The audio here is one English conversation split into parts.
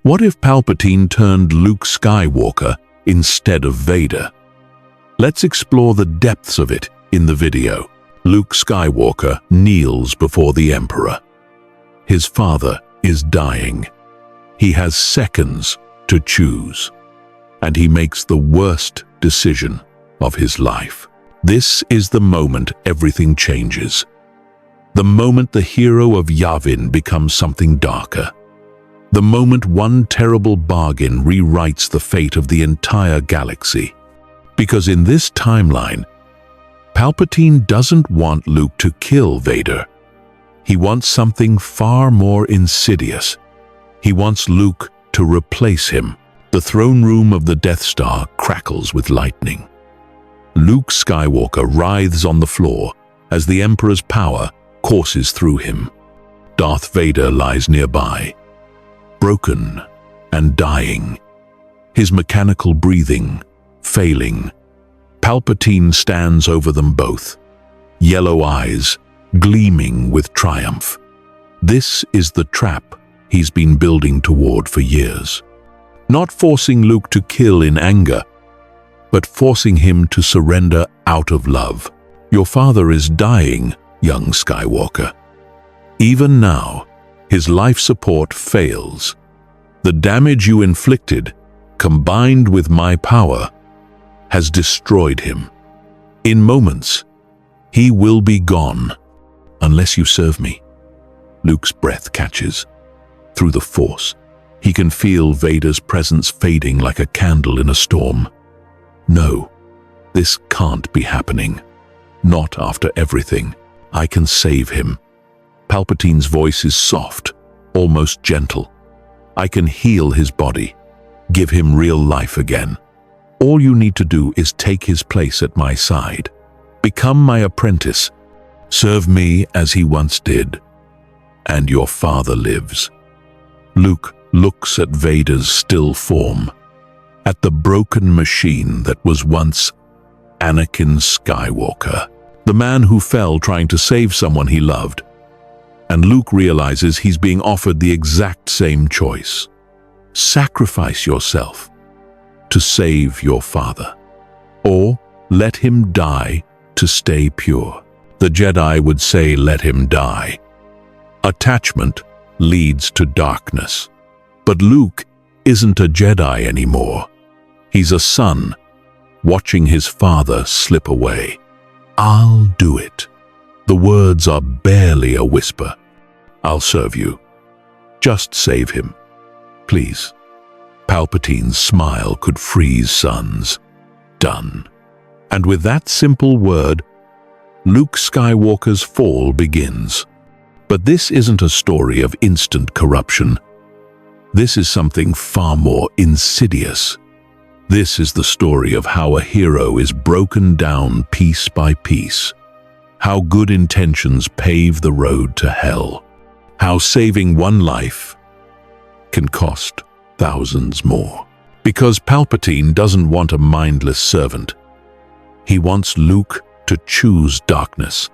What if Palpatine turned Luke Skywalker instead of Vader? Let's explore the depths of it in the video. Luke Skywalker kneels before the Emperor. His father is dying. He has seconds to choose, and he makes the worst decision of his life. This is the moment everything changes. The moment the hero of Yavin becomes something darker. The moment one terrible bargain rewrites the fate of the entire galaxy. Because in this timeline, Palpatine doesn't want Luke to kill Vader. He wants something far more insidious. He wants Luke to replace him. The throne room of the Death Star crackles with lightning. Luke Skywalker writhes on the floor as the Emperor's power courses through him. Darth Vader lies nearby, broken and dying, his mechanical breathing failing. Palpatine stands over them both, yellow eyes gleaming with triumph. This is the trap he's been building toward for years. Not forcing Luke to kill in anger, but forcing him to surrender out of love. Your father is dying, young Skywalker. Even now, his life support fails. The damage you inflicted, combined with my power, has destroyed him. In moments, he will be gone, unless you serve me. Luke's breath catches. Through the Force, he can feel Vader's presence fading like a candle in a storm. No, this can't be happening. Not after everything. I can save him. Palpatine's voice is soft, almost gentle. I can heal his body, give him real life again. All you need to do is take his place at my side. Become my apprentice. Serve me as he once did. And your father lives. Luke looks at Vader's still form, at the broken machine that was once Anakin Skywalker, the man who fell trying to save someone he loved. And Luke realizes he's being offered the exact same choice. Sacrifice yourself to save your father, or let him die to stay pure. The Jedi would say, let him die. Attachment leads to darkness. But Luke isn't a Jedi anymore. He's a son, watching his father slip away. I'll do it. The words are barely a whisper. I'll serve you. Just save him, please. Palpatine's smile could freeze suns. Done. And with that simple word, Luke Skywalker's fall begins. But this isn't a story of instant corruption. This is something far more insidious. This is the story of how a hero is broken down piece by piece. How good intentions pave the road to hell. How saving one life can cost thousands more. Because Palpatine doesn't want a mindless servant. He wants Luke to choose darkness,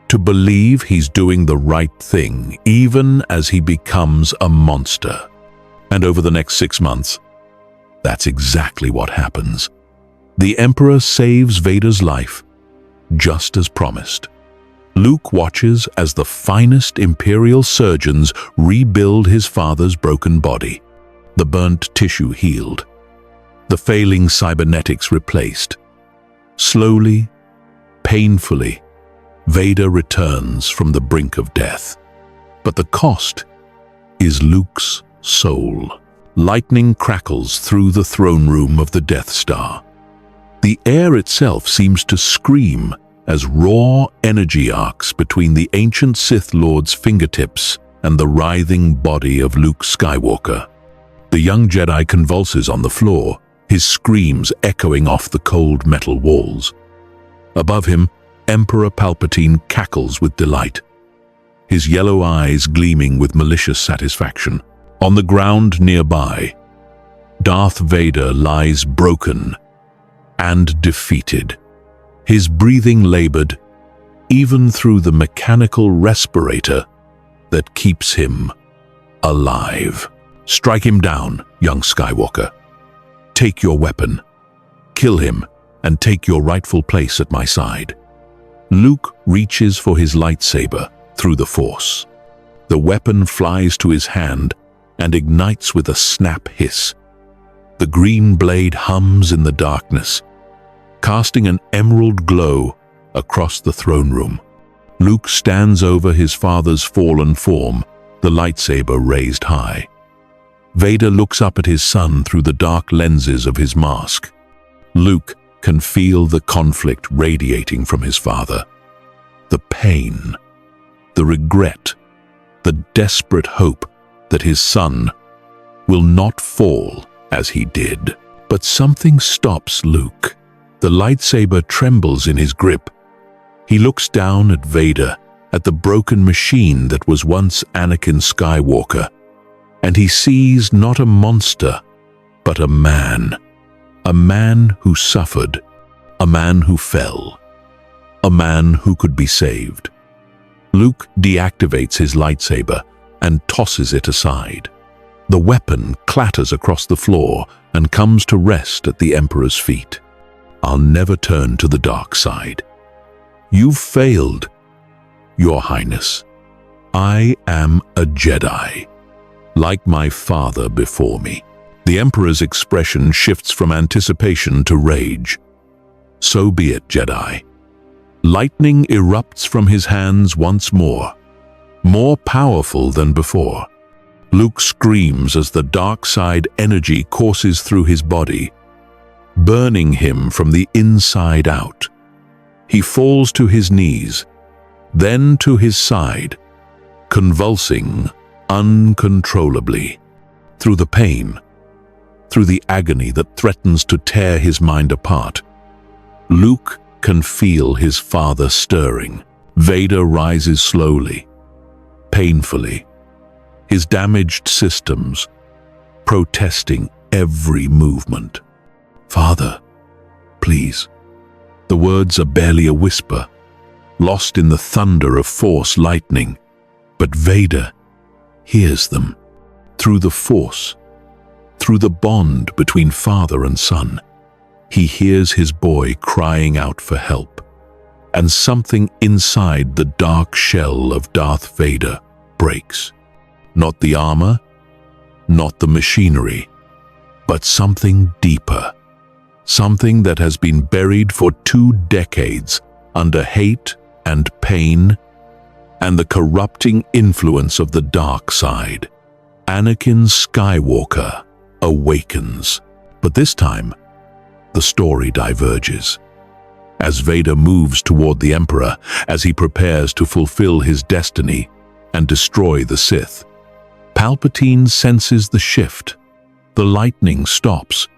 to believe he's doing the right thing, even as he becomes a monster. And over the next 6 months, that's exactly what happens. The Emperor saves Vader's life, just as promised. Luke watches as the finest Imperial surgeons rebuild his father's broken body. The burnt tissue healed, the failing cybernetics replaced. Slowly, painfully, Vader returns from the brink of death. But the cost is Luke's soul. Lightning crackles through the throne room of the Death Star. The air itself seems to scream as raw energy arcs between the ancient Sith Lord's fingertips and the writhing body of Luke Skywalker. The young Jedi convulses on the floor, his screams echoing off the cold metal walls. Above him, Emperor Palpatine cackles with delight, his yellow eyes gleaming with malicious satisfaction. On the ground nearby, Darth Vader lies broken and defeated, his breathing labored even through the mechanical respirator that keeps him alive. Strike him down, young Skywalker. Take your weapon. Kill him and take your rightful place at my side. Luke reaches for his lightsaber through the Force. The weapon flies to his hand and ignites with a snap hiss. The green blade hums in the darkness, casting an emerald glow across the throne room. Luke stands over his father's fallen form, the lightsaber raised high. Vader looks up at his son through the dark lenses of his mask. Luke can feel the conflict radiating from his father. The pain, the regret, the desperate hope that his son will not fall as he did. But something stops Luke. The lightsaber trembles in his grip. He looks down at Vader, at the broken machine that was once Anakin Skywalker, and he sees not a monster, but a man who suffered, a man who fell, a man who could be saved. Luke deactivates his lightsaber and tosses it aside. The weapon clatters across the floor and comes to rest at the Emperor's feet. I'll never turn to the dark side. You've failed, Your Highness. I am a Jedi, like my father before me. The Emperor's expression shifts from anticipation to rage. So be it, Jedi. Lightning erupts from his hands once more powerful than before. Luke screams as the dark side energy courses through his body, burning him from the inside out. He falls to his knees, then to his side, convulsing uncontrollably. Through the pain, through the agony that threatens to tear his mind apart, Luke can feel his father stirring. Vader rises slowly, painfully, his damaged systems protesting every movement. Father, please. The words are barely a whisper, lost in the thunder of Force lightning. But Vader hears them. Through the Force, through the bond between father and son, he hears his boy crying out for help. And something inside the dark shell of Darth Vader breaks. Not the armor, not the machinery, but something deeper. Something that has been buried for 2 decades under hate and pain and the corrupting influence of the dark side. Anakin Skywalker awakens. But this time, the story diverges. As Vader moves toward the Emperor, as he prepares to fulfill his destiny and destroy the Sith, Palpatine senses the shift. The lightning stops.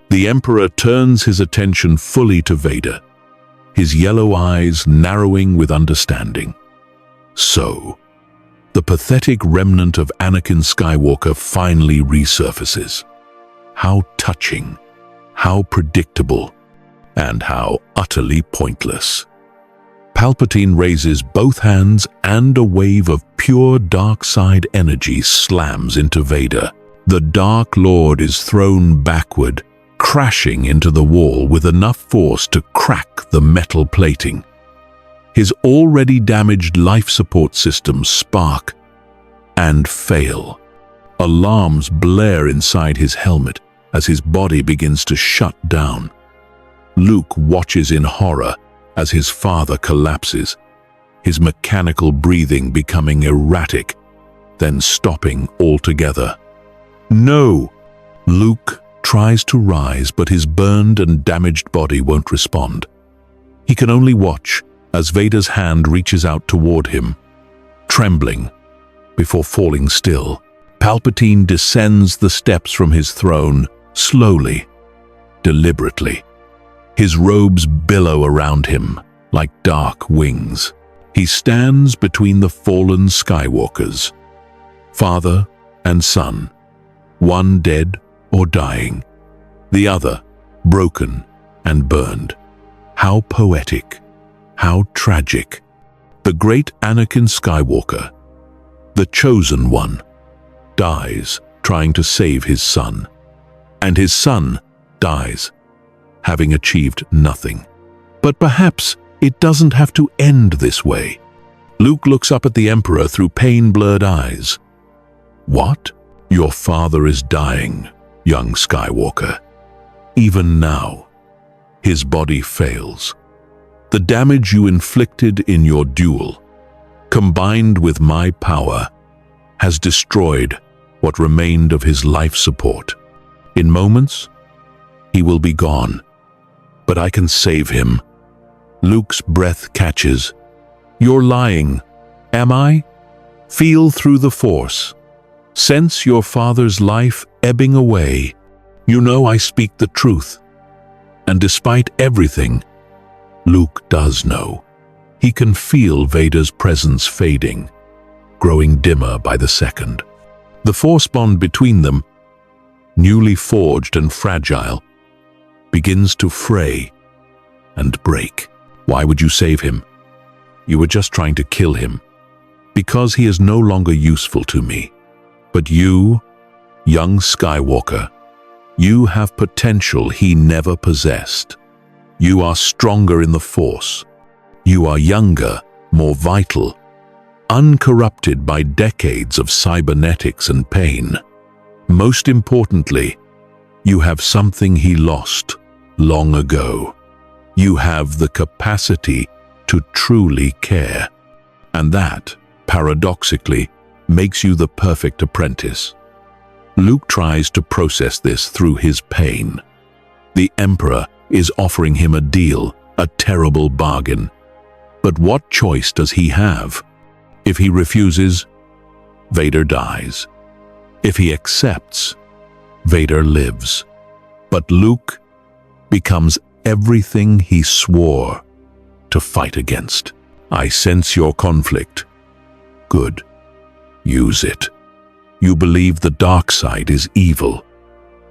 The Emperor turns his attention fully to Vader, his yellow eyes narrowing with understanding. So, the pathetic remnant of Anakin Skywalker finally resurfaces. How touching, how predictable, and how utterly pointless. Palpatine raises both hands and a wave of pure dark side energy slams into Vader. The Dark Lord is thrown backward, crashing into the wall with enough force to crack the metal plating. His already damaged life support systems spark and fail. Alarms blare inside his helmet as his body begins to shut down. Luke watches in horror as his father collapses, his mechanical breathing becoming erratic, then stopping altogether. No! Luke tries to rise, but his burned and damaged body won't respond. He can only watch as Vader's hand reaches out toward him, trembling before falling still. Palpatine descends the steps from his throne, slowly, deliberately. His robes billow around him like dark wings. He stands between the fallen Skywalkers, father and son, one dead or dying, the other broken and burned. How poetic, how tragic. The great Anakin Skywalker, the chosen one, dies trying to save his son. And his son dies, having achieved nothing. But perhaps it doesn't have to end this way. Luke looks up at the Emperor through pain-blurred eyes. What? Your father is dying, young Skywalker. Even now, his body fails. The damage you inflicted in your duel, combined with my power, has destroyed what remained of his life support. In moments, he will be gone, but I can save him. Luke's breath catches. You're lying. Am I? Feel through the Force. Sense your father's life ebbing away. You know I speak the truth. And despite everything, Luke does know. He can feel Vader's presence fading, growing dimmer by the second. The Force bond between them, newly forged and fragile, begins to fray and break. Why would you save him? You were just trying to kill him, because he is no longer useful to me. But you, young Skywalker, you have potential he never possessed. You are stronger in the Force. You are younger, more vital, uncorrupted by decades of cybernetics and pain. Most importantly, you have something he lost long ago. You have the capacity to truly care. And that, paradoxically, makes you the perfect apprentice. Luke tries to process this through his pain. The Emperor is offering him a deal, a terrible bargain. But what choice does he have? If he refuses, Vader dies. If he accepts, Vader lives. But Luke becomes everything he swore to fight against. I sense your conflict. Good. Use it. You believe the dark side is evil,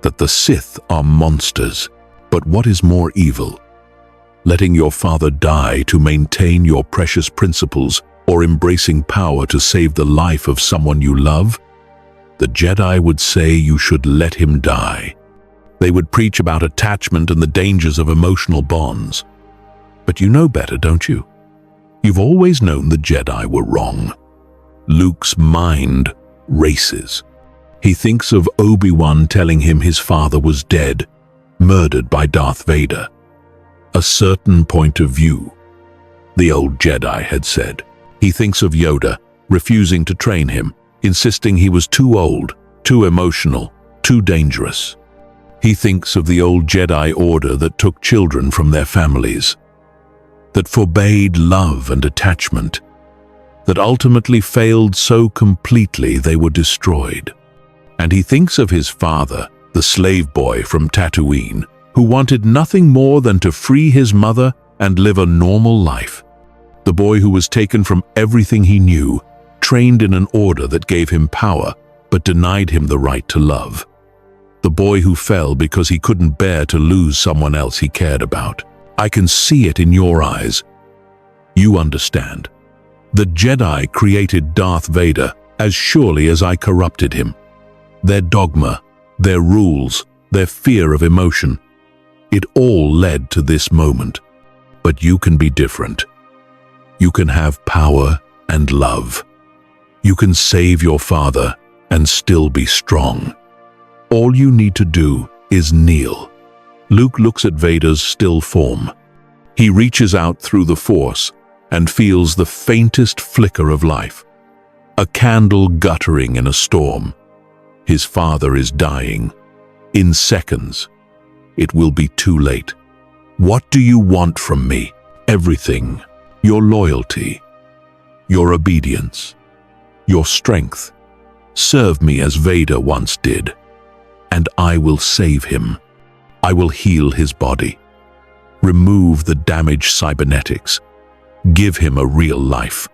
that the Sith are monsters. But what is more evil? Letting your father die to maintain your precious principles, or embracing power to save the life of someone you love? The Jedi would say you should let him die. They would preach about attachment and the dangers of emotional bonds. But you know better, don't you? You've always known the Jedi were wrong. Luke's mind races. He thinks of Obi-Wan telling him his father was dead, murdered by Darth Vader. A certain point of view, the old Jedi had said. He thinks of Yoda refusing to train him, insisting he was too old, too emotional, too dangerous. He thinks of the old Jedi Order that took children from their families, that forbade love and attachment, that ultimately failed so completely they were destroyed. And he thinks of his father, the slave boy from Tatooine, who wanted nothing more than to free his mother and live a normal life. The boy who was taken from everything he knew, trained in an order that gave him power but denied him the right to love. The boy who fell because he couldn't bear to lose someone else he cared about. I can see it in your eyes. You understand. The Jedi created Darth Vader as surely as I corrupted him. Their dogma, their rules, their fear of emotion. It all led to this moment. But you can be different. You can have power and love. You can save your father and still be strong. All you need to do is kneel. Luke looks at Vader's still form. He reaches out through the Force and feels the faintest flicker of life. A candle guttering in a storm. His father is dying. In seconds, it will be too late. What do you want from me? Everything. Your loyalty, your obedience, your strength. Serve me as Vader once did, and I will save him. I will heal his body, remove the damaged cybernetics, give him a real life.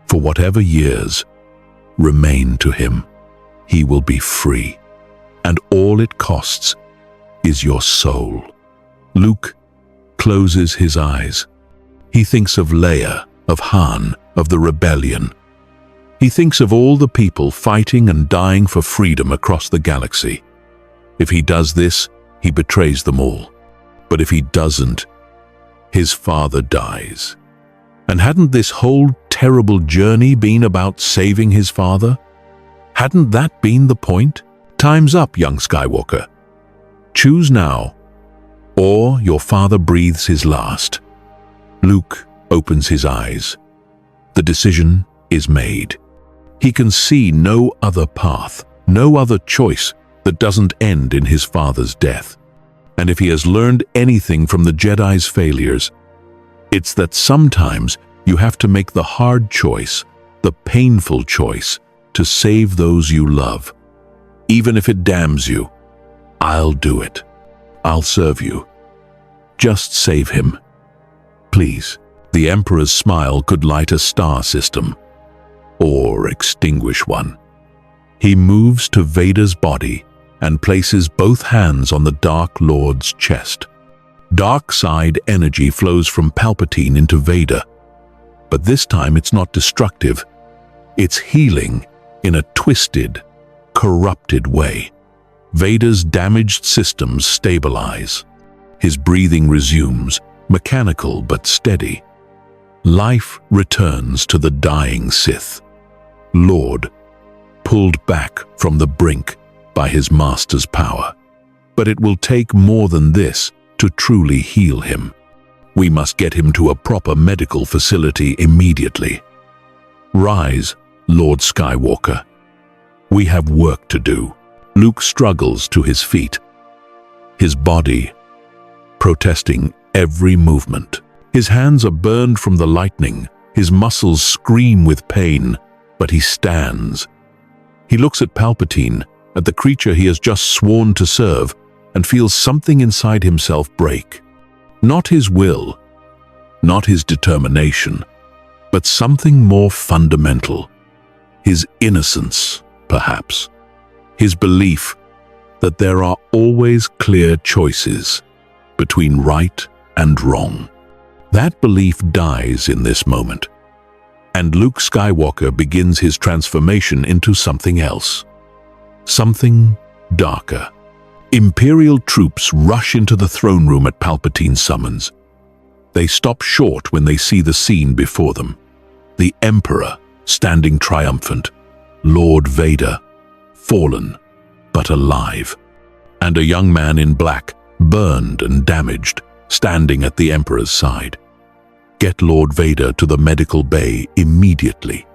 For whatever years remain to him, he will be free, and all it costs is your soul. Luke closes his eyes. He thinks of Leia, of Han, of the rebellion. He thinks of all the people fighting and dying for freedom across the galaxy. If he does this, he betrays them all. But if he doesn't, his father dies. And hadn't this whole terrible journey been about saving his father? Hadn't that been the point? Time's up, young Skywalker. Choose now, or your father breathes his last. Luke opens his eyes. The decision is made. He can see no other path, no other choice that doesn't end in his father's death. And if he has learned anything from the Jedi's failures, it's that sometimes you have to make the hard choice, the painful choice, to save those you love. Even if it damns you, I'll do it. I'll serve you. Just save him. Please. The Emperor's smile could light a star system, or extinguish one. He moves to Vader's body and places both hands on the Dark Lord's chest. Dark side energy flows from Palpatine into Vader, but this time it's not destructive. It's healing in a twisted, corrupted way. Vader's damaged systems stabilize. His breathing resumes, mechanical but steady. Life returns to the dying Sith Lord, pulled back from the brink by his master's power. But it will take more than this to truly heal him. We must get him to a proper medical facility immediately. Rise, Lord Skywalker. We have work to do. Luke struggles to his feet, his body protesting every movement. His hands are burned from the lightning, his muscles scream with pain, but he stands. He looks at Palpatine, at the creature he has just sworn to serve, and feels something inside himself break. Not his will, not his determination, but something more fundamental. His innocence, perhaps. His belief that there are always clear choices between right and wrong. That belief dies in this moment, and Luke Skywalker begins his transformation into something else. Something darker. Imperial troops rush into the throne room at Palpatine's summons. They stop short when they see the scene before them. The Emperor standing triumphant, Lord Vader, fallen but alive, and a young man in black, burned and damaged, standing at the Emperor's side. Get Lord Vader to the medical bay immediately.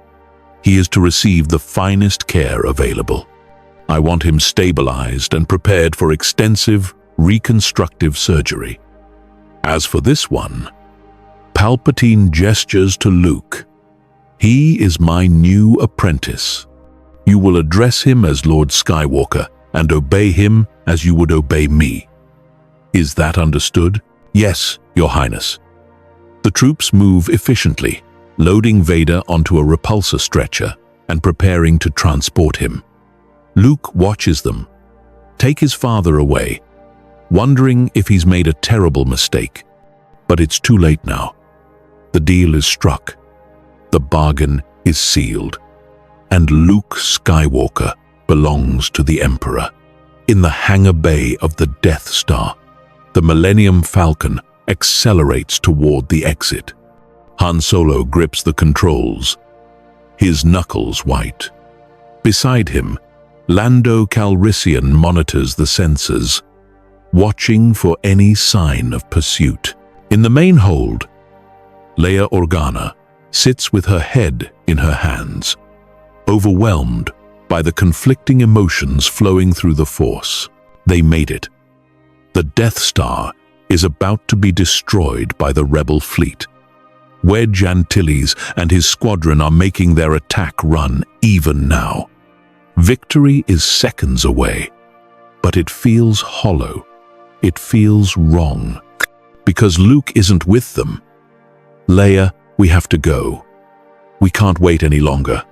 He is to receive the finest care available. I want him stabilized and prepared for extensive reconstructive surgery. As for this one, Palpatine gestures to Luke. He is my new apprentice. You will address him as Lord Skywalker and obey him as you would obey me. Is that understood? Yes, Your Highness. The troops move efficiently, loading Vader onto a repulsor stretcher and preparing to transport him. Luke watches them, take his father away, wondering if he's made a terrible mistake. But it's too late now. The deal is struck. The bargain is sealed. And Luke Skywalker belongs to the Emperor. In the hangar bay of the Death Star, the Millennium Falcon accelerates toward the exit. Han Solo grips the controls, his knuckles white. Beside him, Lando Calrissian monitors the sensors, watching for any sign of pursuit. In the main hold, Leia Organa sits with her head in her hands, overwhelmed by the conflicting emotions flowing through the Force. They made it. The Death Star is about to be destroyed by the rebel fleet. Wedge Antilles and his squadron are making their attack run even now. Victory is seconds away, but it feels hollow. It feels wrong, because Luke isn't with them. Leia, we have to go. We can't wait any longer.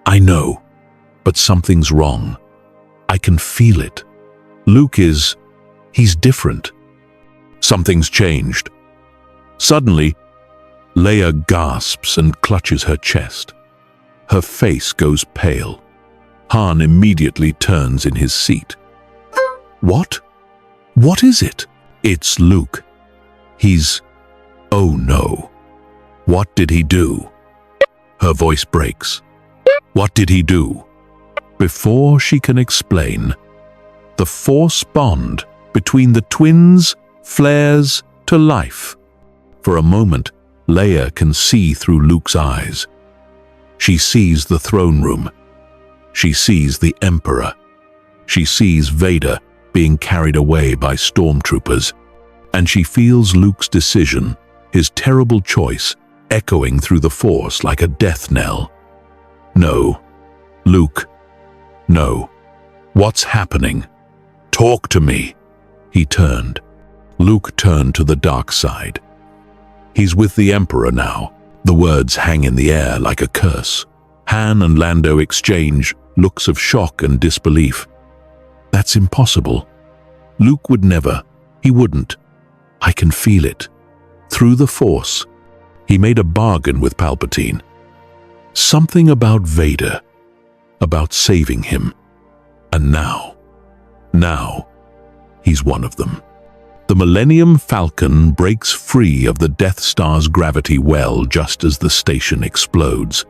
I know, but something's wrong. I can feel it. Luke he's different. Something's changed. Suddenly, Leia gasps and clutches her chest. Her face goes pale. Han immediately turns in his seat. What? What is it? It's Luke. He's... Oh no. What did he do? Her voice breaks. What did he do? Before she can explain, the Force bond between the twins flares to life. For a moment, Leia can see through Luke's eyes. She sees the throne room. She sees the Emperor. She sees Vader being carried away by stormtroopers. And she feels Luke's decision, his terrible choice, echoing through the Force like a death knell. No. Luke. No. What's happening? Talk to me. He turned. Luke turned to the dark side. He's with the Emperor now. The words hang in the air like a curse. Han and Lando exchange looks of shock and disbelief. That's impossible. Luke would never. He wouldn't. I can feel it. Through the Force. He made a bargain with Palpatine. Something about Vader. About saving him. And now, he's one of them. The Millennium Falcon breaks free of the Death Star's gravity well just as the station explodes.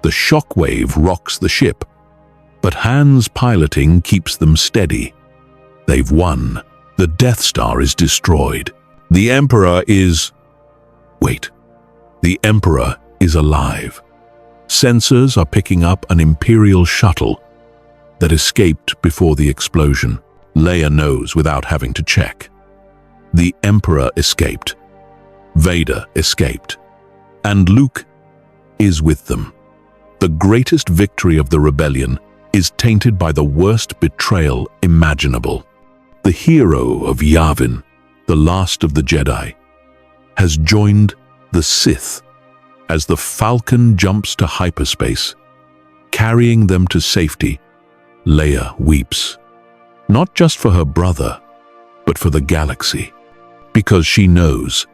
The shockwave rocks the ship, but Han's piloting keeps them steady. They've won. The Death Star is destroyed. The Emperor is... Wait. The Emperor is alive. Sensors are picking up an Imperial shuttle that escaped before the explosion. Leia knows without having to check. The Emperor escaped. Vader escaped. And Luke is with them. The greatest victory of the rebellion is tainted by the worst betrayal imaginable. The hero of Yavin, the last of the Jedi, has joined the Sith as the Falcon jumps to hyperspace, carrying them to safety. Leia weeps, not just for her brother, but for the galaxy, because she knows,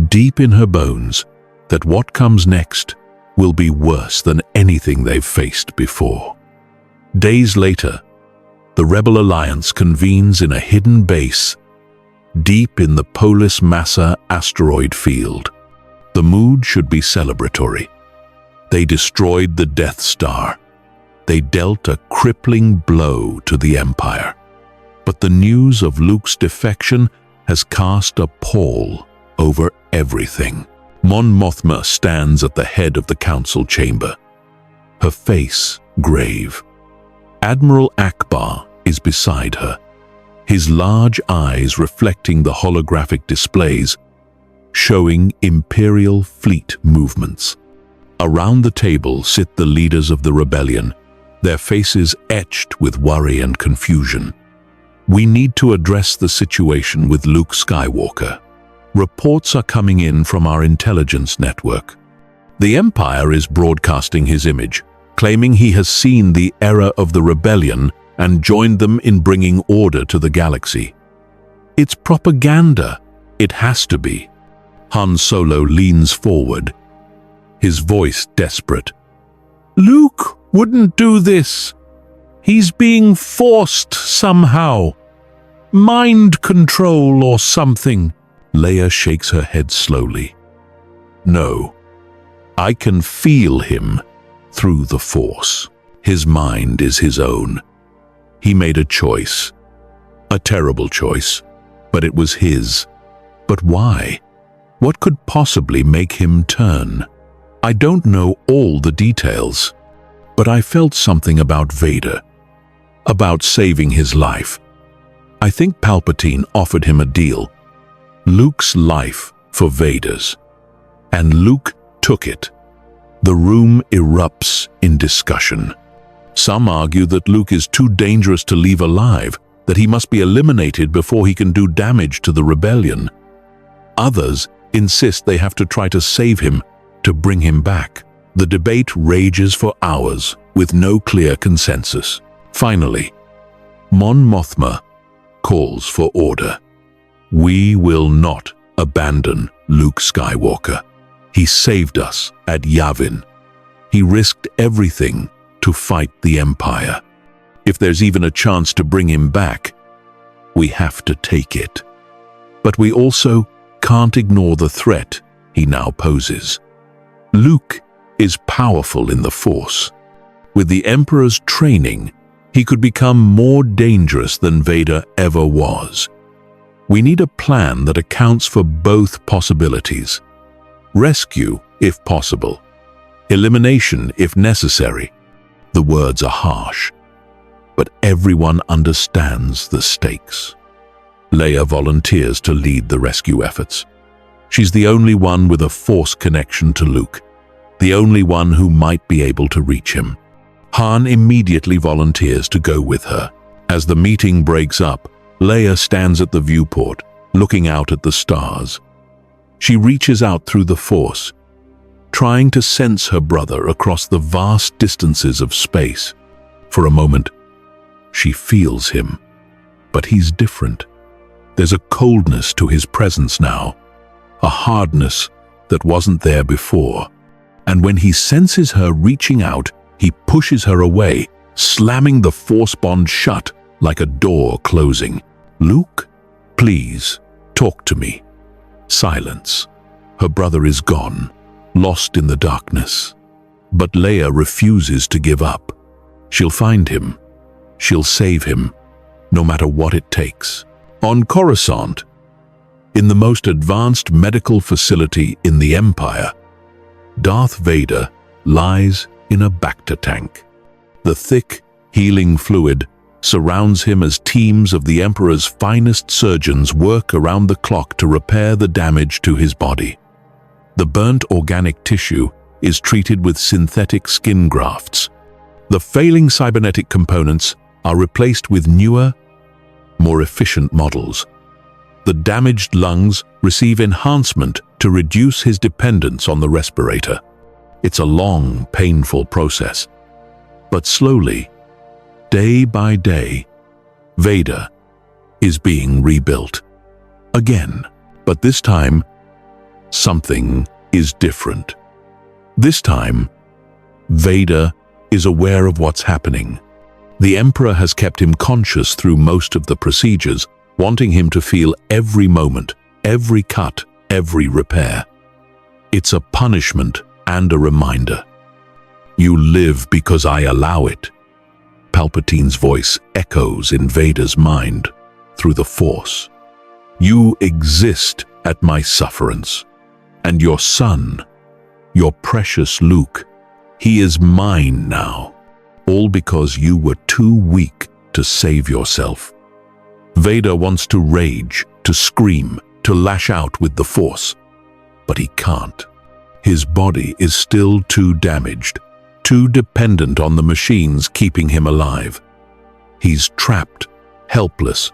deep in her bones, that what comes next will be worse than anything they've faced before. Days later, the Rebel Alliance convenes in a hidden base deep in the Polis Massa asteroid field. The mood should be celebratory. They destroyed the Death Star. They dealt a crippling blow to the Empire. But the news of Luke's defection has cast a pall over everything. Mon Mothma stands at the head of the council chamber, her face grave. Admiral Akbar is beside her, his large eyes reflecting the holographic displays, showing Imperial fleet movements. Around the table sit the leaders of the rebellion, their faces etched with worry and confusion. We need to address the situation with Luke Skywalker. Reports are coming in from our intelligence network. The Empire is broadcasting his image, claiming he has seen the era of the rebellion and joined them in bringing order to the galaxy. It's propaganda. It has to be. Han Solo leans forward, his voice desperate. Luke wouldn't do this. He's being forced somehow. Mind control or something. Leia shakes her head slowly. No, I can feel him through the Force. His mind is his own. He made a choice. A terrible choice, but it was his. But why? What could possibly make him turn? I don't know all the details, but I felt something about Vader, about saving his life. I think Palpatine offered him a deal. Luke's life for Vader's. And Luke took it. The room erupts in discussion. Some argue that Luke is too dangerous to leave alive, that he must be eliminated before he can do damage to the rebellion. Others insist they have to try to save him, to bring him back. The debate rages for hours with no clear consensus. Finally, Mon Mothma calls for order. We will not abandon Luke Skywalker. He saved us at Yavin. He risked everything to fight the Empire. If there's even a chance to bring him back, we have to take it. But we also can't ignore the threat he now poses. Luke is powerful in the Force. With the Emperor's training, he could become more dangerous than Vader ever was. We need a plan that accounts for both possibilities. Rescue, if possible. Elimination, if necessary. The words are harsh, but everyone understands the stakes. Leia volunteers to lead the rescue efforts. She's the only one with a Force connection to Luke, the only one who might be able to reach him. Han immediately volunteers to go with her. As the meeting breaks up, Leia stands at the viewport, looking out at the stars. She reaches out through the Force, trying to sense her brother across the vast distances of space. For a moment, she feels him, but he's different. There's a coldness to his presence now, a hardness that wasn't there before. And when he senses her reaching out, he pushes her away, slamming the Force bond shut like a door closing. "Luke, please, talk to me." Silence. Her brother is gone, lost in the darkness. But Leia refuses to give up. She'll find him. She'll save him, no matter what it takes. On Coruscant, in the most advanced medical facility in the Empire, Darth Vader lies in a Bacta tank. The thick, healing fluid surrounds him as teams of the Emperor's finest surgeons work around the clock to repair the damage to his body. The burnt organic tissue is treated with synthetic skin grafts. The failing cybernetic components are replaced with newer, more efficient models. The damaged lungs receive enhancement to reduce his dependence on the respirator. It's a long, painful process. But slowly, day by day, Vader is being rebuilt. Again, but this time, something is different. This time, Vader is aware of what's happening. The Emperor has kept him conscious through most of the procedures, wanting him to feel every moment, every cut, every repair. It's a punishment and a reminder. "You live because I allow it." Palpatine's voice echoes in Vader's mind through the Force. "You exist at my sufferance. And your son, your precious Luke, he is mine now. All because you were too weak to save yourself." Vader wants to rage, to scream, to lash out with the Force. But he can't. His body is still too damaged, too dependent on the machines keeping him alive. He's trapped, helpless,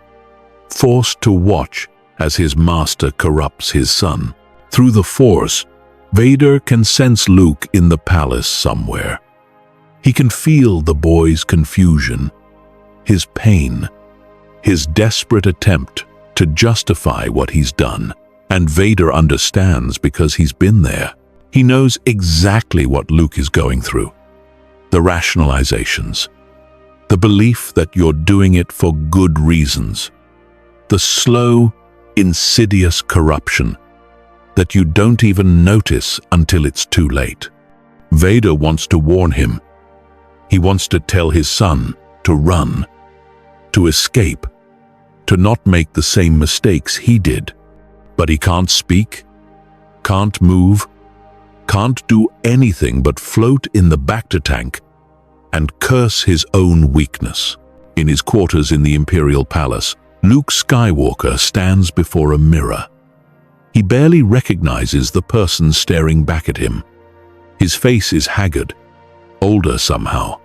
forced to watch as his master corrupts his son. Through the Force, Vader can sense Luke in the palace somewhere. He can feel the boy's confusion, his pain, his desperate attempt to justify what he's done. And Vader understands because he's been there. He knows exactly what Luke is going through. The rationalizations, the belief that you're doing it for good reasons, the slow, insidious corruption that you don't even notice until it's too late. Vader wants to warn him. He wants to tell his son to run, to escape, to not make the same mistakes he did. But he can't speak, can't move, can't do anything but float in the Bacta tank and curse his own weakness. In his quarters in the Imperial Palace, Luke Skywalker stands before a mirror. He barely recognizes the person staring back at him. His face is haggard, older somehow,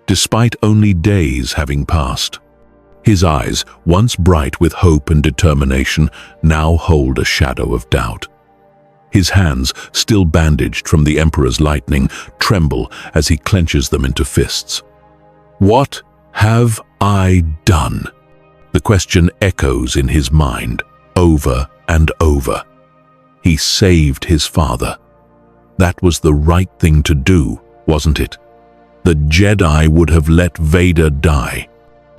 despite only days having passed. His eyes, once bright with hope and determination, now hold a shadow of doubt. His hands, still bandaged from the Emperor's lightning, tremble as he clenches them into fists. "What have I done?" The question echoes in his mind, over and over. He saved his father. That was the right thing to do, wasn't it? The Jedi would have let Vader die.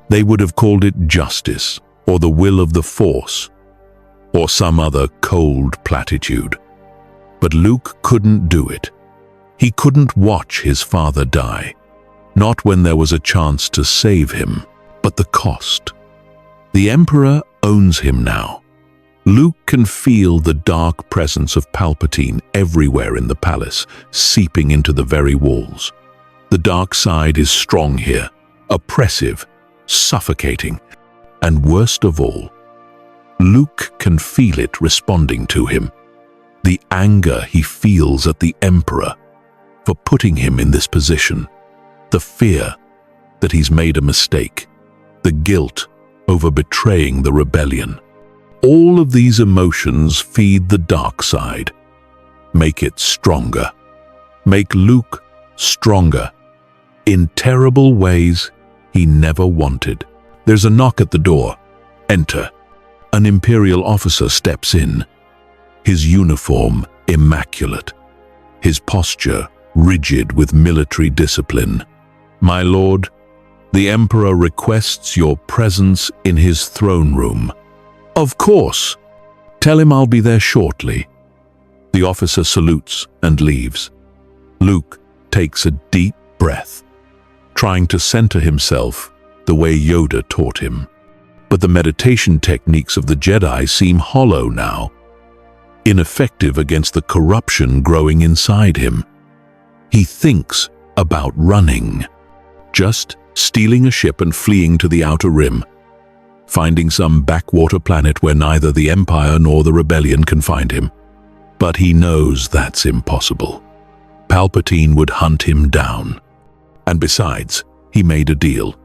They would have called it justice, or the will of the Force, or some other cold platitude. But Luke couldn't do it. He couldn't watch his father die, not when there was a chance to save him, but the cost. The Emperor owns him now. Luke can feel the dark presence of Palpatine everywhere in the palace, seeping into the very walls. The dark side is strong here, oppressive, suffocating, and worst of all, Luke can feel it responding to him. The anger he feels at the Emperor for putting him in this position, the fear that he's made a mistake, the guilt over betraying the rebellion. All of these emotions feed the dark side, make it stronger, make Luke stronger in terrible ways he never wanted. There's a knock at the door. Enter. An Imperial officer steps in, his uniform immaculate, his posture rigid with military discipline. "My lord, the Emperor requests your presence in his throne room." "Of course. Tell him I'll be there shortly." The officer salutes and leaves. Luke takes a deep breath, trying to center himself the way Yoda taught him. But the meditation techniques of the Jedi seem hollow now, ineffective against the corruption growing inside him. He thinks about running, just stealing a ship and fleeing to the Outer Rim, finding some backwater planet where neither the Empire nor the Rebellion can find him. But he knows that's impossible. Palpatine would hunt him down. And besides, he made a deal.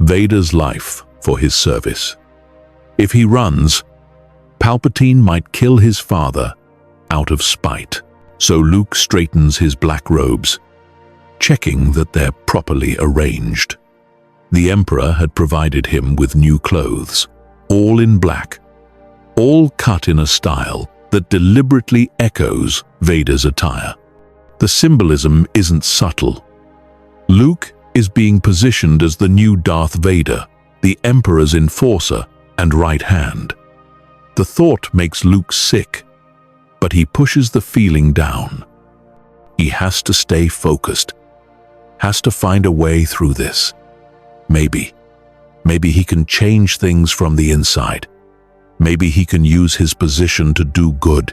Vader's life for his service. If he runs, Palpatine might kill his father out of spite. So Luke straightens his black robes, checking that they're properly arranged. The Emperor had provided him with new clothes, all in black, all cut in a style that deliberately echoes Vader's attire. The symbolism isn't subtle. Luke is being positioned as the new Darth Vader, the Emperor's enforcer and right hand. The thought makes Luke sick, but he pushes the feeling down. He has to stay focused, has to find a way through this. Maybe he can change things from the inside. Maybe he can use his position to do good,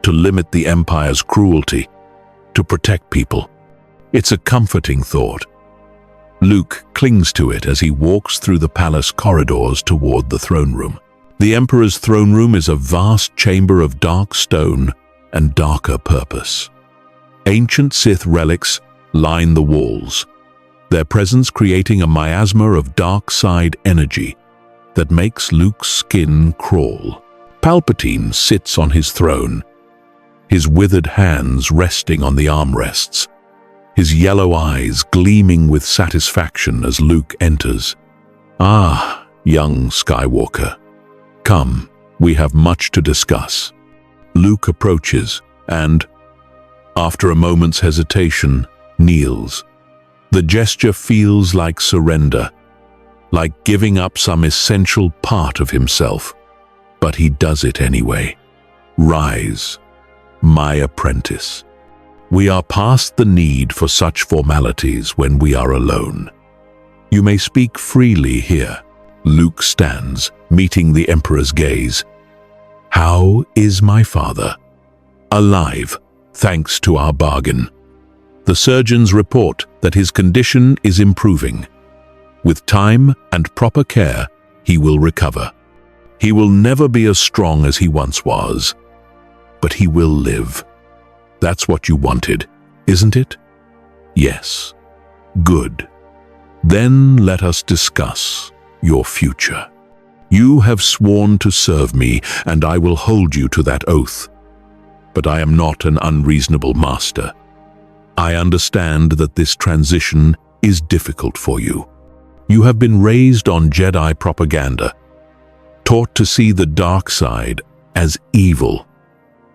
to limit the Empire's cruelty, to protect people. It's a comforting thought. Luke clings to it as he walks through the palace corridors toward the throne room. The Emperor's throne room is a vast chamber of dark stone and darker purpose. Ancient Sith relics line the walls, their presence creating a miasma of dark side energy that makes Luke's skin crawl. Palpatine sits on his throne, his withered hands resting on the armrests, his yellow eyes gleaming with satisfaction as Luke enters. "Ah, young Skywalker. Come, we have much to discuss." Luke approaches and, after a moment's hesitation, kneels. The gesture feels like surrender, like giving up some essential part of himself. But he does it anyway. "Rise, my apprentice. We are past the need for such formalities when we are alone. You may speak freely here." Luke stands, meeting the Emperor's gaze. "How is my father?" "Alive, thanks to our bargain. The surgeons report that his condition is improving. With time and proper care, he will recover. He will never be as strong as he once was, but he will live. That's what you wanted, isn't it?" "Yes." "Good. Then let us discuss your future. You have sworn to serve me, and I will hold you to that oath. But I am not an unreasonable master. I understand that this transition is difficult for you. You have been raised on Jedi propaganda, taught to see the dark side as evil.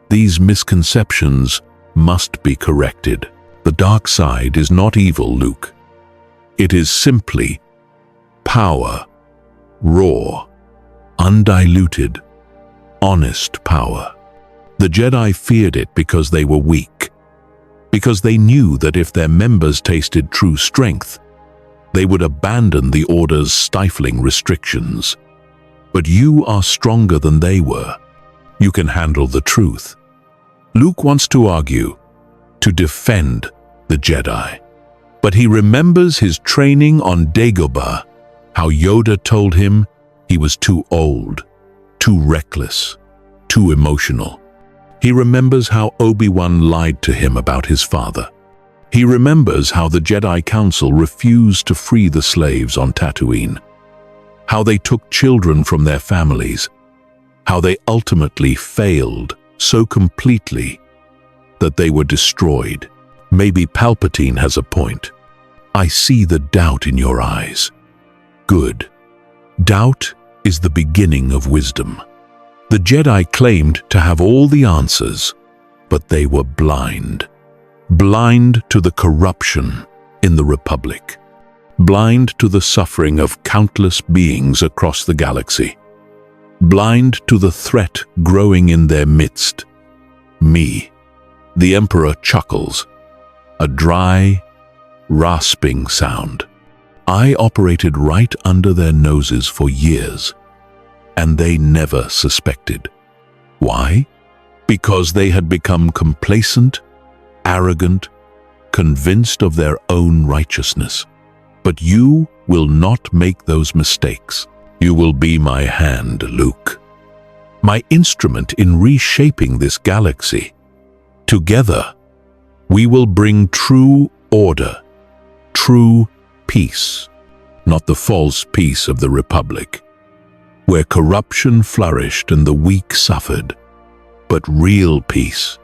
These misconceptions must be corrected. The dark side is not evil, Luke. It is simply power, raw, undiluted, honest power. The Jedi feared it because they were weak, because they knew that if their members tasted true strength, they would abandon the Order's stifling restrictions. But you are stronger than they were. You can handle the truth. Luke wants to argue, to defend the Jedi. But he remembers his training on Dagobah, how Yoda told him he was too old, too reckless, too emotional. He remembers how Obi-Wan lied to him about his father. He remembers how the Jedi Council refused to free the slaves on Tatooine, how they took children from their families, how they ultimately failed so completely that they were destroyed. Maybe Palpatine has a point. I see the doubt in your eyes. Good. Doubt is the beginning of wisdom. The Jedi claimed to have all the answers, but they were blind. Blind to the corruption in the Republic. Blind to the suffering of countless beings across the galaxy. Blind to the threat growing in their midst. Me. The Emperor chuckles. A dry, rasping sound. I operated right under their noses for years, and they never suspected. Why? Because they had become complacent, arrogant, convinced of their own righteousness. But you will not make those mistakes. You will be my hand, Luke. My instrument in reshaping this galaxy. Together, we will bring true order, true peace, not the false peace of the Republic, where corruption flourished and the weak suffered, but real peace,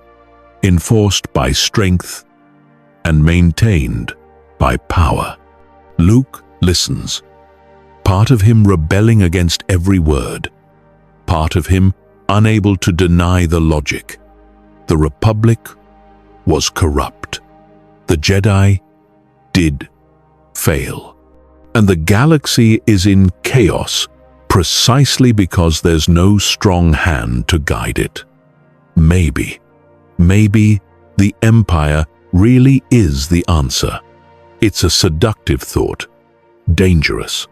enforced by strength and maintained by power. Luke listens, part of him rebelling against every word, part of him unable to deny the logic. The Republic was corrupt. The Jedi did fail. And the galaxy is in chaos precisely because there's no strong hand to guide it. Maybe the Empire really is the answer. It's a seductive thought, dangerous,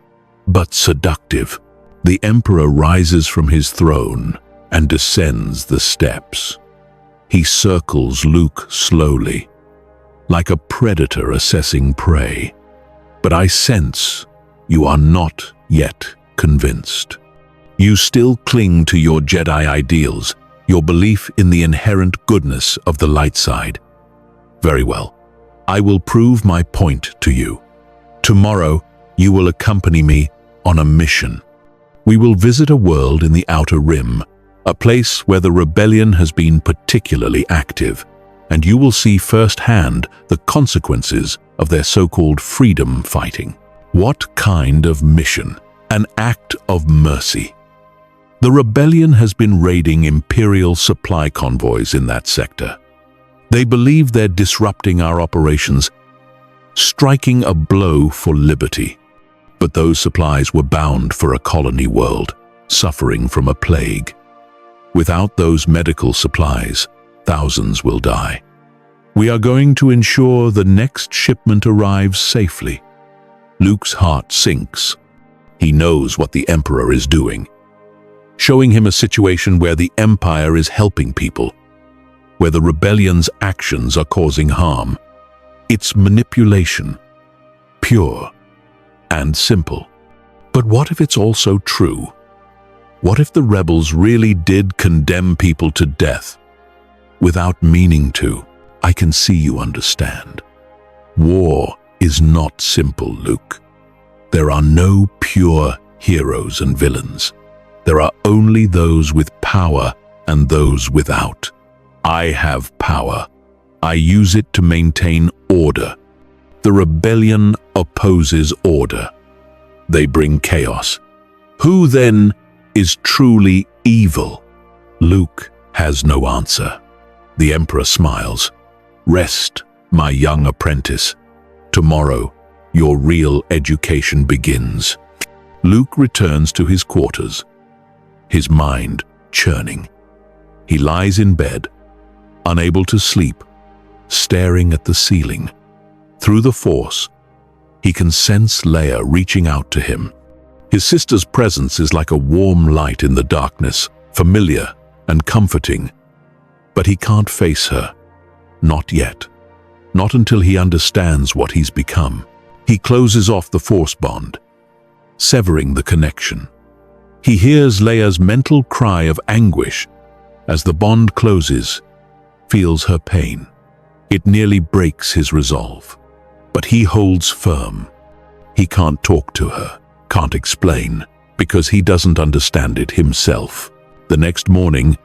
but seductive. The Emperor rises from his throne and descends the steps. He circles Luke slowly, like a predator assessing prey. But I sense you are not yet convinced. You still cling to your Jedi ideals, your belief in the inherent goodness of the light side. Very well. I will prove my point to you. Tomorrow, you will accompany me on a mission. We will visit a world in the Outer Rim, a place where the rebellion has been particularly active, and you will see firsthand the consequences of their so-called freedom fighting. What kind of mission? An act of mercy. The rebellion has been raiding Imperial supply convoys in that sector. They believe they're disrupting our operations, striking a blow for liberty. But those supplies were bound for a colony world, suffering from a plague. Without those medical supplies, thousands will die. We are going to ensure the next shipment arrives safely. Luke's heart sinks. He knows what the Emperor is doing, showing him a situation where the Empire is helping people, where the rebellion's actions are causing harm. It's manipulation, pure and simple. But what if it's also true? What if the rebels really did condemn people to death without meaning to? I can see you understand. War is not simple, Luke. There are no pure heroes and villains. There are only those with power and those without. I have power. I use it to maintain order. The rebellion opposes order. They bring chaos. Who then is truly evil? Luke has no answer. The Emperor smiles. Rest, My young apprentice, tomorrow your real education begins. Luke returns to his quarters, his mind churning. He lies in bed, unable to sleep, staring at the ceiling. Through the Force, he can sense Leia reaching out to him. His sister's presence is like a warm light in the darkness, familiar and comforting. But he can't face her. Not yet. Not until he understands what he's become. He closes off the Force bond, severing the connection. He hears Leia's mental cry of anguish as the bond closes, feels her pain. It nearly breaks his resolve. But he holds firm. He can't talk to her, can't explain, because he doesn't understand it himself. The next morning,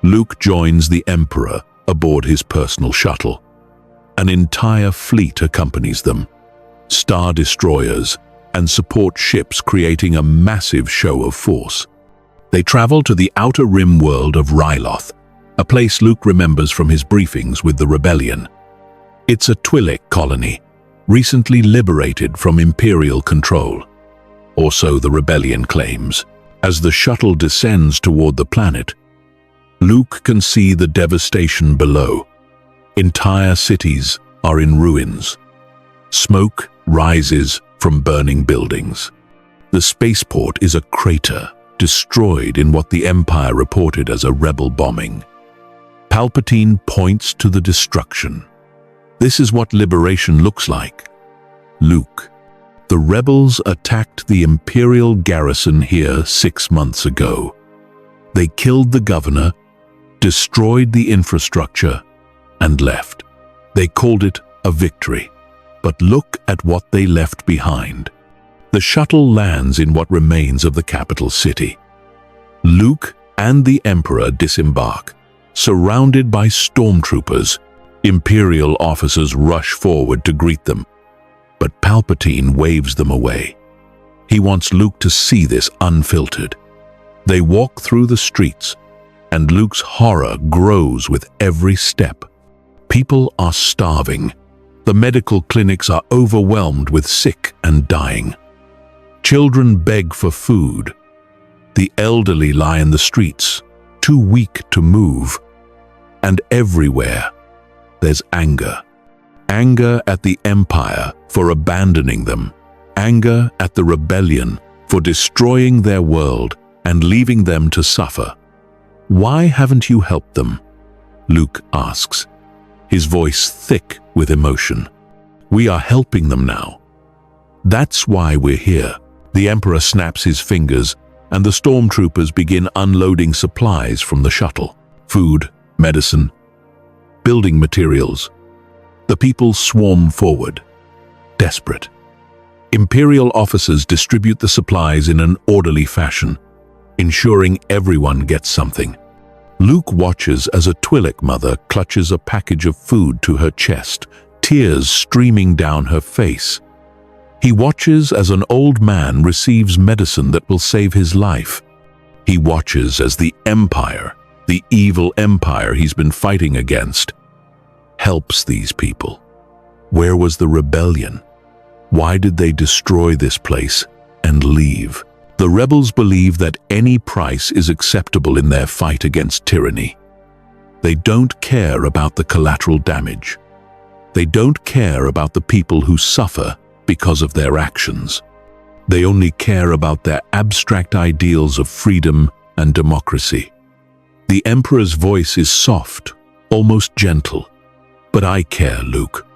Luke joins the Emperor aboard his personal shuttle. An entire fleet accompanies them, star destroyers and support ships creating a massive show of force. They travel to the outer rim world of Ryloth, a place Luke remembers from his briefings with the rebellion. It's a Twi'lek colony, recently liberated from Imperial control. Or so the rebellion claims. As the shuttle descends toward the planet, Luke can see the devastation below. Entire cities are in ruins. Smoke rises from burning buildings. The spaceport is a crater, destroyed in what the Empire reported as a rebel bombing. Palpatine points to the destruction. This is what liberation looks like. Luke, the rebels attacked the Imperial garrison here 6 months ago. They killed the governor, destroyed the infrastructure, and left. They called it a victory. But look at what they left behind. The shuttle lands in what remains of the capital city. Luke and the Emperor disembark, surrounded by stormtroopers. Imperial officers rush forward to greet them, but Palpatine waves them away. He wants Luke to see this unfiltered. They walk through the streets, and Luke's horror grows with every step. People are starving. The medical clinics are overwhelmed with sick and dying. Children beg for food. The elderly lie in the streets, too weak to move. And everywhere, there's anger. Anger at the Empire for abandoning them. Anger at the rebellion for destroying their world and leaving them to suffer. Why haven't you helped them? Luke asks, his voice thick with emotion. We are helping them now. That's why we're here. The Emperor snaps his fingers, and the stormtroopers begin unloading supplies from the shuttle. Food, medicine, building materials. The people swarm forward, desperate. Imperial officers distribute the supplies in an orderly fashion, ensuring everyone gets something. Luke watches as a Twi'lek mother clutches a package of food to her chest, tears streaming down her face. He watches as an old man receives medicine that will save his life. He watches as the Empire, the evil Empire he's been fighting against, helps these people. Where was the rebellion? Why did they destroy this place and leave? The rebels believe that any price is acceptable in their fight against tyranny. They don't care about the collateral damage. They don't care about the people who suffer because of their actions. They only care about their abstract ideals of freedom and democracy. The Emperor's voice is soft, almost gentle. But I care, Luke.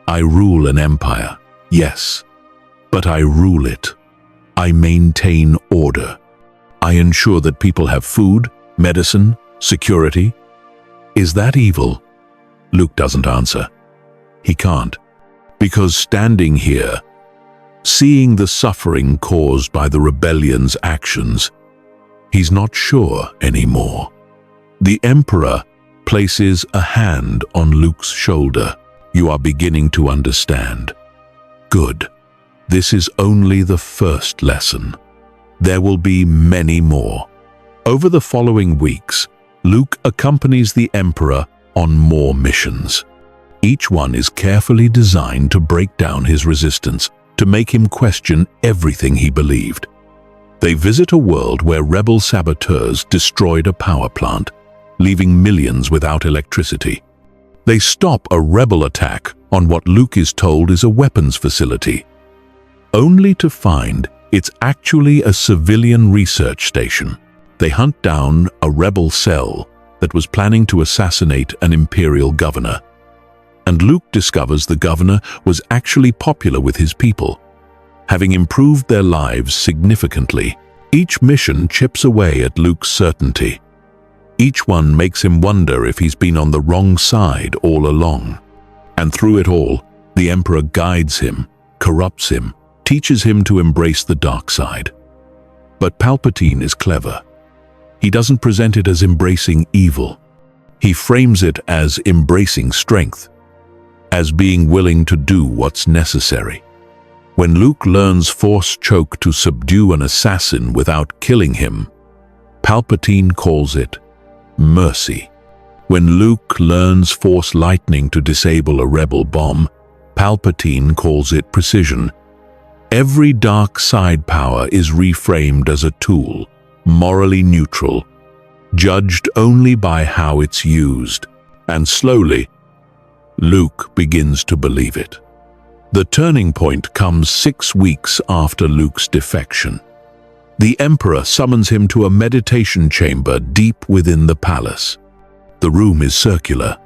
I rule an empire, yes, but I rule it. I maintain order. I ensure that people have food, medicine, security. Is that evil? Luke doesn't answer. He can't. Because standing here, seeing the suffering caused by the rebellion's actions, he's not sure anymore. The Emperor places a hand on Luke's shoulder. You are beginning to understand. Good. This is only the first lesson. There will be many more. Over the following weeks, Luke accompanies the Emperor on more missions. Each one is carefully designed to break down his resistance, to make him question everything he believed. They visit a world where rebel saboteurs destroyed a power plant, leaving millions without electricity. They stop a rebel attack on what Luke is told is a weapons facility, only to find it's actually a civilian research station. They hunt down a rebel cell that was planning to assassinate an imperial governor. And Luke discovers the governor was actually popular with his people, having improved their lives significantly. Each mission chips away at Luke's certainty. Each one makes him wonder if he's been on the wrong side all along. And through it all, the Emperor guides him, corrupts him, teaches him to embrace the dark side. But Palpatine is clever. He doesn't present it as embracing evil. He frames it as embracing strength, as being willing to do what's necessary. When Luke learns Force Choke to subdue an assassin without killing him, Palpatine calls it mercy. When Luke learns Force Lightning to disable a rebel bomb, Palpatine calls it precision. Every dark side power is reframed as a tool, morally neutral, judged only by how it's used. And slowly, Luke begins to believe it. The turning point comes 6 weeks after Luke's defection. The Emperor summons him to a meditation chamber deep within the palace. The room is circular,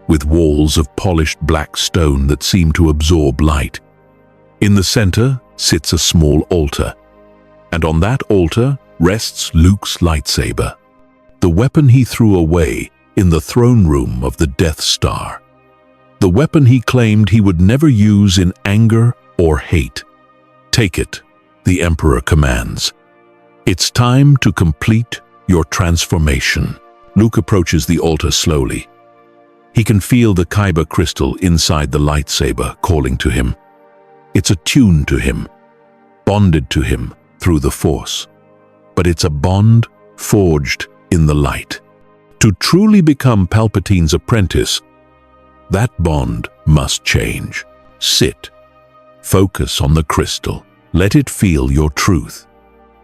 with walls of polished black stone that seem to absorb light. In the center sits a small altar, and on that altar rests Luke's lightsaber, the weapon he threw away in the throne room of the Death Star. The weapon he claimed he would never use in anger or hate. Take it, the Emperor commands. It's time to complete your transformation. Luke approaches the altar slowly. He can feel the Kyber crystal inside the lightsaber calling to him. It's attuned to him, bonded to him through the Force. But it's a bond forged in the light. To truly become Palpatine's apprentice, that bond must change. Sit. Focus on the crystal. Let it feel your truth.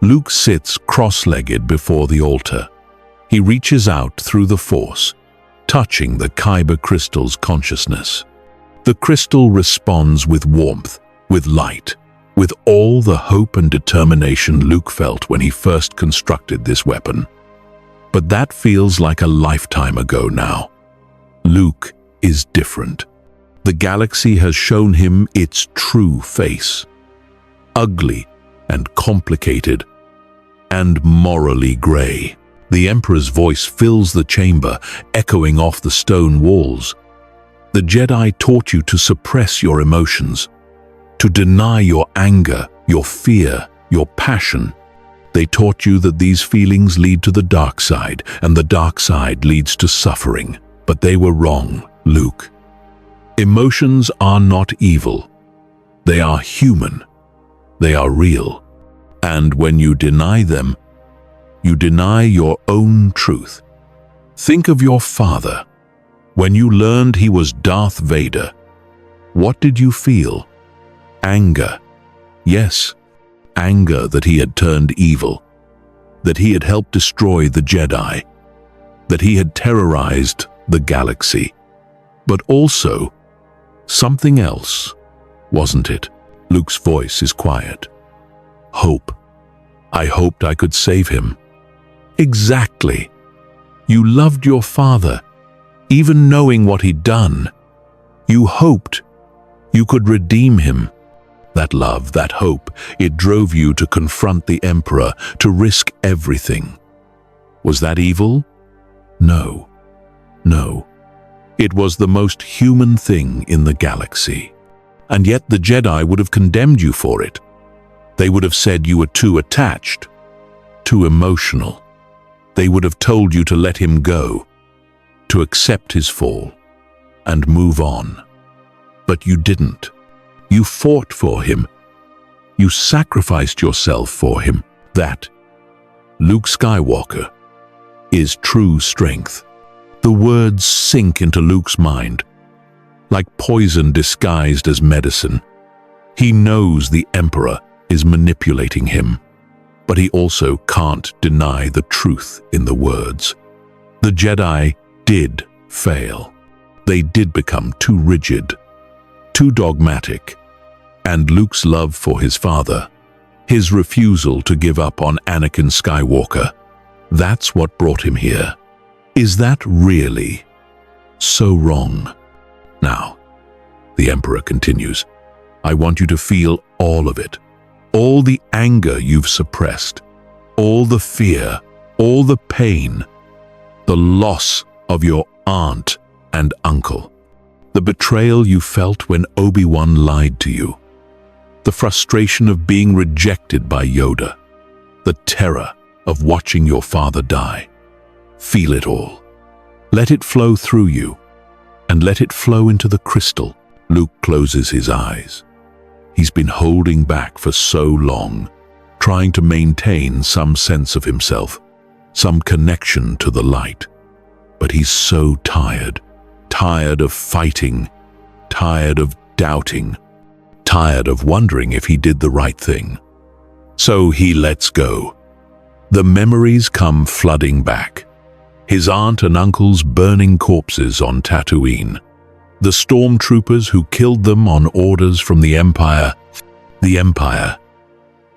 Luke sits cross-legged before the altar. He reaches out through the Force, touching the Kyber crystal's consciousness. The crystal responds with warmth, with light, with all the hope and determination Luke felt when he first constructed this weapon. But that feels like a lifetime ago now. Luke is different. The galaxy has shown him its true face. Ugly and complicated and morally gray. The Emperor's voice fills the chamber, echoing off the stone walls. The Jedi taught you to suppress your emotions, to deny your anger, your fear, your passion. They taught you that these feelings lead to the dark side, and the dark side leads to suffering. But they were wrong, Luke. Emotions are not evil. They are human. They are real. And when you deny them, you deny your own truth. Think of your father. When you learned he was Darth Vader, what did you feel? Anger. Yes, anger that he had turned evil, that he had helped destroy the Jedi, that he had terrorized the galaxy. But also, something else, wasn't it? Luke's voice is quiet. Hope. I hoped I could save him. Exactly. You loved your father, even knowing what he'd done. You hoped you could redeem him. That love, that hope, it drove you to confront the Emperor, to risk everything. Was that evil? No. No. It was the most human thing in the galaxy. And yet the Jedi would have condemned you for it. They would have said you were too attached, too emotional. They would have told you to let him go, to accept his fall, and move on. But you didn't. You fought for him. You sacrificed yourself for him. That, Luke Skywalker, is true strength. The words sink into Luke's mind. like poison disguised as medicine. He knows the Emperor is manipulating him, but he also can't deny the truth in the words. The Jedi did fail. They did become too rigid, too dogmatic, and Luke's love for his father, his refusal to give up on Anakin Skywalker, that's what brought him here. Is that really so wrong? Now, the Emperor continues, I want you to feel all of it. All the anger you've suppressed, all the fear, all the pain, the loss of your aunt and uncle, the betrayal you felt when Obi-Wan lied to you, the frustration of being rejected by Yoda, the terror of watching your father die. Feel it all. Let it flow through you, and let it flow into the crystal. Luke closes his eyes. He's been holding back for so long, trying to maintain some sense of himself, some connection to the light. But he's so tired of fighting, tired of doubting, tired of wondering if he did the right thing. So he lets go. The memories come flooding back. His aunt and uncle's burning corpses on Tatooine, the stormtroopers who killed them on orders from the Empire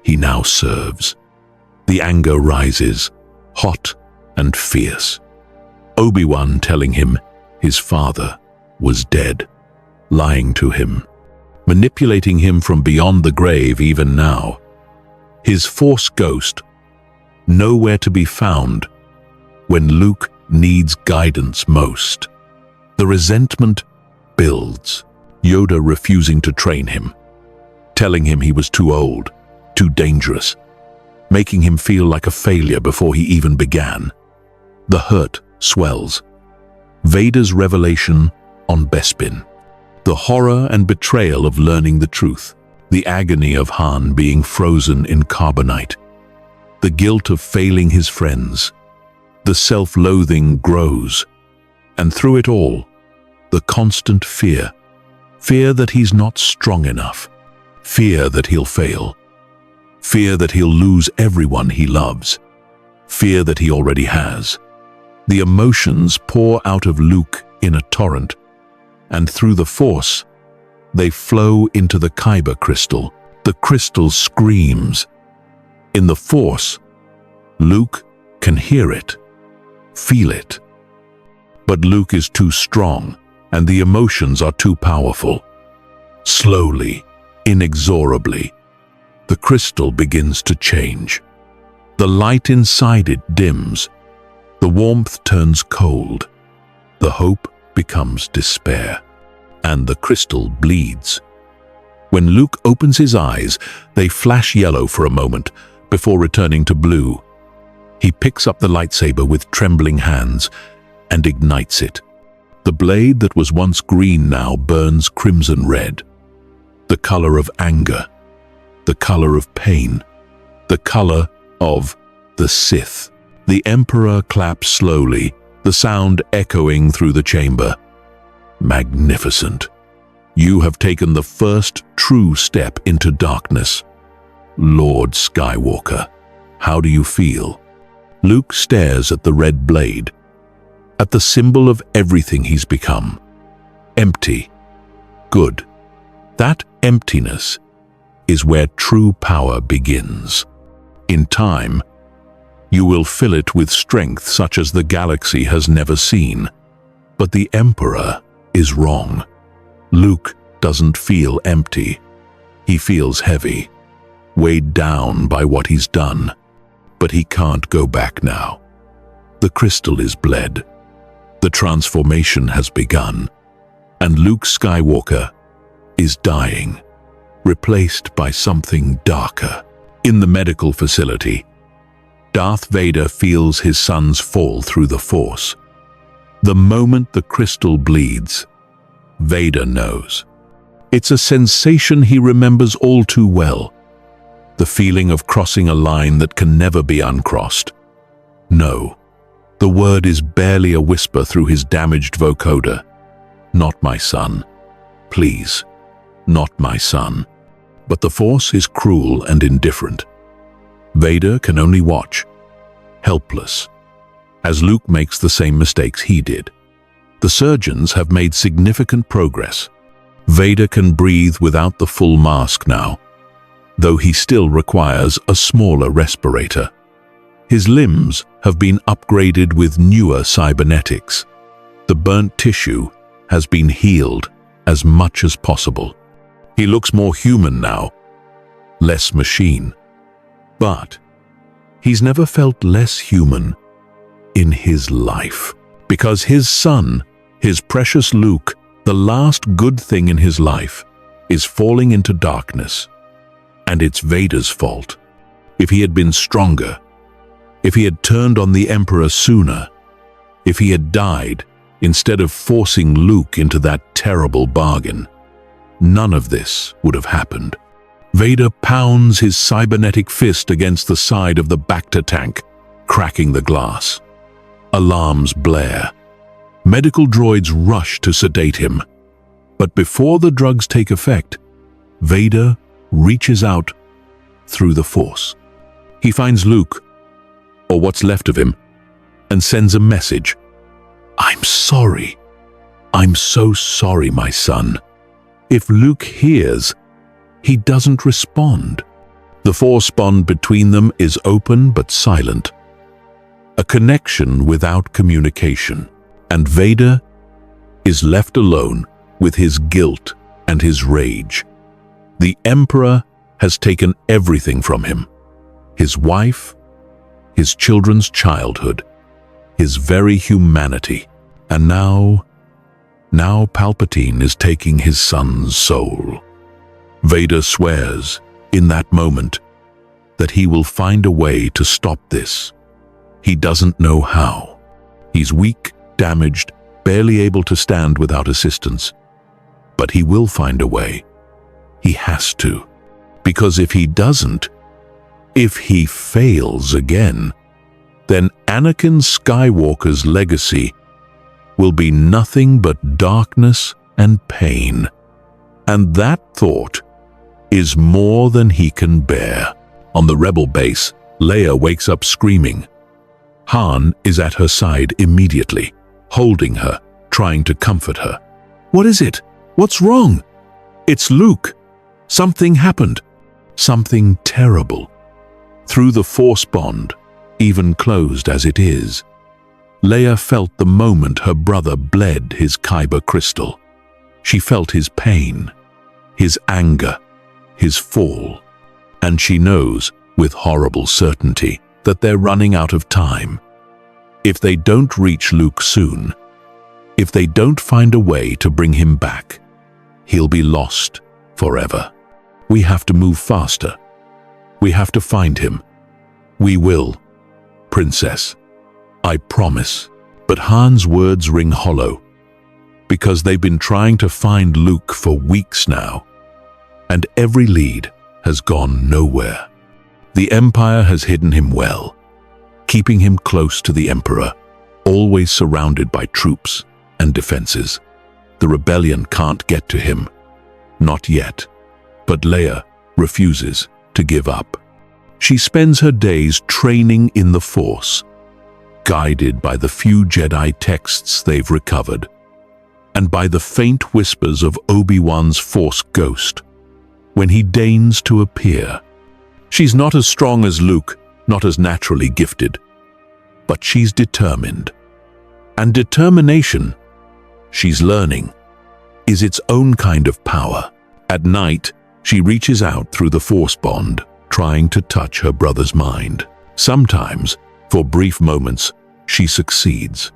he now serves. The anger rises, hot and fierce. Obi-Wan telling him his father was dead, lying to him, manipulating him from beyond the grave even now. His Force ghost, nowhere to be found when Luke needs guidance most. The resentment builds. Yoda refusing to train him, telling him he was too old, too dangerous, making him feel like a failure before he even began. The hurt swells. Vader's revelation on Bespin, the horror and betrayal of learning the truth, the agony of Han being frozen in carbonite, the guilt of failing his friends. The self-loathing grows, and through it all, the constant fear that he's not strong enough, fear that he'll fail, fear that he'll lose everyone he loves, fear that he already has. The emotions pour out of Luke in a torrent, and through the Force, they flow into the Kyber crystal. The crystal screams. In the Force, Luke can hear it, feel it. But Luke is too strong, and the emotions are too powerful. Slowly, inexorably, the crystal begins to change. The light inside it dims. The warmth turns cold. The hope becomes despair. And the crystal bleeds. When Luke opens his eyes, they flash yellow for a moment before returning to blue. He picks up the lightsaber with trembling hands and ignites it. The blade that was once green now burns crimson red. The color of anger, the color of pain, the color of the Sith. The Emperor claps slowly, the sound echoing through the chamber. Magnificent. You have taken the first true step into darkness. Lord Skywalker, how do you feel? Luke stares at the red blade, at the symbol of everything he's become. Empty. Good. That emptiness is where true power begins. In time, you will fill it with strength such as the galaxy has never seen. But the Emperor is wrong. Luke doesn't feel empty. He feels heavy, weighed down by what he's done. But he can't go back now. The crystal is bled. The transformation has begun, and Luke Skywalker is dying, replaced by something darker. In the medical facility, Darth Vader feels his sons fall through the Force. The moment the crystal bleeds, Vader knows. It's a sensation he remembers all too well, the feeling of crossing a line that can never be uncrossed. No. The word is barely a whisper through his damaged vocoder. Not my son. Please, not my son. But the Force is cruel and indifferent. Vader can only watch, helpless, as Luke makes the same mistakes he did. The surgeons have made significant progress. Vader can breathe without the full mask now, though he still requires a smaller respirator. His limbs have been upgraded with newer cybernetics. The burnt tissue has been healed as much as possible. He looks more human now, less machine. But he's never felt less human in his life, because his son, his precious Luke, the last good thing in his life, is falling into darkness. And it's Vader's fault. If he had been stronger, if he had turned on the Emperor sooner, if he had died instead of forcing Luke into that terrible bargain, none of this would have happened. Vader pounds his cybernetic fist against the side of the Bacta tank, cracking the glass. Alarms blare. Medical droids rush to sedate him. But before the drugs take effect, Vader reaches out through the Force. He finds Luke, or what's left of him, and sends a message. "I'm sorry. I'm so sorry, my son." If Luke hears, he doesn't respond. The Force bond between them is open but silent. A connection without communication. And Vader is left alone with his guilt and his rage. The Emperor has taken everything from him. His wife, his children's childhood, his very humanity. And now Palpatine is taking his son's soul. Vader swears, in that moment, that he will find a way to stop this. He doesn't know how. He's weak, damaged, barely able to stand without assistance. But he will find a way. He has to. Because if he doesn't, if he fails again, then Anakin Skywalker's legacy will be nothing but darkness and pain. And that thought is more than he can bear. On the rebel base, Leia wakes up screaming. Han is at her side immediately, holding her, trying to comfort her. "What is it? What's wrong?" "It's Luke. Something happened. Something terrible." Through the Force bond, even closed as it is, Leia felt the moment her brother bled his kyber crystal. She felt his pain, his anger, his fall. And she knows, with horrible certainty, that they're running out of time. If they don't reach Luke soon, if they don't find a way to bring him back, he'll be lost forever. We have to move faster. We have to find him. We will, Princess. I promise. But Han's words ring hollow, because they've been trying to find Luke for weeks now, and every lead has gone nowhere. The Empire has hidden him well, keeping him close to the Emperor, always surrounded by troops and defenses. The rebellion can't get to him. Not yet. But Leia refuses to give up. She spends her days training in the Force, guided by the few Jedi texts they've recovered, and by the faint whispers of Obi-Wan's Force ghost, when he deigns to appear. She's not as strong as Luke, not as naturally gifted, but she's determined. And determination, she's learning, is its own kind of power. At night, she reaches out through the Force bond, trying to touch her brother's mind. Sometimes, for brief moments, she succeeds.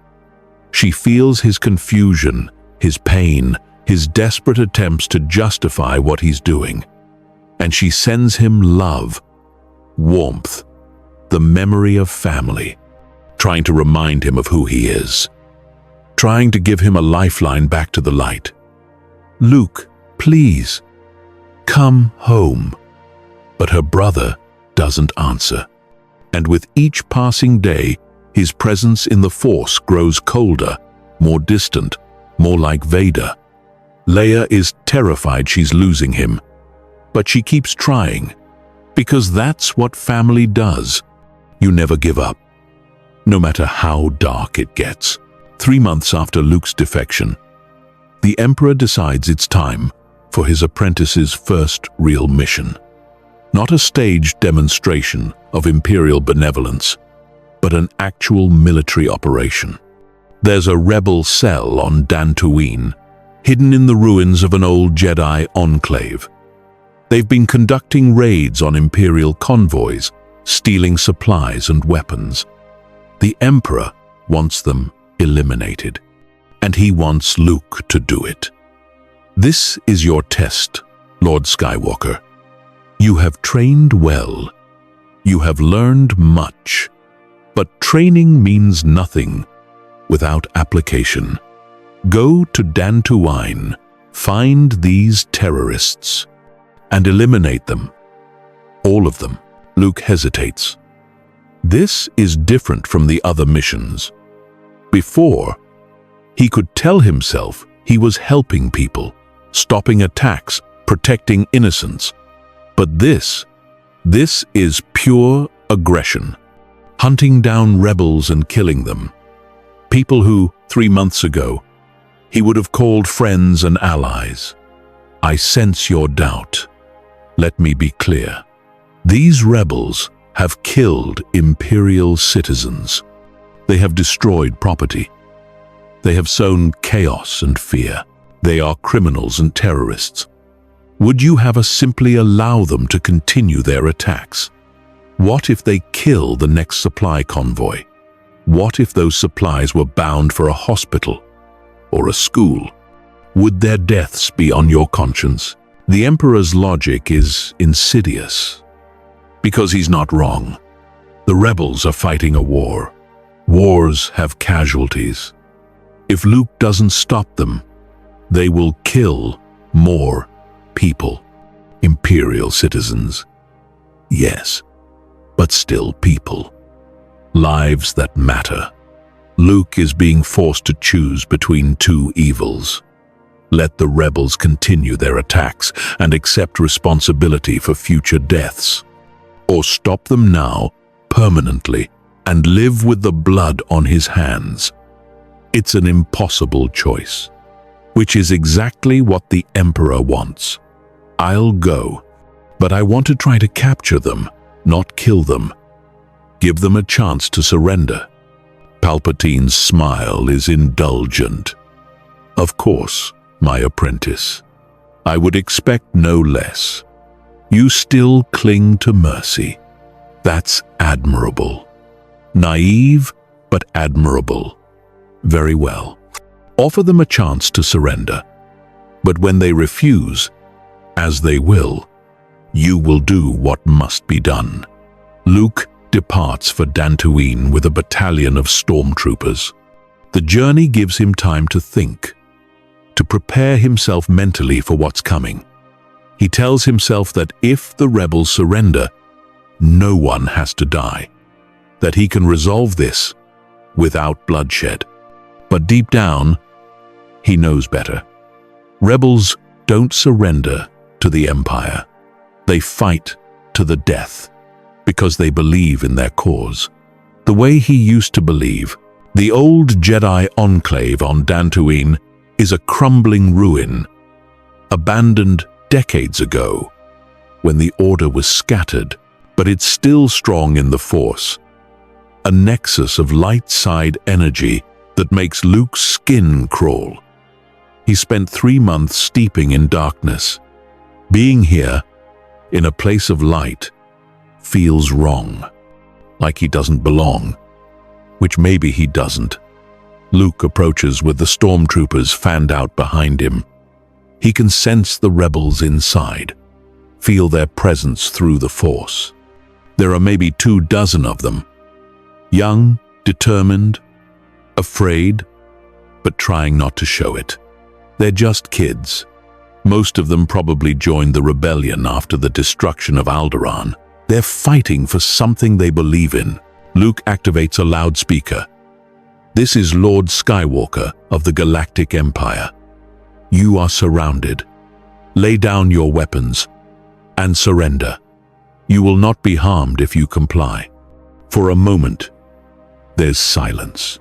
She feels his confusion, his pain, his desperate attempts to justify what he's doing. And she sends him love, warmth, the memory of family, trying to remind him of who he is, trying to give him a lifeline back to the light. "Luke, please, come home." But her brother doesn't answer. And with each passing day, his presence in the Force grows colder, more distant, more like Vader. Leia is terrified she's losing him, but she keeps trying, because that's what family does. You never give up, no matter how dark it gets. 3 months after Luke's defection, the Emperor decides it's time for his apprentice's first real mission. Not a staged demonstration of imperial benevolence, but an actual military operation. There's a rebel cell on Dantooine, hidden in the ruins of an old Jedi enclave. They've been conducting raids on Imperial convoys, stealing supplies and weapons. The Emperor wants them eliminated, and he wants Luke to do it. This is your test, Lord Skywalker. You have trained well. You have learned much. But training means nothing without application. Go to Dantooine, find these terrorists, and eliminate them. All of them. Luke hesitates. This is different from the other missions. Before, he could tell himself he was helping people, stopping attacks, protecting innocents. But this is pure aggression. Hunting down rebels and killing them. People who, 3 months ago, he would have called friends and allies. I sense your doubt. Let me be clear. These rebels have killed Imperial citizens. They have destroyed property. They have sown chaos and fear. They are criminals and terrorists. Would you have us simply allow them to continue their attacks? What if they kill the next supply convoy? What if those supplies were bound for a hospital or a school? Would their deaths be on your conscience? The Emperor's logic is insidious, because he's not wrong. The rebels are fighting a war. Wars have casualties. If Luke doesn't stop them, they will kill more people. Imperial citizens. Yes, but still people. Lives that matter. Luke is being forced to choose between two evils. Let the rebels continue their attacks and accept responsibility for future deaths. Or stop them now, permanently, and live with the blood on his hands. It's an impossible choice, which is exactly what the Emperor wants. I'll go, but I want to try to capture them, not kill them. Give them a chance to surrender. Palpatine's smile is indulgent. Of course, my apprentice. I would expect no less. You still cling to mercy. That's admirable. Naive, but admirable. Very well. Offer them a chance to surrender. But when they refuse, as they will, you will do what must be done. Luke departs for Dantooine with a battalion of stormtroopers. The journey gives him time to think, to prepare himself mentally for what's coming. He tells himself that if the rebels surrender, no one has to die, that he can resolve this without bloodshed. But deep down, he knows better. Rebels don't surrender to the Empire. They fight to the death because they believe in their cause. The way he used to believe. The old Jedi enclave on Dantooine is a crumbling ruin, abandoned decades ago, when the Order was scattered, but it's still strong in the Force. A nexus of light side energy that makes Luke's skin crawl. He spent 3 months steeping in darkness. Being here, in a place of light, feels wrong, like he doesn't belong, which maybe he doesn't. Luke approaches with the stormtroopers fanned out behind him. He can sense the rebels inside, feel their presence through the Force. There are maybe 24 of them. Young, determined, afraid, but trying not to show it. They're just kids. Most of them probably joined the rebellion after the destruction of Alderaan. They're fighting for something they believe in. Luke activates a loudspeaker. This is Lord Skywalker of the Galactic Empire. You are surrounded. Lay down your weapons and surrender. You will not be harmed if you comply. For a moment, there's silence.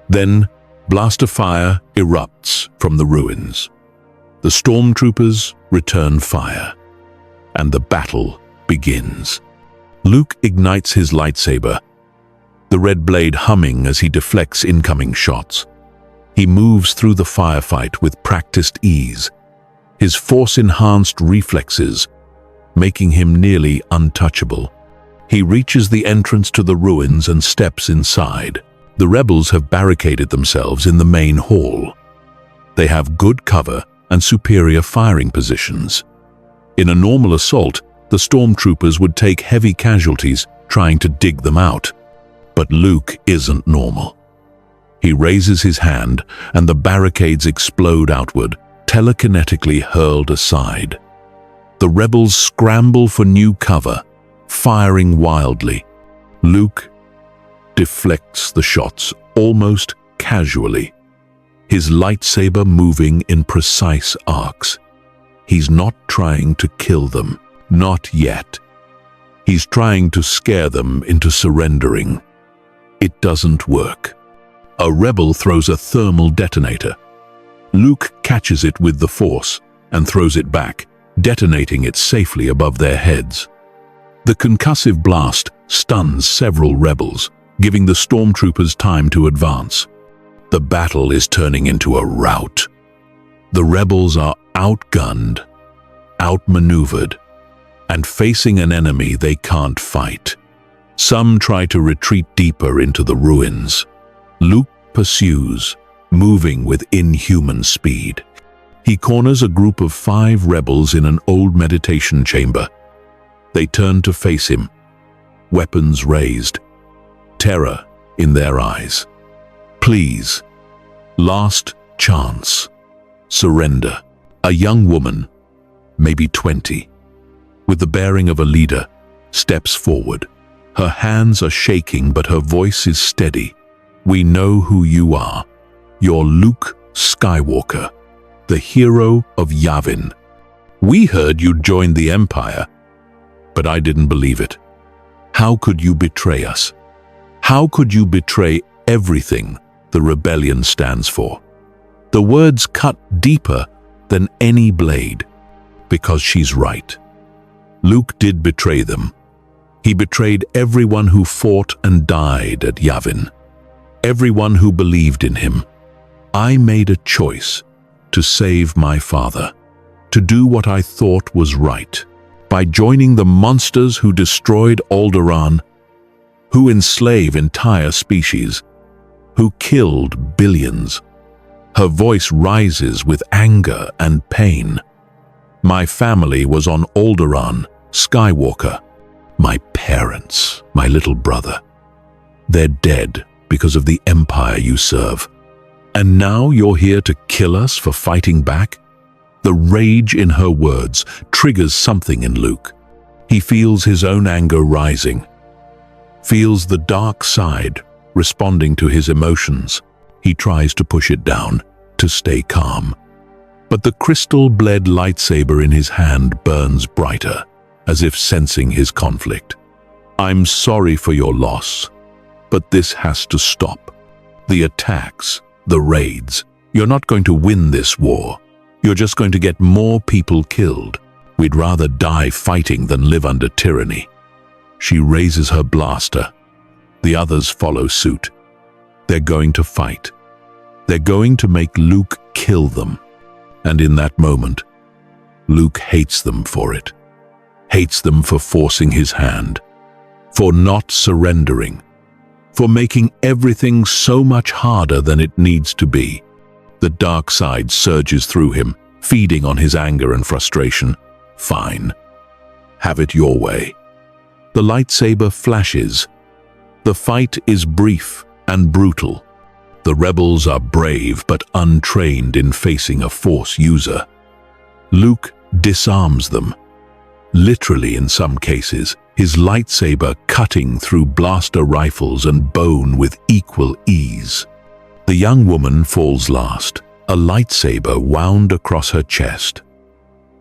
Then, blaster fire erupts from the ruins. The stormtroopers return fire, and the battle begins. Luke ignites his lightsaber, the red blade humming as he deflects incoming shots. He moves through the firefight with practiced ease, his force-enhanced reflexes making him nearly untouchable. He reaches the entrance to the ruins and steps inside. The rebels have barricaded themselves in the main hall. They have good cover and superior firing positions. In a normal assault, the stormtroopers would take heavy casualties trying to dig them out. But Luke isn't normal. He raises his hand and the barricades explode outward, telekinetically hurled aside. The rebels scramble for new cover, firing wildly. Luke deflects the shots almost casually, his lightsaber moving in precise arcs. He's not trying to kill them, not yet. He's trying to scare them into surrendering. It doesn't work. A rebel throws a thermal detonator. Luke catches it with the force and throws it back, detonating it safely above their heads. The concussive blast stuns several rebels, giving the stormtroopers time to advance. The battle is turning into a rout. The rebels are outgunned, outmaneuvered, and facing an enemy they can't fight. Some try to retreat deeper into the ruins. Luke pursues, moving with inhuman speed. He corners a group of 5 rebels in an old meditation chamber. They turn to face him, weapons raised, terror in their eyes. Please, last chance, surrender. A young woman, maybe 20, with the bearing of a leader, steps forward. Her hands are shaking, but her voice is steady. We know who you are. You're Luke Skywalker, the hero of Yavin. We heard you'd joined the Empire, but I didn't believe it. How could you betray us? How could you betray everything the rebellion stands for? The words cut deeper than any blade, because she's right. Luke did betray them. He betrayed everyone who fought and died at Yavin, everyone who believed in him. I made a choice to save my father, to do what I thought was right, by joining the monsters who destroyed Alderaan, who enslave entire species, who killed billions. Her voice rises with anger and pain. My family was on Alderaan, Skywalker. My parents, my little brother. They're dead because of the Empire you serve. And now you're here to kill us for fighting back? The rage in her words triggers something in Luke. He feels his own anger rising, feels the dark side responding to his emotions. He tries to push it down, to stay calm. But the crystal-bled lightsaber in his hand burns brighter, as if sensing his conflict. I'm sorry for your loss, but this has to stop. The attacks, the raids. You're not going to win this war. You're just going to get more people killed. We'd rather die fighting than live under tyranny. She raises her blaster. The others follow suit. They're going to fight. They're going to make Luke kill them. And in that moment, Luke hates them for it. Hates them for forcing his hand, for not surrendering, for making everything so much harder than it needs to be. The dark side surges through him, feeding on his anger and frustration. Fine. Have it your way. The lightsaber flashes. The fight is brief and brutal. The rebels are brave but untrained in facing a Force user. Luke disarms them. Literally in some cases, his lightsaber cutting through blaster rifles and bone with equal ease. The young woman falls last, a lightsaber wound across her chest.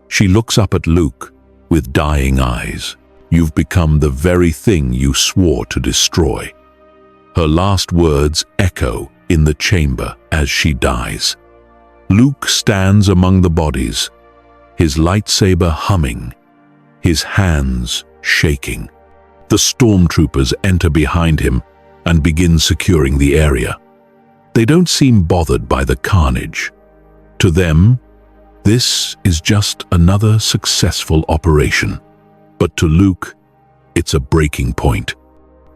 She looks up at Luke with dying eyes. "You've become the very thing you swore to destroy." Her last words echo in the chamber as she dies. Luke stands among the bodies, his lightsaber humming, his hands shaking. The stormtroopers enter behind him and begin securing the area. They don't seem bothered by the carnage. To them, this is just another successful operation. But to Luke, it's a breaking point.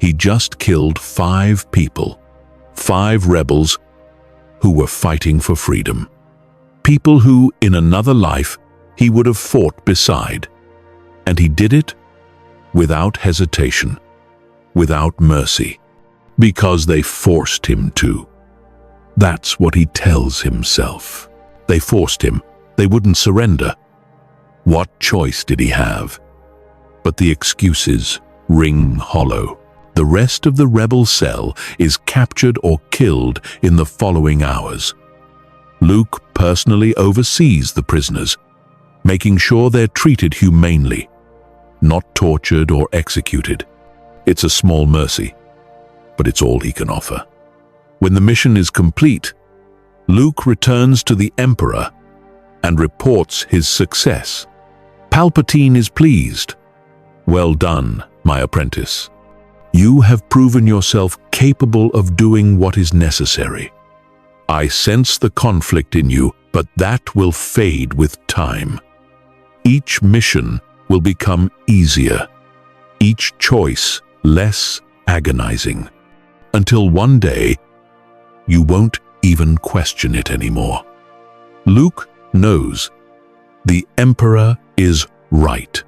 He just killed 5 people, 5 rebels who were fighting for freedom. People who, in another life, he would have fought beside. And he did it without hesitation, without mercy, because they forced him to. That's what he tells himself. They forced him. They wouldn't surrender. What choice did he have? But the excuses ring hollow. The rest of the rebel cell is captured or killed in the following hours. Luke personally oversees the prisoners, making sure they're treated humanely, not tortured or executed. It's a small mercy, but it's all he can offer. When the mission is complete, Luke returns to the Emperor and reports his success. Palpatine is pleased. "Well done, my apprentice. You have proven yourself capable of doing what is necessary. I sense the conflict in you, but that will fade with time. Each mission will become easier, each choice less agonizing, until one day you won't even question it anymore." Luke knows the Emperor is right,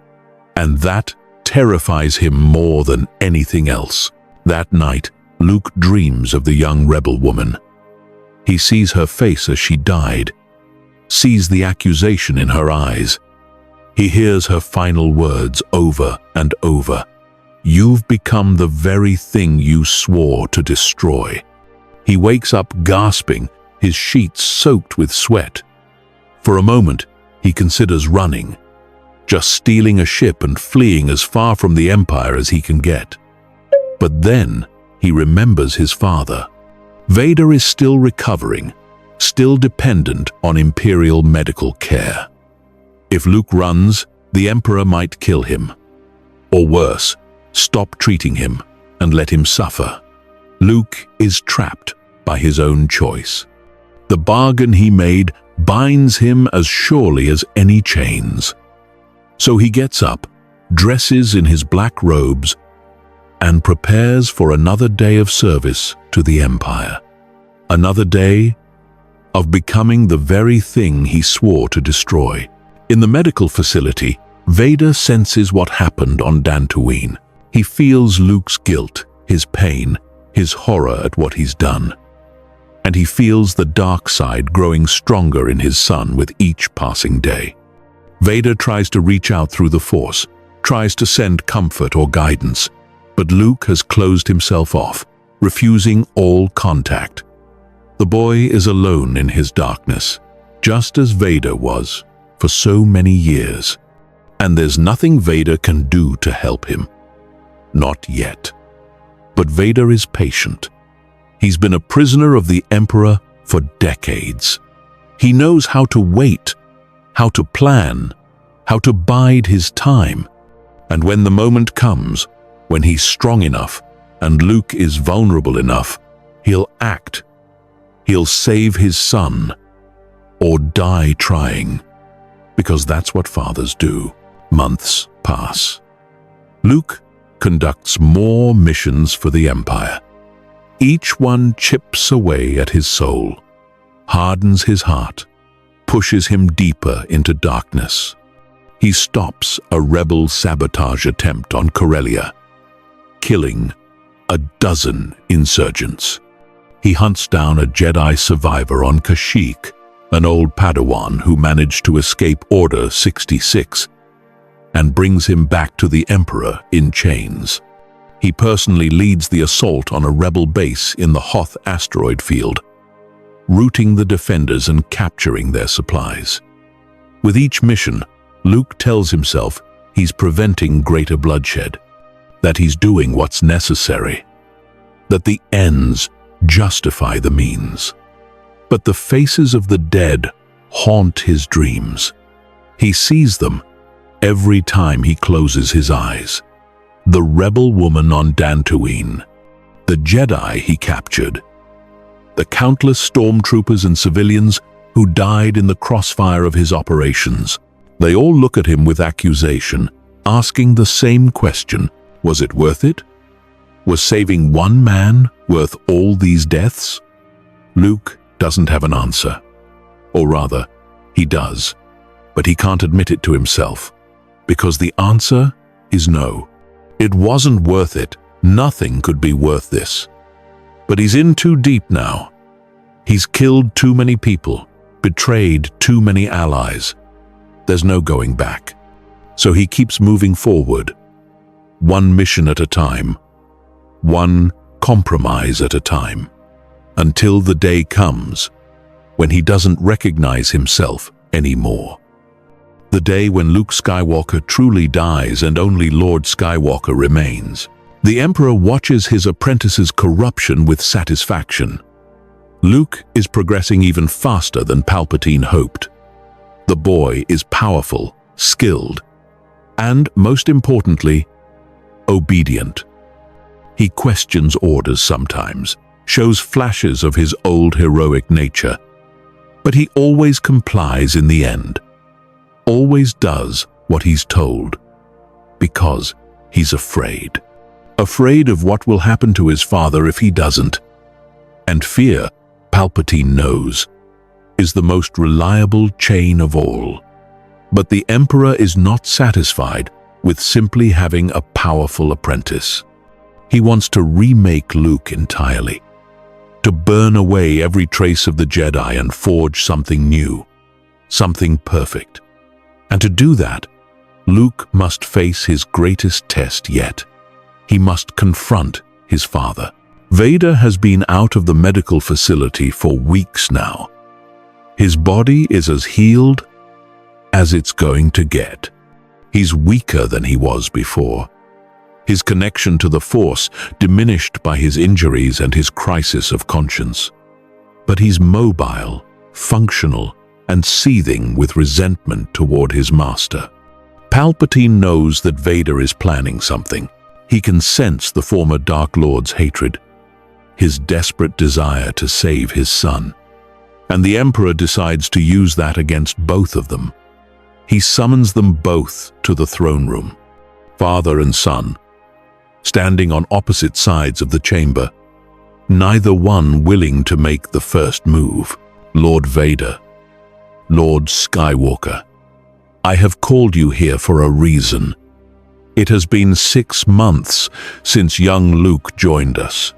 and that terrifies him more than anything else. That night, Luke dreams of the young rebel woman. He sees her face as she died, sees the accusation in her eyes. He hears her final words over and over. "You've become the very thing you swore to destroy." He wakes up gasping, his sheets soaked with sweat. For a moment, he considers running, just stealing a ship and fleeing as far from the Empire as he can get. But then he remembers his father. Vader is still recovering, still dependent on Imperial medical care. If Luke runs, the Emperor might kill him. Or worse, stop treating him and let him suffer. Luke is trapped by his own choice. The bargain he made binds him as surely as any chains. So he gets up, dresses in his black robes, and prepares for another day of service to the Empire. Another day of becoming the very thing he swore to destroy. In the medical facility, Vader senses what happened on Dantooine. He feels Luke's guilt, his pain, his horror at what he's done. And he feels the dark side growing stronger in his son with each passing day. Vader tries to reach out through the Force, tries to send comfort or guidance, but Luke has closed himself off, refusing all contact. The boy is alone in his darkness, just as Vader was for so many years. And there's nothing Vader can do to help him. Not yet. But Vader is patient. He's been a prisoner of the Emperor for decades. He knows how to wait, how to plan, how to bide his time. And when the moment comes, when he's strong enough and Luke is vulnerable enough, he'll act. He'll save his son, or die trying, because that's what fathers do. Months pass. Luke conducts more missions for the Empire. Each one chips away at his soul, hardens his heart, pushes him deeper into darkness. He stops a rebel sabotage attempt on Corellia, killing a dozen insurgents. He hunts down a Jedi survivor on Kashyyyk, an old Padawan who managed to escape Order 66, and brings him back to the Emperor in chains. He personally leads the assault on a rebel base in the Hoth asteroid field, routing the defenders and capturing their supplies. With each mission, Luke tells himself he's preventing greater bloodshed, that he's doing what's necessary, that the ends justify the means. But the faces of the dead haunt his dreams. He sees them every time he closes his eyes. The rebel woman on Dantooine, the Jedi he captured, the countless stormtroopers and civilians who died in the crossfire of his operations. They all look at him with accusation, asking the same question: was it worth it? Was saving one man worth all these deaths? Luke doesn't have an answer. Or rather, he does, but he can't admit it to himself, because the answer is no. It wasn't worth it. Nothing could be worth this. But he's in too deep now. He's killed too many people, betrayed too many allies. There's no going back. So he keeps moving forward, one mission at a time, one compromise at a time, until the day comes when he doesn't recognize himself anymore. The day when Luke Skywalker truly dies and only Lord Skywalker remains. The Emperor watches his apprentice's corruption with satisfaction. Luke is progressing even faster than Palpatine hoped. The boy is powerful, skilled, and, most importantly, obedient. He questions orders sometimes, shows flashes of his old heroic nature, but he always complies in the end, always does what he's told, because he's afraid. Afraid of what will happen to his father if he doesn't. And fear, Palpatine knows, is the most reliable chain of all. But the Emperor is not satisfied with simply having a powerful apprentice. He wants to remake Luke entirely, to burn away every trace of the Jedi and forge something new, something perfect. And to do that, Luke must face his greatest test yet. He must confront his father. Vader has been out of the medical facility for weeks now. His body is as healed as it's going to get. He's weaker than he was before. His connection to the Force diminished by his injuries and his crisis of conscience. But he's mobile, functional, and seething with resentment toward his master. Palpatine knows that Vader is planning something. He can sense the former Dark Lord's hatred, his desperate desire to save his son. And the Emperor decides to use that against both of them. He summons them both to the throne room, father and son, standing on opposite sides of the chamber, neither one willing to make the first move. Lord Vader, Lord Skywalker, I have called you here for a reason. It has been 6 months since young Luke joined us.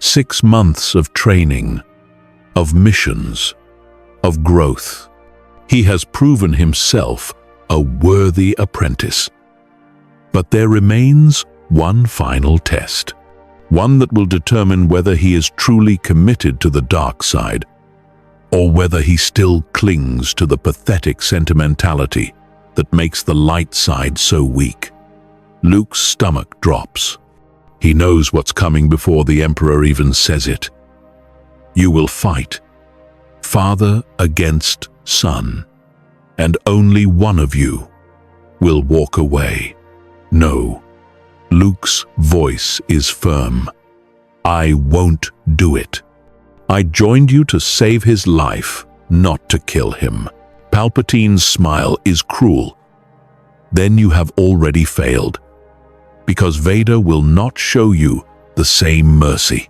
6 months of training, of missions, of growth. He has proven himself a worthy apprentice. But there remains one final test, one that will determine whether he is truly committed to the dark side, or whether he still clings to the pathetic sentimentality that makes the light side so weak. Luke's stomach drops. He knows what's coming before the Emperor even says it. You will fight, father against son, and only one of you will walk away. No, Luke's voice is firm. I won't do it. I joined you to save his life, not to kill him. Palpatine's smile is cruel. Then you have already failed, because Vader will not show you the same mercy.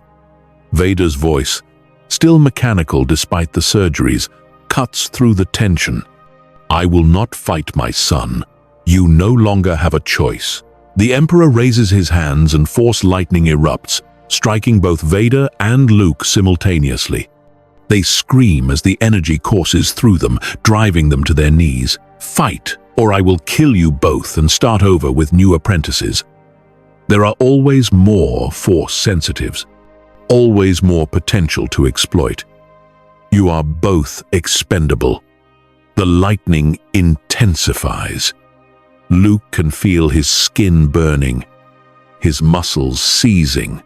Vader's voice, still mechanical despite the surgeries, cuts through the tension. I will not fight my son. You no longer have a choice. The Emperor raises his hands and Force lightning erupts, striking both Vader and Luke simultaneously. They scream as the energy courses through them, driving them to their knees. Fight, or I will kill you both and start over with new apprentices. There are always more Force sensitives, always more potential to exploit. You are both expendable. The lightning intensifies. Luke can feel his skin burning, his muscles seizing.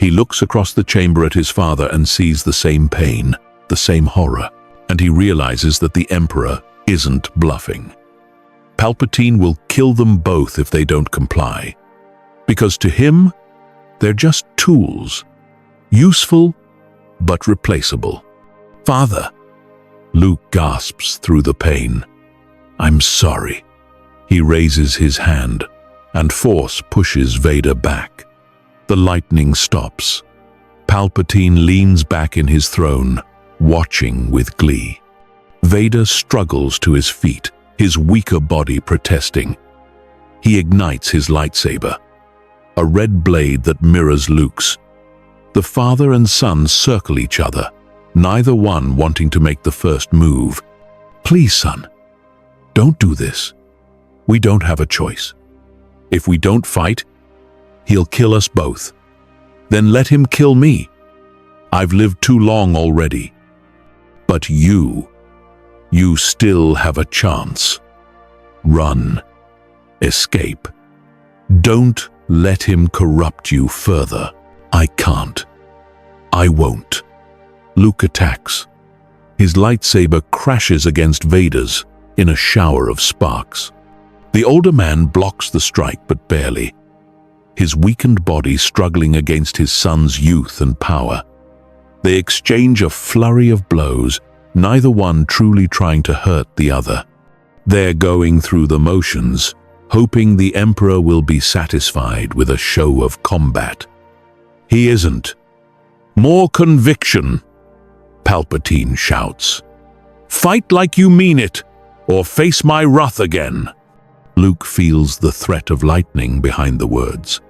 He looks across the chamber at his father and sees the same pain, the same horror, and he realizes that the Emperor isn't bluffing. Palpatine will kill them both if they don't comply, because to him, they're just tools, useful but replaceable. "Father," Luke gasps through the pain. "I'm sorry." He raises his hand, and force pushes Vader back. The lightning stops. Palpatine leans back in his throne, watching with glee. Vader struggles to his feet, his weaker body protesting. He ignites his lightsaber, a red blade that mirrors Luke's. The father and son circle each other, neither one wanting to make the first move. "Please, son, don't do this. We don't have a choice. If we don't fight, he'll kill us both. Then let him kill me. I've lived too long already. But you still have a chance. Run. Escape. Don't let him corrupt you further." "I can't. I won't." Luke attacks. His lightsaber crashes against Vader's in a shower of sparks. The older man blocks the strike, but barely, his weakened body struggling against his son's youth and power. They exchange a flurry of blows, neither one truly trying to hurt the other. They're going through the motions, hoping the Emperor will be satisfied with a show of combat. He isn't. "More conviction," Palpatine shouts. "Fight like you mean it, or face my wrath again." Luke feels the threat of lightning behind the words.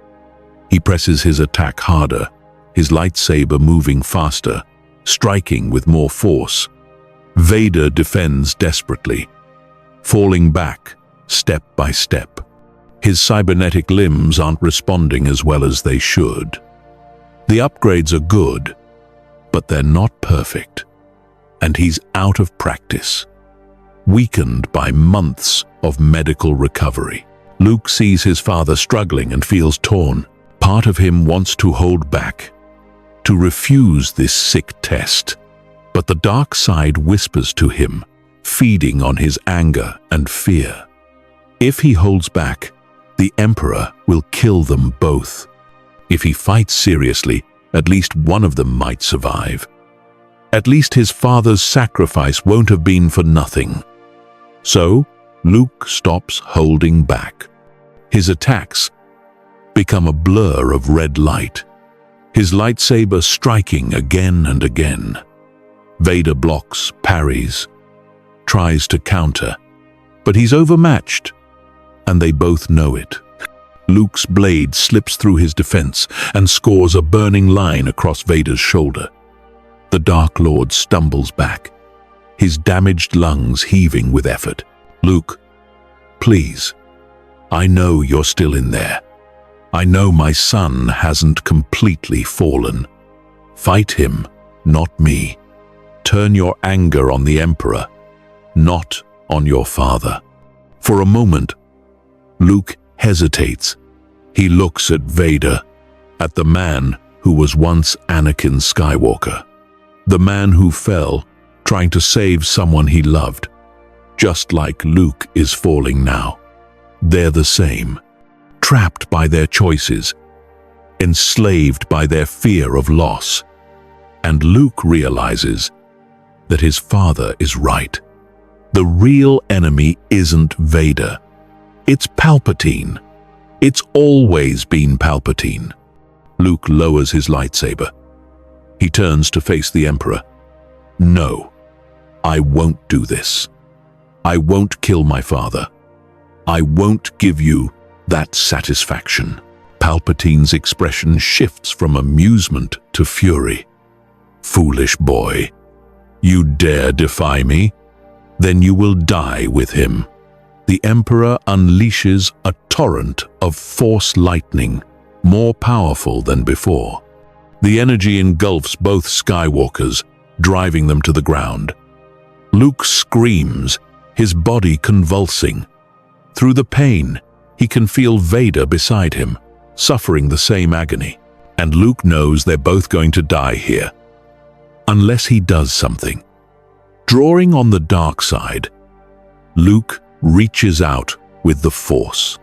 He presses his attack harder, his lightsaber moving faster, striking with more force. Vader defends desperately, falling back step by step. His cybernetic limbs aren't responding as well as they should. The upgrades are good, but they're not perfect, and he's out of practice, weakened by months of medical recovery. Luke sees his father struggling and feels torn. Part of him wants to hold back, to refuse this sick test, but the dark side whispers to him, feeding on his anger and fear. If he holds back, the Emperor will kill them both. If he fights seriously, at least one of them might survive. At least his father's sacrifice won't have been for nothing. So, Luke stops holding back. His attacks become a blur of red light, his lightsaber striking again and again. Vader blocks, parries, tries to counter, but he's overmatched, and they both know it. Luke's blade slips through his defense and scores a burning line across Vader's shoulder. The Dark Lord stumbles back, his damaged lungs heaving with effort. "Luke, please, I know you're still in there. I know my son hasn't completely fallen. Fight him, not me. Turn your anger on the Emperor, not on your father." For a moment, Luke hesitates. He looks at Vader, at the man who was once Anakin Skywalker, the man who fell trying to save someone he loved, just like Luke is falling now. They're the same, trapped by their choices, enslaved by their fear of loss. And Luke realizes that his father is right. The real enemy isn't Vader. It's Palpatine. It's always been Palpatine. Luke lowers his lightsaber. He turns to face the Emperor. "No, I won't do this. I won't kill my father. I won't give you that satisfaction." Palpatine's expression shifts from amusement to fury. "Foolish boy, you dare defy me? Then you will die with him." The Emperor unleashes a torrent of Force lightning, more powerful than before. The energy engulfs both Skywalkers, driving them to the ground. Luke screams, his body convulsing. Through the pain, he can feel Vader beside him, suffering the same agony. And Luke knows they're both going to die here, unless he does something. Drawing on the dark side, Luke reaches out with the Force.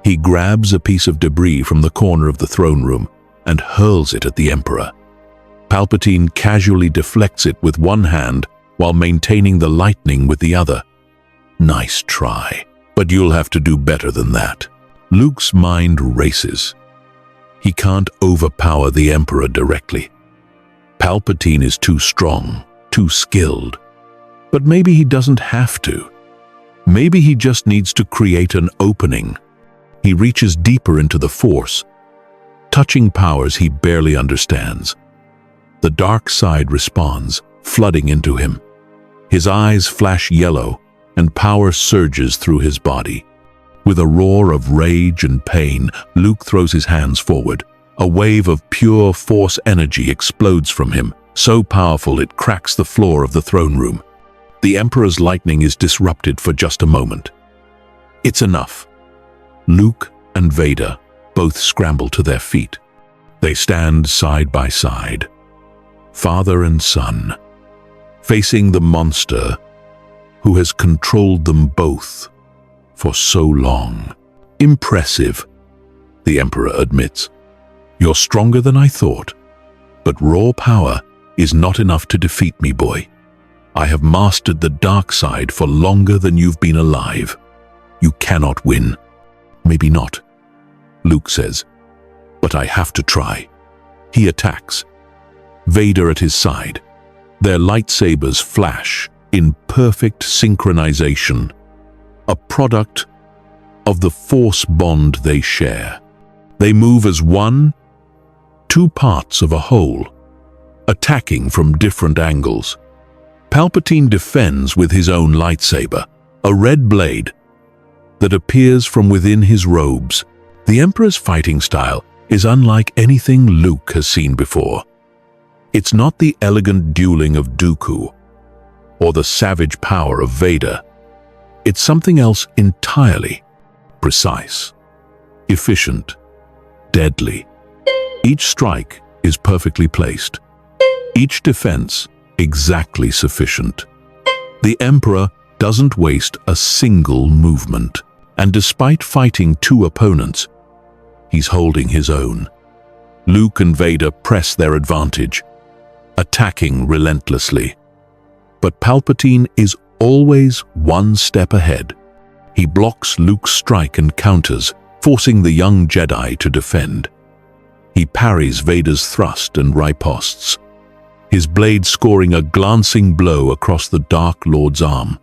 He grabs a piece of debris from the corner of the throne room and hurls it at the Emperor. Palpatine casually deflects it with one hand while maintaining the lightning with the other. Nice try, but you'll have to do better than that. Luke's mind races. He can't overpower the Emperor directly. Palpatine is too strong, too skilled. But maybe he doesn't have to. Maybe he just needs to create an opening. He reaches deeper into the Force, touching powers he barely understands. The dark side responds, flooding into him. His eyes flash yellow, and power surges through his body. With a roar of rage and pain, Luke throws his hands forward. A wave of pure Force energy explodes from him, so powerful it cracks the floor of the throne room. The Emperor's lightning is disrupted for just a moment. It's enough. Luke and Vader both scramble to their feet. They stand side by side, father and son, facing the monster who has controlled them both for so long. Impressive, the Emperor admits. You're stronger than I thought, but raw power is not enough to defeat me, boy. I have mastered the dark side for longer than you've been alive. You cannot win. Maybe not, Luke says, but I have to try. He attacks, Vader at his side. Their lightsabers flash in perfect synchronization, a product of the Force bond they share. They move as one, two parts of a whole, attacking from different angles. Palpatine defends with his own lightsaber, a red blade that appears from within his robes. The Emperor's fighting style is unlike anything Luke has seen before. It's not the elegant dueling of Dooku or the savage power of Vader. It's something else entirely. Precise, efficient, deadly. Each strike is perfectly placed. Each defense exactly sufficient. The Emperor doesn't waste a single movement. And despite fighting two opponents, he's holding his own. Luke and Vader press their advantage, attacking relentlessly. But Palpatine is always one step ahead. He blocks Luke's strike and counters, forcing the young Jedi to defend. He parries Vader's thrust and riposts, his blade scoring a glancing blow across the Dark Lord's arm.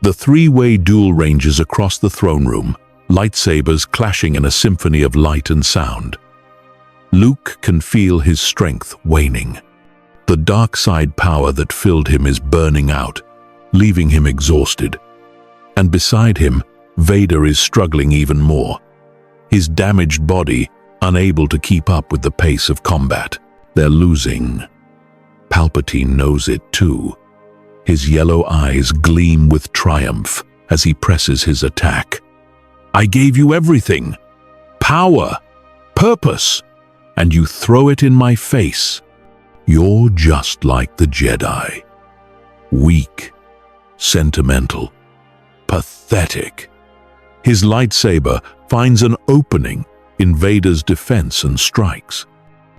The three-way duel ranges across the throne room, lightsabers clashing in a symphony of light and sound. Luke can feel his strength waning. The dark side power that filled him is burning out, leaving him exhausted. And beside him, Vader is struggling even more, his damaged body unable to keep up with the pace of combat. They're losing. Palpatine knows it too. His yellow eyes gleam with triumph as he presses his attack. I gave you everything. Power, purpose, and you throw it in my face. You're just like the Jedi. Weak, sentimental, pathetic. His lightsaber finds an opening in Vader's defense and strikes.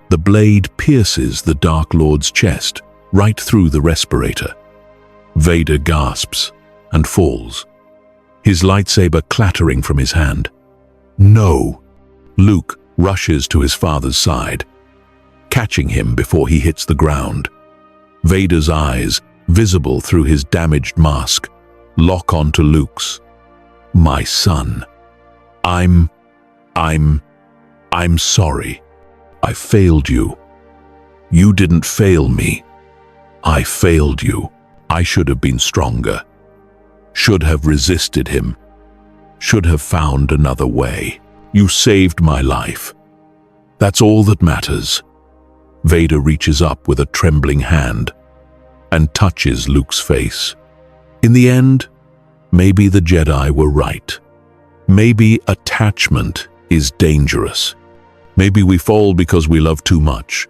The blade pierces the Dark Lord's chest, right through the respirator. Vader gasps and falls, his lightsaber clattering from his hand. No! Luke rushes to his father's side, catching him before he hits the ground. Vader's eyes, visible through his damaged mask, lock onto Luke's. My son. I'm sorry. I failed you. You didn't fail me. I failed you. I should have been stronger. Should have resisted him. Should have found another way. You saved my life. That's all that matters. Vader reaches up with a trembling hand, and touches Luke's face. In the end, maybe the Jedi were right. Maybe attachment is dangerous. Maybe we fall because we love too much.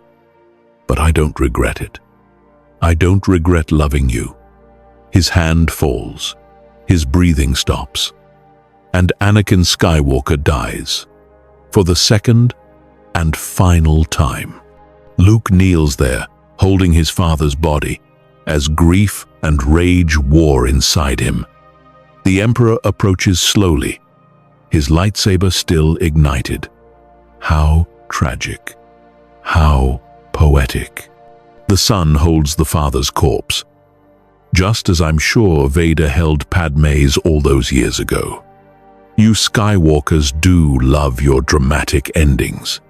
But I don't regret it. I don't regret loving you. His hand falls. His breathing stops. And Anakin Skywalker dies. For the second and final time. Luke kneels there, holding his father's body, as grief and rage war inside him. The Emperor approaches slowly, his lightsaber still ignited. How tragic. How poetic. The son holds the father's corpse, just as I'm sure Vader held Padme's all those years ago. You Skywalkers do love your dramatic endings.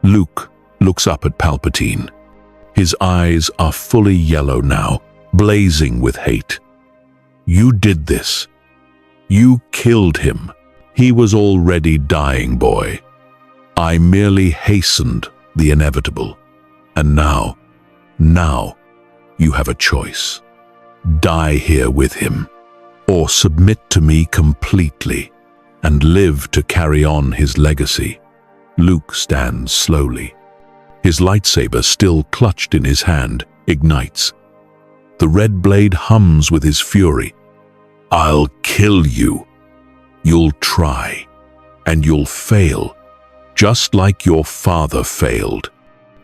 Luke looks up at Palpatine. His eyes are fully yellow now, blazing with hate. You did this. You killed him. He was already dying, boy. I merely hastened the inevitable. And now you have a choice. Die here with him, or submit to me completely and live to carry on his legacy. Luke stands slowly. His lightsaber, still clutched in his hand, ignites. The red blade hums with his fury. I'll kill you. You'll try, and you'll fail, just like your father failed,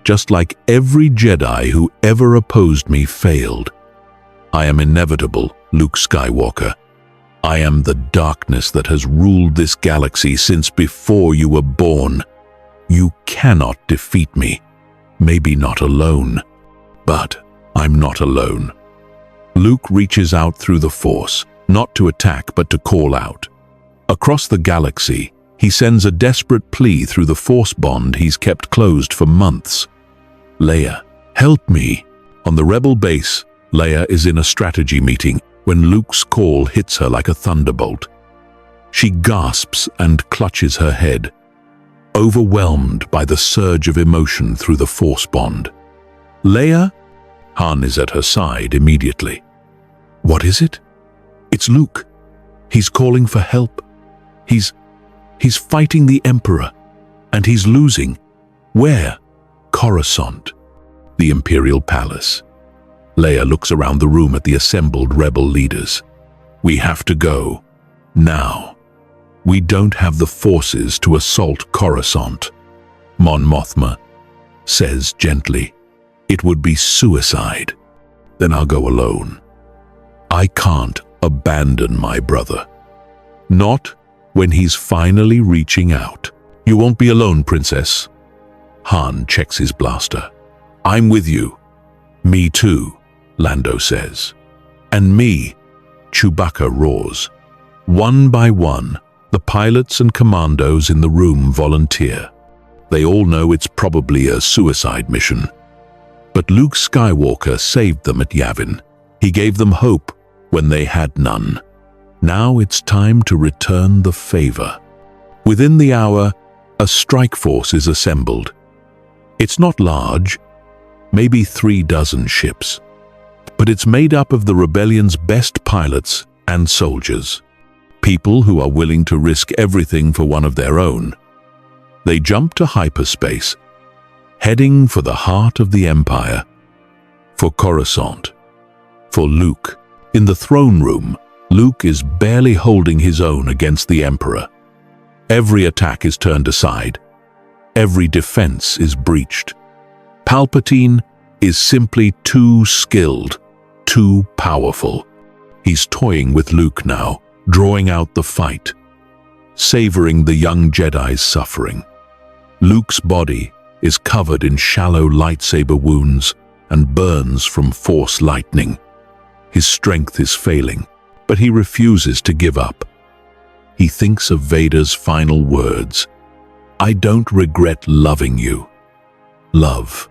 just like every Jedi who ever opposed me failed. I am inevitable, Luke Skywalker. I am the darkness that has ruled this galaxy since before you were born. You cannot defeat me. Maybe not alone, but I'm not alone. Luke reaches out through the Force, not to attack but to call out. Across the galaxy, he sends a desperate plea through the Force bond he's kept closed for months. Leia, help me. On the Rebel base, Leia is in a strategy meeting when Luke's call hits her like a thunderbolt. She gasps and clutches her head, overwhelmed by the surge of emotion through the Force bond. Leia? Han is at her side immediately. What is it? It's Luke. He's calling for help. He's fighting the Emperor, and he's losing. Where? Coruscant, the Imperial Palace. Leia looks around the room at the assembled rebel leaders. We have to go. Now. We don't have the forces to assault Coruscant. Mon Mothma says gently, it would be suicide. Then I'll go alone. I can't abandon my brother. Not when he's finally reaching out. You won't be alone, Princess. Han checks his blaster. I'm with you. Me too, Lando says. And me, Chewbacca roars. One by one, the pilots and commandos in the room volunteer. They all know it's probably a suicide mission. But Luke Skywalker saved them at Yavin. He gave them hope when they had none. Now it's time to return the favor. Within the hour, a strike force is assembled. It's not large, maybe 36 ships, but it's made up of the rebellion's best pilots and soldiers, people who are willing to risk everything for one of their own. They jump to hyperspace, heading for the heart of the Empire, for Coruscant, for Luke. In the throne room, Luke is barely holding his own against the Emperor. Every attack is turned aside. Every defense is breached. Palpatine is simply too skilled, too powerful. He's toying with Luke now, drawing out the fight, savoring the young Jedi's suffering. Luke's body is covered in shallow lightsaber wounds and burns from Force lightning. His strength is failing, but he refuses to give up. He thinks of Vader's final words. I don't regret loving you. Love.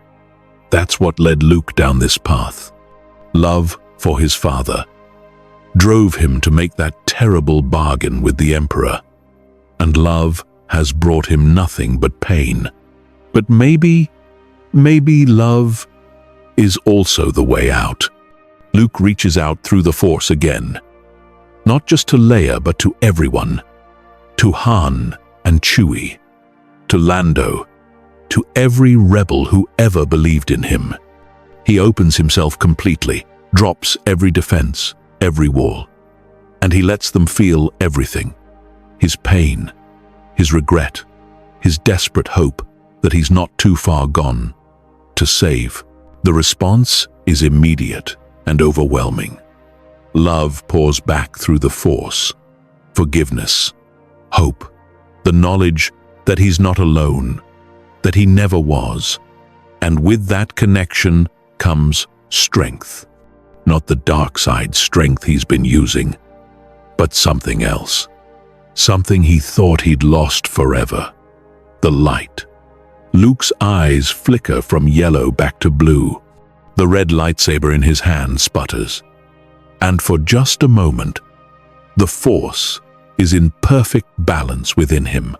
That's what led Luke down this path. Love for his father drove him to make that terrible bargain with the Emperor. And love has brought him nothing but pain. But maybe love is also the way out. Luke reaches out through the Force again. Not just to Leia, but to everyone. To Han and Chewie. To Lando. To every rebel who ever believed in him. He opens himself completely, drops every defense, every wall. And he lets them feel everything. His pain, his regret, his desperate hope that he's not too far gone to save. The response is immediate and overwhelming. Love pours back through the Force. Forgiveness, hope, the knowledge that he's not alone, that he never was. And with that connection comes strength. Not the dark side strength he's been using, but something else. Something he thought he'd lost forever. The light. Luke's eyes flicker from yellow back to blue. The red lightsaber in his hand sputters. And for just a moment, the Force is in perfect balance within him.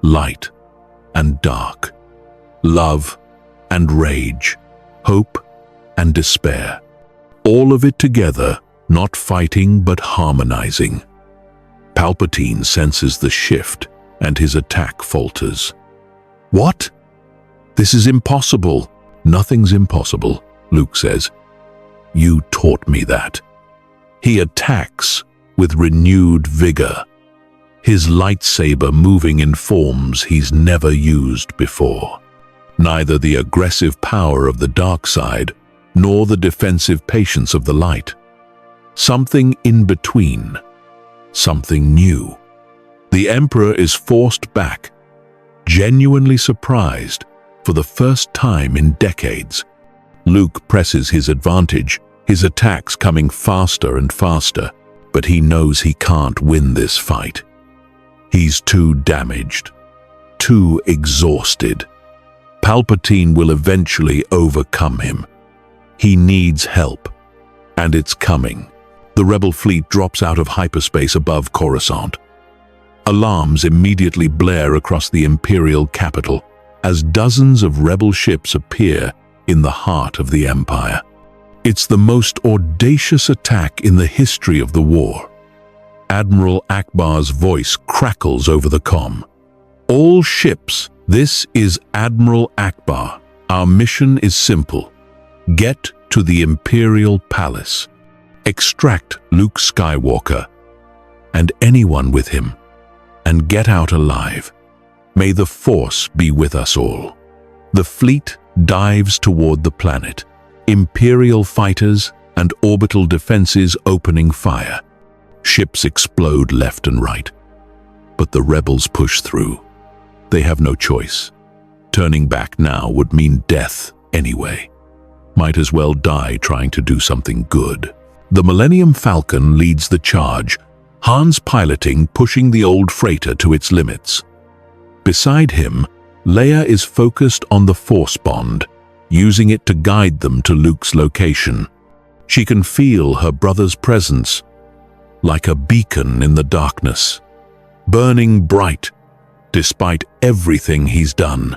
Light and dark. Love and rage. Hope and despair. All of it together, not fighting but harmonizing. Palpatine senses the shift, and his attack falters. What? This is impossible. Nothing's impossible, Luke says. You taught me that. He attacks with renewed vigor, his lightsaber moving in forms he's never used before. Neither the aggressive power of the dark side, nor the defensive patience of the light. Something in between. Something new. The Emperor is forced back, genuinely surprised for the first time in decades. Luke presses his advantage, his attacks coming faster and faster, but he knows he can't win this fight. He's too damaged, too exhausted. Palpatine will eventually overcome him. He needs help, and it's coming. The rebel fleet drops out of hyperspace above Coruscant. Alarms immediately blare across the Imperial capital as dozens of rebel ships appear in the heart of the Empire. It's the most audacious attack in the history of the war. Admiral Akbar's voice crackles over the comm. All ships, this is Admiral Akbar. Our mission is simple. Get to the Imperial Palace. Extract Luke Skywalker and anyone with him, and get out alive. May the Force be with us all. The fleet dives toward the planet, Imperial fighters and orbital defenses opening fire. Ships explode left and right, but the rebels push through. They have no choice. Turning back now would mean death anyway. Might as well die trying to do something good. The Millennium Falcon leads the charge, Han's piloting pushing the old freighter to its limits. Beside him, Leia is focused on the Force bond, using it to guide them to Luke's location. She can feel her brother's presence, like a beacon in the darkness, burning bright, despite everything he's done.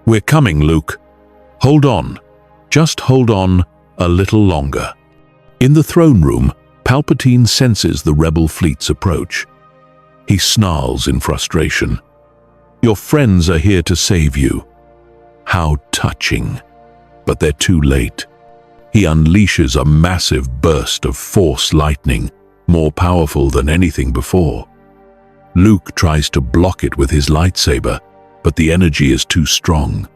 We're coming, Luke. Hold on. Just hold on a little longer. In the throne room, Palpatine senses the rebel fleet's approach. He snarls in frustration. Your friends are here to save you. How touching. But they're too late. He unleashes a massive burst of Force lightning, more powerful than anything before. Luke tries to block it with his lightsaber, but the energy is too strong.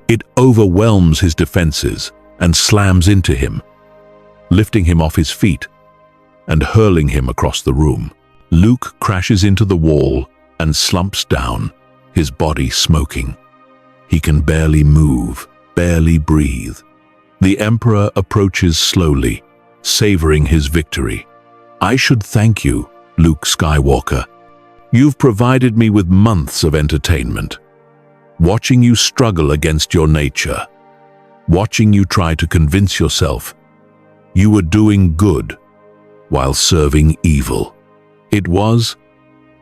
It overwhelms his defenses and slams into him, lifting him off his feet and hurling him across the room. Luke crashes into the wall and slumps down, his body smoking. He can barely move, barely breathe. The Emperor approaches slowly, savoring his victory. I should thank you, Luke Skywalker. You've provided me with months of entertainment. Watching you struggle against your nature, watching you try to convince yourself you were doing good while serving evil. It was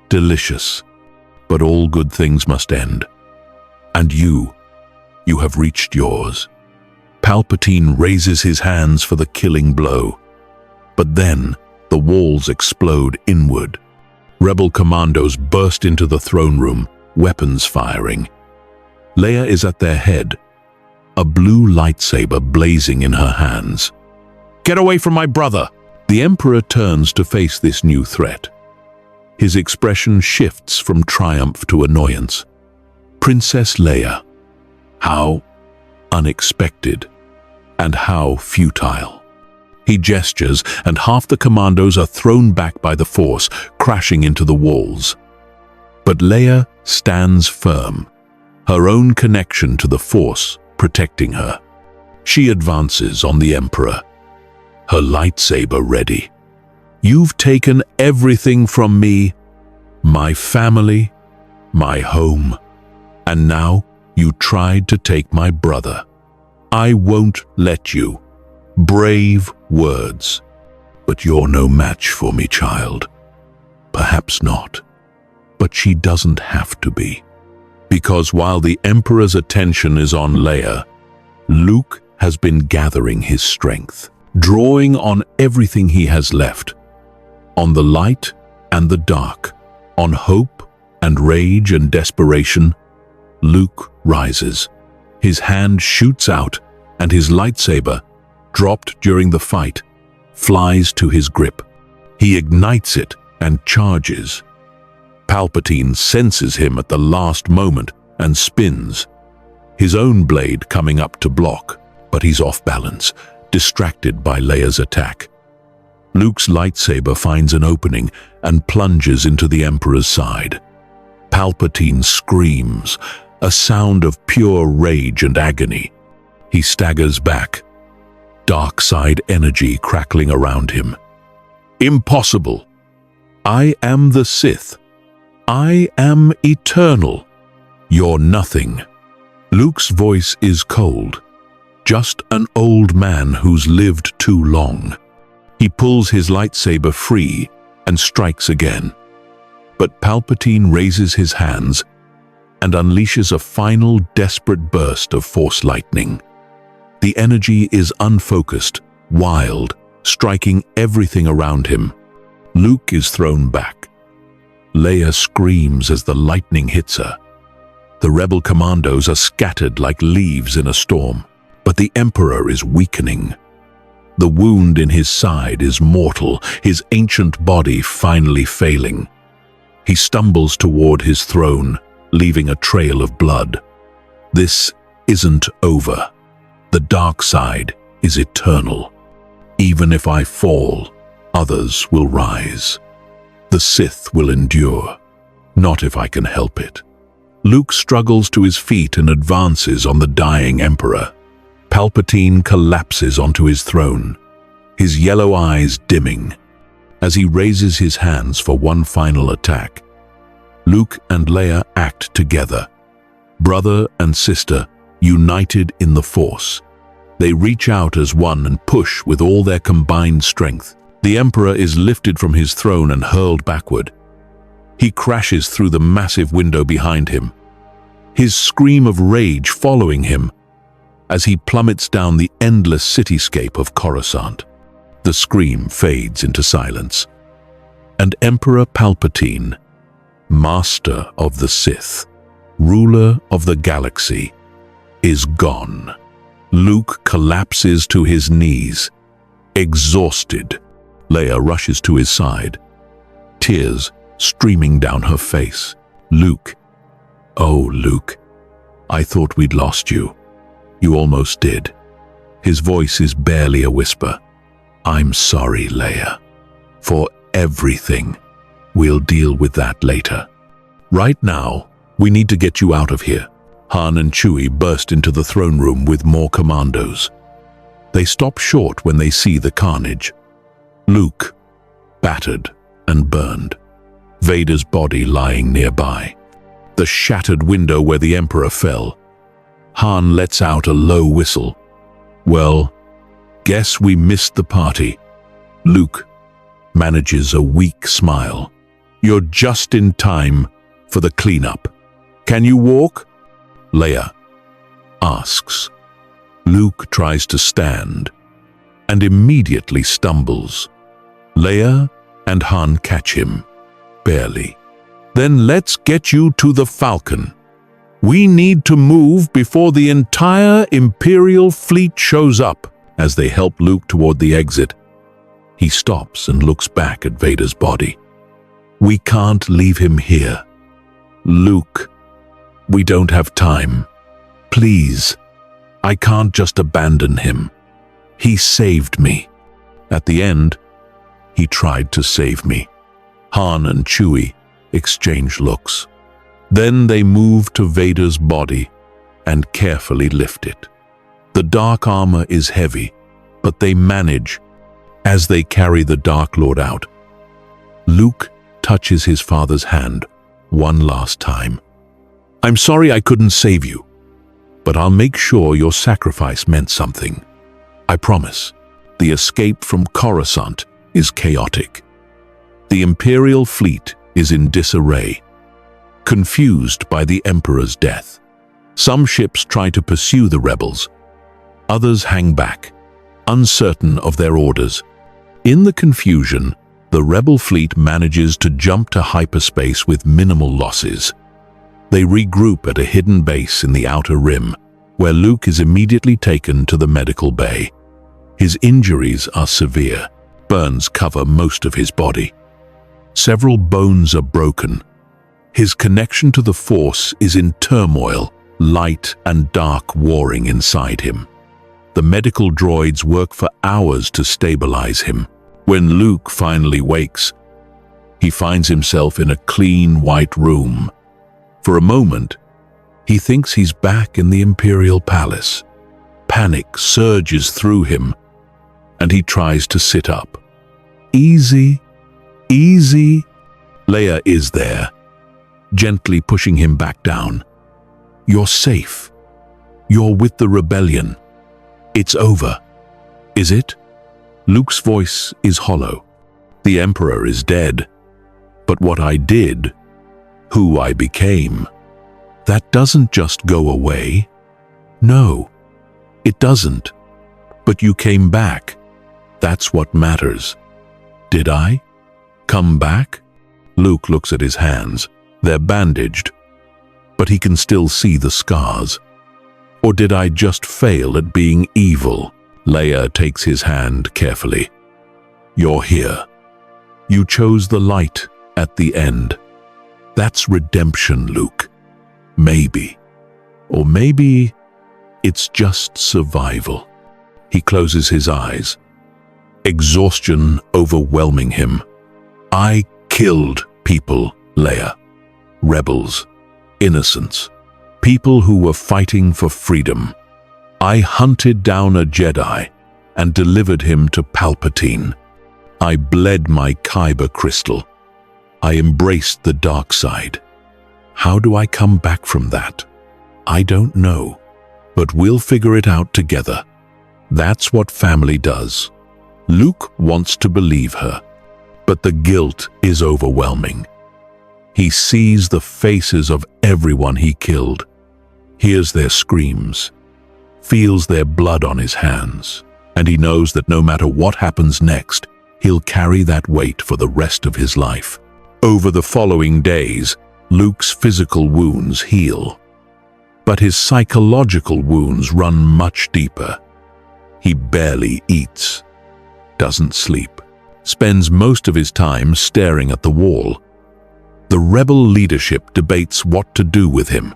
delicious, but all good things must end. And you have reached yours. Palpatine raises his hands for the killing blow. But then, the walls explode inward. Rebel commandos burst into the throne room, weapons firing. Leia is at their head, a blue lightsaber blazing in her hands. "Get away from my brother!" The Emperor turns to face this new threat. His expression shifts from triumph to annoyance. Princess Leia. How unexpected and how futile. He gestures, and half the commandos are thrown back by the Force, crashing into the walls. But Leia stands firm, her own connection to the Force protecting her. She advances on the Emperor, her lightsaber ready. "You've taken everything from me, my family, my home, and now you tried to take my brother. I won't let you." Brave words. "But you're no match for me, child." Perhaps not. But she doesn't have to be. Because while the Emperor's attention is on Leia, Luke has been gathering his strength, drawing on everything he has left. On the light and the dark, on hope and rage and desperation, Luke rises. His hand shoots out, and his lightsaber, dropped during the fight, flies to his grip. He ignites it and charges. Palpatine senses him at the last moment and spins, his own blade coming up to block, but he's off balance, distracted by Leia's attack. Luke's lightsaber finds an opening and plunges into the Emperor's side. Palpatine screams, a sound of pure rage and agony. He staggers back, dark side energy crackling around him. "Impossible! I am the Sith. I am eternal. You're nothing." Luke's voice is cold, just an old man who's lived too long. He pulls his lightsaber free and strikes again. But Palpatine raises his hands and unleashes a final desperate burst of Force lightning. The energy is unfocused, wild, striking everything around him. Luke is thrown back. Leia screams as the lightning hits her. The rebel commandos are scattered like leaves in a storm, but the Emperor is weakening. The wound in his side is mortal, his ancient body finally failing. He stumbles toward his throne, leaving a trail of blood. This isn't over. The dark side is eternal. Even if I fall, others will rise. The Sith will endure, not if I can help it. Luke struggles to his feet and advances on the dying Emperor. Palpatine collapses onto his throne, his yellow eyes dimming. As he raises his hands for one final attack, Luke and Leia act together, brother and sister, united in the Force. They reach out as one and push with all their combined strength. The Emperor is lifted from his throne and hurled backward. He crashes through the massive window behind him, his scream of rage following him as he plummets down the endless cityscape of Coruscant. The scream fades into silence, and Emperor Palpatine, master of the Sith, ruler of the galaxy, is gone. Luke collapses to his knees, exhausted. Leia rushes to his side, tears streaming down her face. "Luke, oh Luke, I thought we'd lost you. You almost did." His voice is barely a whisper. "I'm sorry, Leia, for everything. We'll deal with that later. Right now, we need to get you out of here." Han and Chewie burst into the throne room with more commandos. They stop short when they see the carnage. Luke, battered and burned. Vader's body lying nearby. The shattered window where the Emperor fell. Han lets out a low whistle. "Well, guess we missed the party." Luke manages a weak smile. "You're just in time for the cleanup. Can you walk?" Leia asks. Luke tries to stand and immediately stumbles. Leia and Han catch him, barely. Then let's get you to the Falcon. We need to move before the entire Imperial fleet shows up. As they help Luke toward the exit, he stops and looks back at Vader's body. We can't leave him here. Luke, we don't have time. Please, I can't just abandon him. He saved me. At the end, he tried to save me. Han and Chewie exchange looks. Then they move to Vader's body and carefully lift it. The dark armor is heavy, but they manage as they carry the Dark Lord out. Luke touches his father's hand one last time. I'm sorry I couldn't save you, but I'll make sure your sacrifice meant something. I promise. The escape from Coruscant is chaotic. The Imperial fleet is in disarray, confused by the Emperor's death. Some ships try to pursue the rebels. Others hang back, uncertain of their orders. In the confusion, the rebel fleet manages to jump to hyperspace with minimal losses. They regroup at a hidden base in the Outer Rim, where Luke is immediately taken to the medical bay. His injuries are severe. Burns cover most of his body. Several bones are broken. His connection to the Force is in turmoil, light and dark warring inside him. The medical droids work for hours to stabilize him. When Luke finally wakes, he finds himself in a clean white room. For a moment, he thinks he's back in the Imperial Palace. Panic surges through him, and he tries to sit up. Easy, easy. Leia is there, gently pushing him back down. You're safe. You're with the rebellion. It's over. Is it? Luke's voice is hollow. The Emperor is dead. But what I did, who I became, that doesn't just go away. No, it doesn't. But you came back. That's what matters. Did I come back? Luke looks at his hands. They're bandaged, but he can still see the scars. Or did I just fail at being evil? Leia takes his hand carefully. You're here. You chose the light at the end. That's redemption, Luke. Maybe. Or maybe it's just survival. He closes his eyes, exhaustion overwhelming him. I killed people, Leia. Rebels, innocents, people who were fighting for freedom. I hunted down a Jedi and delivered him to Palpatine. I bled my Kyber crystal. I embraced the dark side. How do I come back from that? I don't know, but we'll figure it out together. That's what family does. Luke wants to believe her, but the guilt is overwhelming. He sees the faces of everyone he killed, hears their screams, feels their blood on his hands, and he knows that no matter what happens next, he'll carry that weight for the rest of his life. Over the following days, Luke's physical wounds heal, but his psychological wounds run much deeper. He barely eats, doesn't sleep, spends most of his time staring at the wall. The rebel leadership debates what to do with him.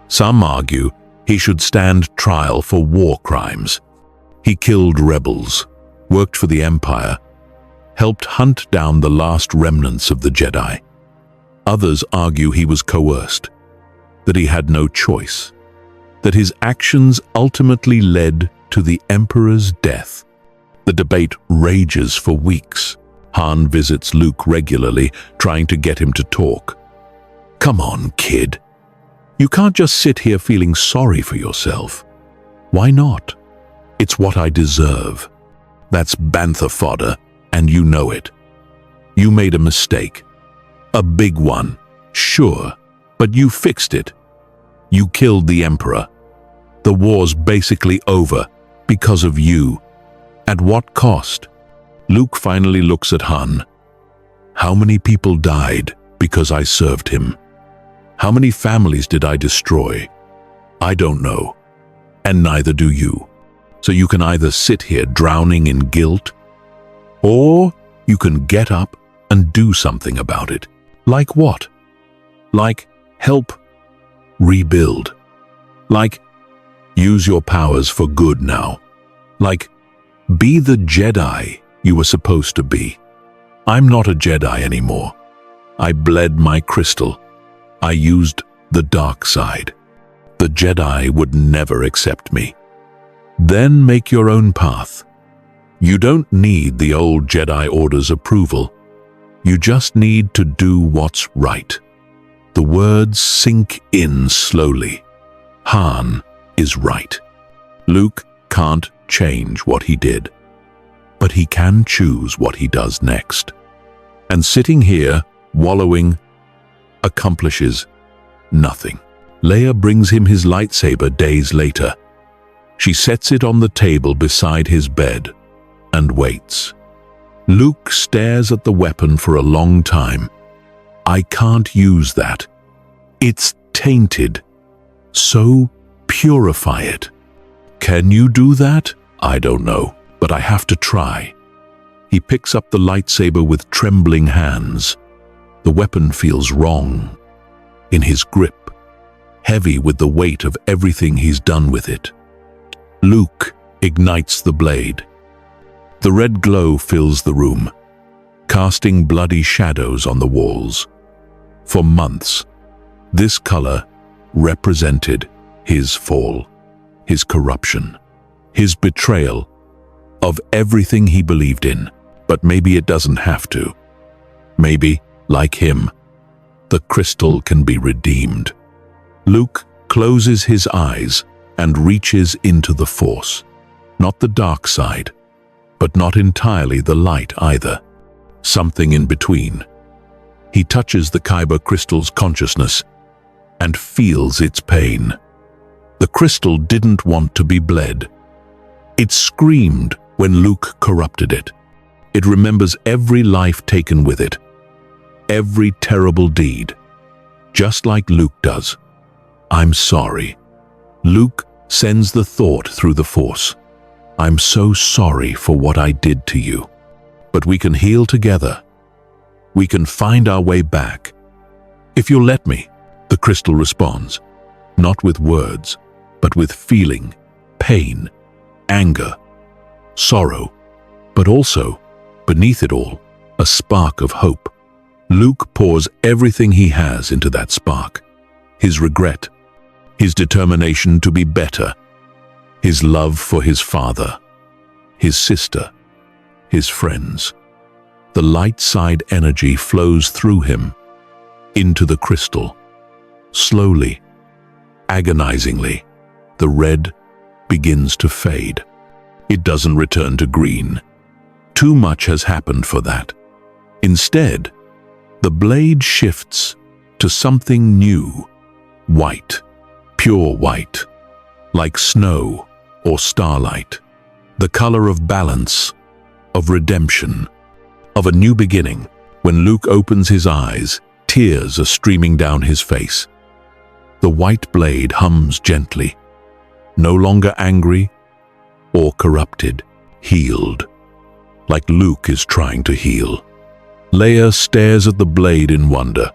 Some argue he should stand trial for war crimes. He killed rebels, worked for the Empire, helped hunt down the last remnants of the Jedi. Others argue he was coerced, that he had no choice, that his actions ultimately led to the Emperor's death. The debate rages for weeks. Han visits Luke regularly, trying to get him to talk. Come on, kid. You can't just sit here feeling sorry for yourself. Why not? It's what I deserve. That's bantha fodder, and you know it. You made a mistake. A big one, sure, but you fixed it. You killed the Emperor. The war's basically over because of you. At what cost? Luke finally looks at Han. How many people died because I served him? How many families did I destroy? I don't know, and neither do you. So you can either sit here drowning in guilt, or you can get up and do something about it. Like what? Like help rebuild. Like use your powers for good now. Like be the Jedi you were supposed to be. I'm not a Jedi anymore. I bled my crystal. I used the dark side. The Jedi would never accept me. Then make your own path. You don't need the old Jedi Order's approval. You just need to do what's right. The words sink in slowly. Han is right. Luke can't change what he did, but he can choose what he does next. And sitting here, wallowing, accomplishes nothing. Leia brings him his lightsaber days later. She sets it on the table beside his bed and waits. Luke stares at the weapon for a long time. I can't use that. It's tainted. So purify it. Can you do that? I don't know, but I have to try. He picks up the lightsaber with trembling hands. The weapon feels wrong. In his grip, heavy with the weight of everything he's done with it. Luke ignites the blade. The red glow fills the room, casting bloody shadows on the walls. For months, this color represented his fall, his corruption, his betrayal of everything he believed in. But maybe it doesn't have to. Maybe, like him, the crystal can be redeemed. Luke closes his eyes and reaches into the Force. Not the dark side, but not entirely the light either. Something in between. He touches the Kyber crystal's consciousness and feels its pain. The crystal didn't want to be bled. It screamed when Luke corrupted it. It remembers every life taken with it, every terrible deed, just like Luke does. I'm sorry. Luke sends the thought through the Force. I'm so sorry for what I did to you. But we can heal together. We can find our way back. If you'll let me, the crystal responds, not with words, but with feeling, pain, anger, sorrow, but also, beneath it all, a spark of hope. Luke pours everything he has into that spark. His regret, his determination to be better, his love for his father, his sister, his friends. The light side energy flows through him, into the crystal. Slowly, agonizingly, the red begins to fade. It doesn't return to green. Too much has happened for that. Instead, the blade shifts to something new, white, pure white, like snow or starlight, the color of balance, of redemption, of a new beginning. When Luke opens his eyes, tears are streaming down his face. The white blade hums gently, no longer angry or corrupted, healed, like Luke is trying to heal. Leia stares at the blade in wonder.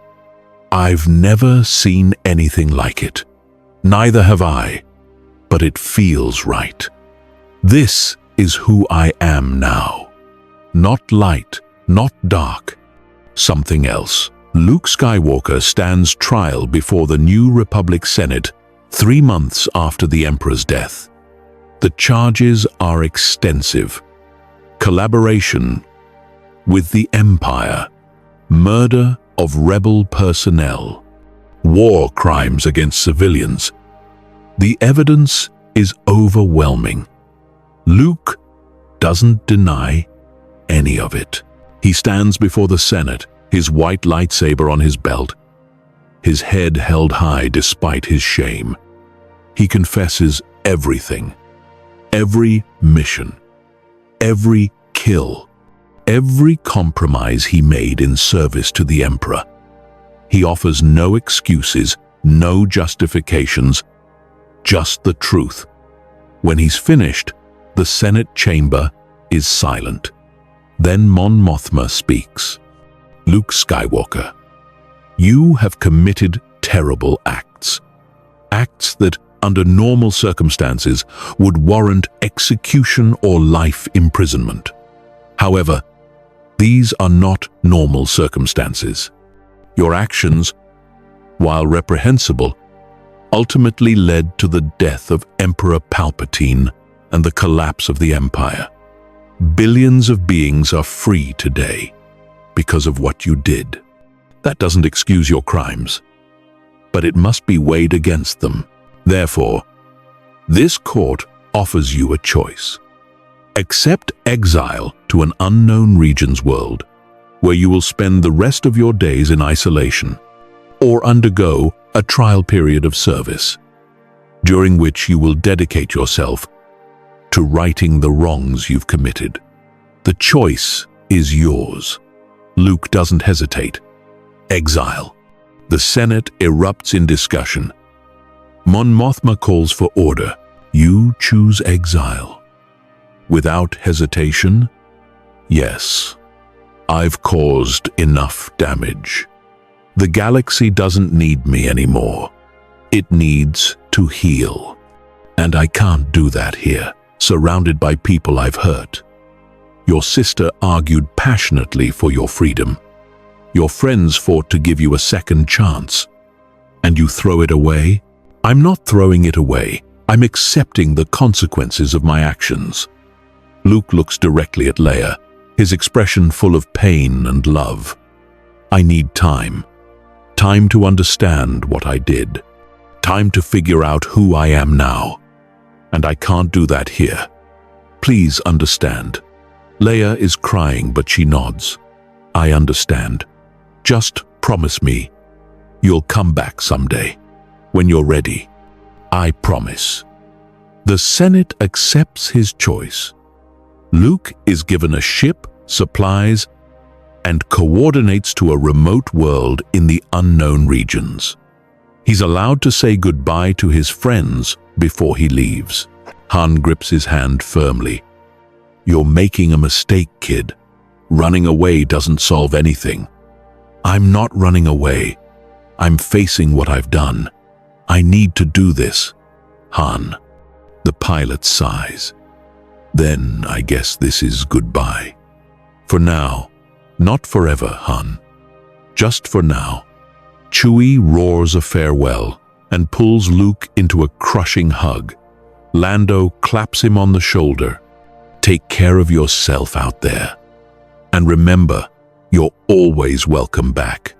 I've never seen anything like it. Neither have I, but it feels right. This is who I am now. Not light, not dark, something else. Luke Skywalker stands trial before the New Republic Senate 3 months after the Emperor's death. The charges are extensive. Collaboration with the Empire, murder of rebel personnel, war crimes against civilians. The evidence is overwhelming. Luke doesn't deny any of it. He stands before the Senate, his white lightsaber on his belt, his head held high despite his shame. He confesses everything. Every mission, every kill, every compromise he made in service to the Emperor. He offers no excuses, no justifications, just the truth. When he's finished, the Senate chamber is silent. Then Mon Mothma speaks. Luke Skywalker, you have committed terrible acts. Acts that, under normal circumstances, would warrant execution or life imprisonment. However, these are not normal circumstances. Your actions, while reprehensible, ultimately led to the death of Emperor Palpatine and the collapse of the Empire. Billions of beings are free today because of what you did. That doesn't excuse your crimes, but it must be weighed against them. Therefore, this court offers you a choice. Accept exile to an unknown region's world, where you will spend the rest of your days in isolation, or undergo a trial period of service, during which you will dedicate yourself to righting the wrongs you've committed. The choice is yours. Luke doesn't hesitate. Exile. The Senate erupts in discussion. Mon Mothma calls for order. You choose exile. Without hesitation? Yes. I've caused enough damage. The galaxy doesn't need me anymore. It needs to heal. And I can't do that here, surrounded by people I've hurt. Your sister argued passionately for your freedom. Your friends fought to give you a second chance. And you throw it away? I'm not throwing it away. I'm accepting the consequences of my actions. Luke looks directly at Leia, his expression full of pain and love. I need time. Time to understand what I did. Time to figure out who I am now. And I can't do that here. Please understand. Leia is crying, but she nods. I understand. Just promise me you'll come back someday, when you're ready. I promise. The Senate accepts his choice. Luke is given a ship, supplies, and coordinates to a remote world in the unknown regions. He's allowed to say goodbye to his friends before he leaves. Han grips his hand firmly. You're making a mistake, kid. Running away doesn't solve anything. I'm not running away. I'm facing what I've done. I need to do this. Han. The pilot sighs. Then I guess this is goodbye. For now. Not forever, Han. Just for now. Chewie roars a farewell and pulls Luke into a crushing hug. Lando claps him on the shoulder. Take care of yourself out there. And remember, you're always welcome back.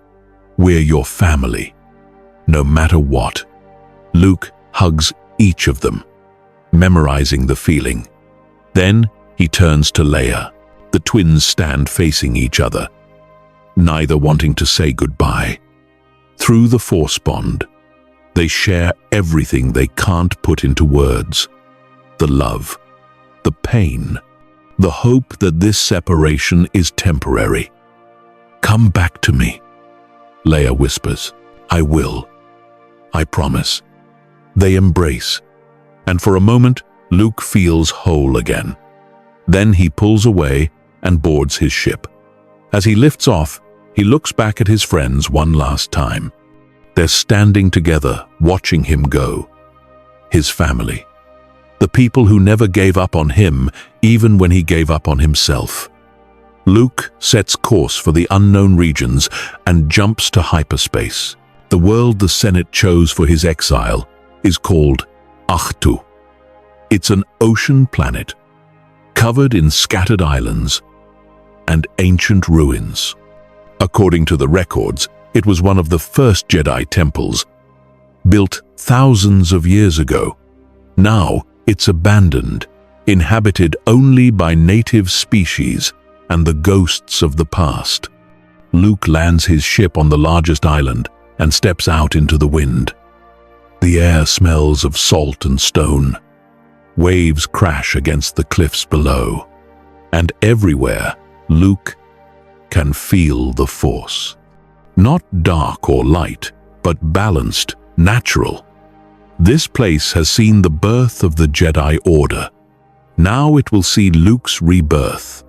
We're your family, no matter what. Luke hugs each of them, memorizing the feeling. Then he turns to Leia. The twins stand facing each other, neither wanting to say goodbye. Through the Force bond, they share everything they can't put into words. The love, the pain, the hope that this separation is temporary. Come back to me, Leia whispers. I will. I promise. They embrace, and for a moment, Luke feels whole again. Then he pulls away and boards his ship. As he lifts off, he looks back at his friends one last time. They're standing together, watching him go. His family. The people who never gave up on him, even when he gave up on himself. Luke sets course for the unknown regions and jumps to hyperspace. The world the Senate chose for his exile is called Ahtu. It's an ocean planet, covered in scattered islands and ancient ruins. According to the records, it was one of the first Jedi temples, built thousands of years ago. Now it's abandoned, inhabited only by native species and the ghosts of the past. Luke lands his ship on the largest island and steps out into the wind. The air smells of salt and stone, Waves crash against the cliffs below, and everywhere Luke can feel the Force. Not dark or light, but balanced, natural. This place has seen the birth of the Jedi Order. Now it will see Luke's rebirth,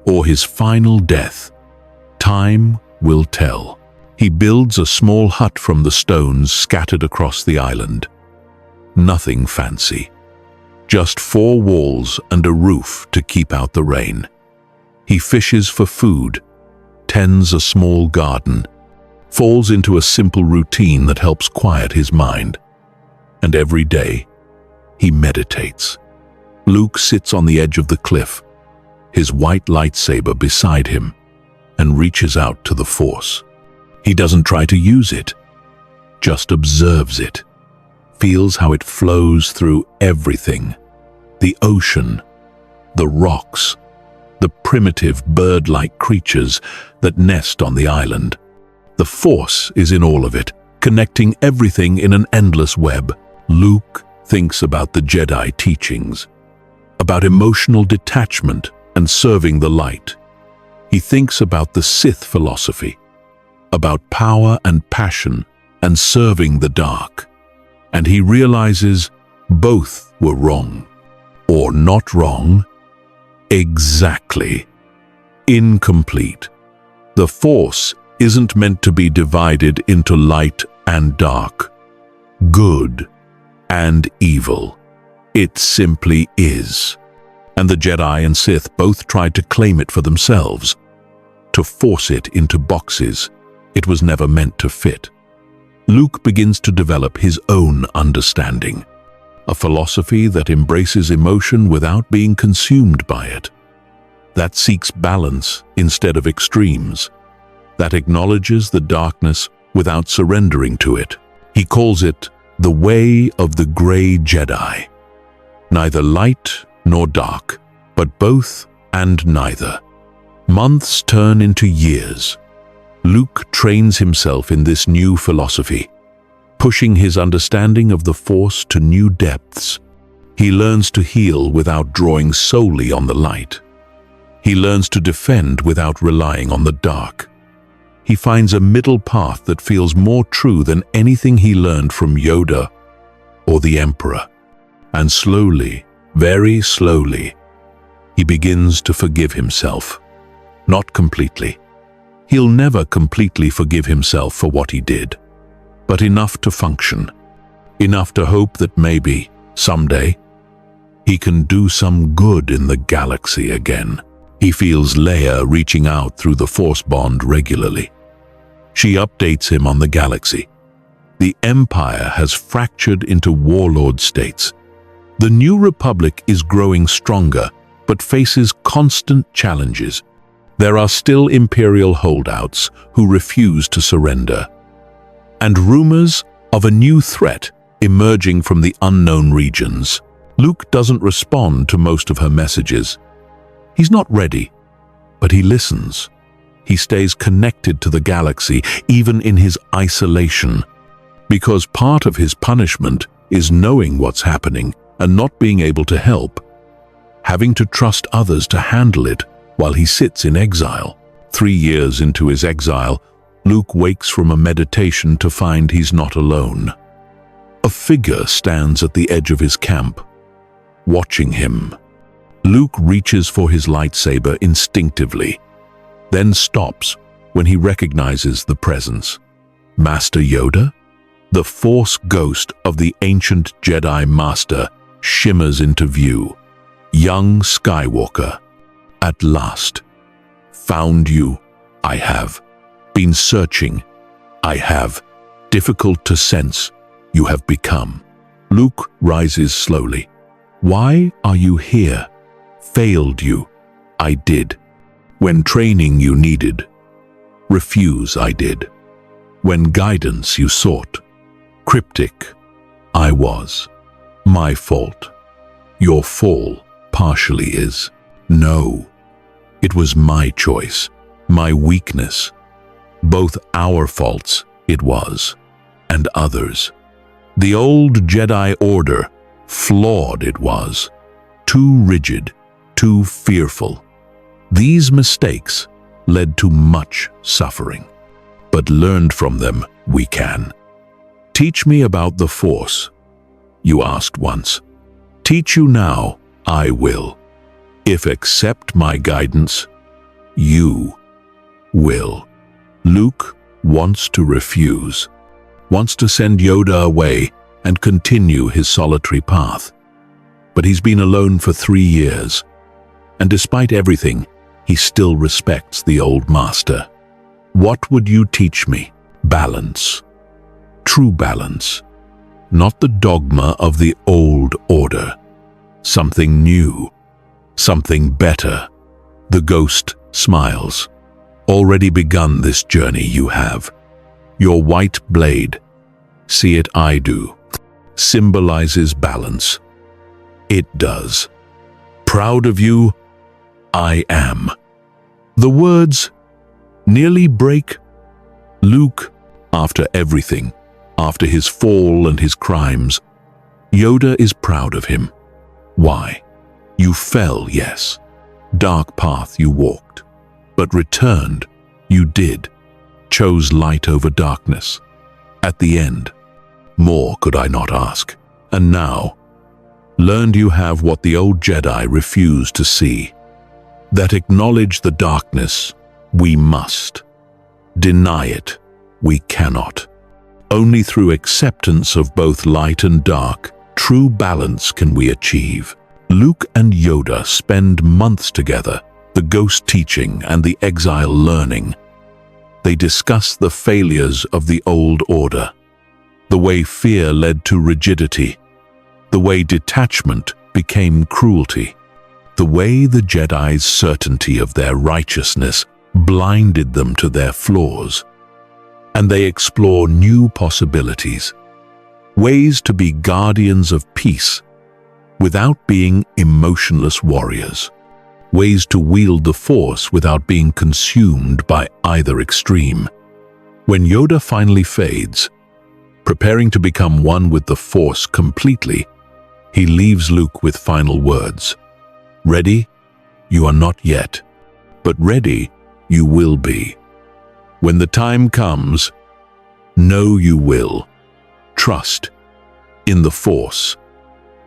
or his final death. Time will tell. He builds a small hut from the stones scattered across the island. Nothing fancy. Just 4 walls and a roof to keep out the rain. He fishes for food, tends a small garden, falls into a simple routine that helps quiet his mind. And every day, he meditates. Luke sits on the edge of the cliff, his white lightsaber beside him, and reaches out to the Force. He doesn't try to use it, just observes it, feels how it flows through everything. The ocean, the rocks, the primitive bird-like creatures that nest on the island. The Force is in all of it, connecting everything in an endless web. Luke thinks about the Jedi teachings, about emotional detachment and serving the light. He thinks about the Sith philosophy, about power and passion and serving the dark. And he realizes both were wrong. Or not wrong. Exactly. Incomplete. The Force isn't meant to be divided into light and dark, good and evil. It simply is. And the Jedi and Sith both tried to claim it for themselves, to force it into boxes it was never meant to fit. Luke begins to develop his own understanding, a philosophy that embraces emotion without being consumed by it, that seeks balance instead of extremes, that acknowledges the darkness without surrendering to it. He calls it the way of the gray Jedi. Neither light nor dark, but both and neither. Months turn into years. Luke trains himself in this new philosophy, pushing his understanding of the Force to new depths. He learns to heal without drawing solely on the light. He learns to defend without relying on the dark. He finds a middle path that feels more true than anything he learned from Yoda or the Emperor. And slowly, very slowly, he begins to forgive himself. Not completely. He'll never completely forgive himself for what he did, but enough to function, enough to hope that maybe, someday, he can do some good in the galaxy again. He feels Leia reaching out through the Force bond regularly. She updates him on the galaxy. The Empire has fractured into warlord states. The New Republic is growing stronger, but faces constant challenges. There are still Imperial holdouts who refuse to surrender, and rumors of a new threat emerging from the unknown regions. Luke doesn't respond to most of her messages. He's not ready, but he listens. He stays connected to the galaxy, even in his isolation, because part of his punishment is knowing what's happening and not being able to help, having to trust others to handle it while he sits in exile. 3 years into his exile, Luke wakes from a meditation to find he's not alone. A figure stands at the edge of his camp, watching him. Luke reaches for his lightsaber instinctively, then stops when he recognizes the presence. Master Yoda? The Force ghost of the ancient Jedi Master shimmers into view. Young Skywalker. At last. Found you. I have. Been searching. I have. Difficult to sense. You have become. Luke rises slowly. Why are you here? Failed you. I did. When training you needed. Refuse I did. When guidance you sought. Cryptic. I was. My fault. Your fall partially is. No. It was my choice, my weakness. Both our faults, it was, and others. The old Jedi Order Flawed it was, too rigid, too fearful. These mistakes led to much suffering, but learned from them we can. Teach me about the Force, you asked once. Teach you now, I will. If accept my guidance, you will. Luke wants to refuse, wants to send Yoda away and continue his solitary path. But he's been alone for 3 years, and despite everything, he still respects the old master. What would you teach me? Balance. True balance. Not the dogma of the old order. Something new. Something better. The ghost smiles. Already begun this journey you have. Your white blade, see it I do, symbolizes balance. It does. Proud of you, I am. The words nearly break Luke. After everything, after his fall and his crimes, Yoda is proud of him. Why? You fell, yes. Dark path you walked, but returned, you did. Chose light over darkness. At the end, more could I not ask. And now, learned you have what the old Jedi refused to see. That acknowledge the darkness, we must. Deny it, we cannot. Only through acceptance of both light and dark, true balance can we achieve. Luke and Yoda spend months together, the ghost teaching and the exile learning. They discuss the failures of the old order, the way fear led to rigidity, the way detachment became cruelty, the way the Jedi's certainty of their righteousness blinded them to their flaws. And they explore new possibilities, ways to be guardians of peace without being emotionless warriors, ways to wield the Force without being consumed by either extreme. When Yoda finally fades, preparing to become one with the Force completely, he leaves Luke with final words. Ready? You are not yet, but ready you will be. When the time comes, know you will. Trust in the Force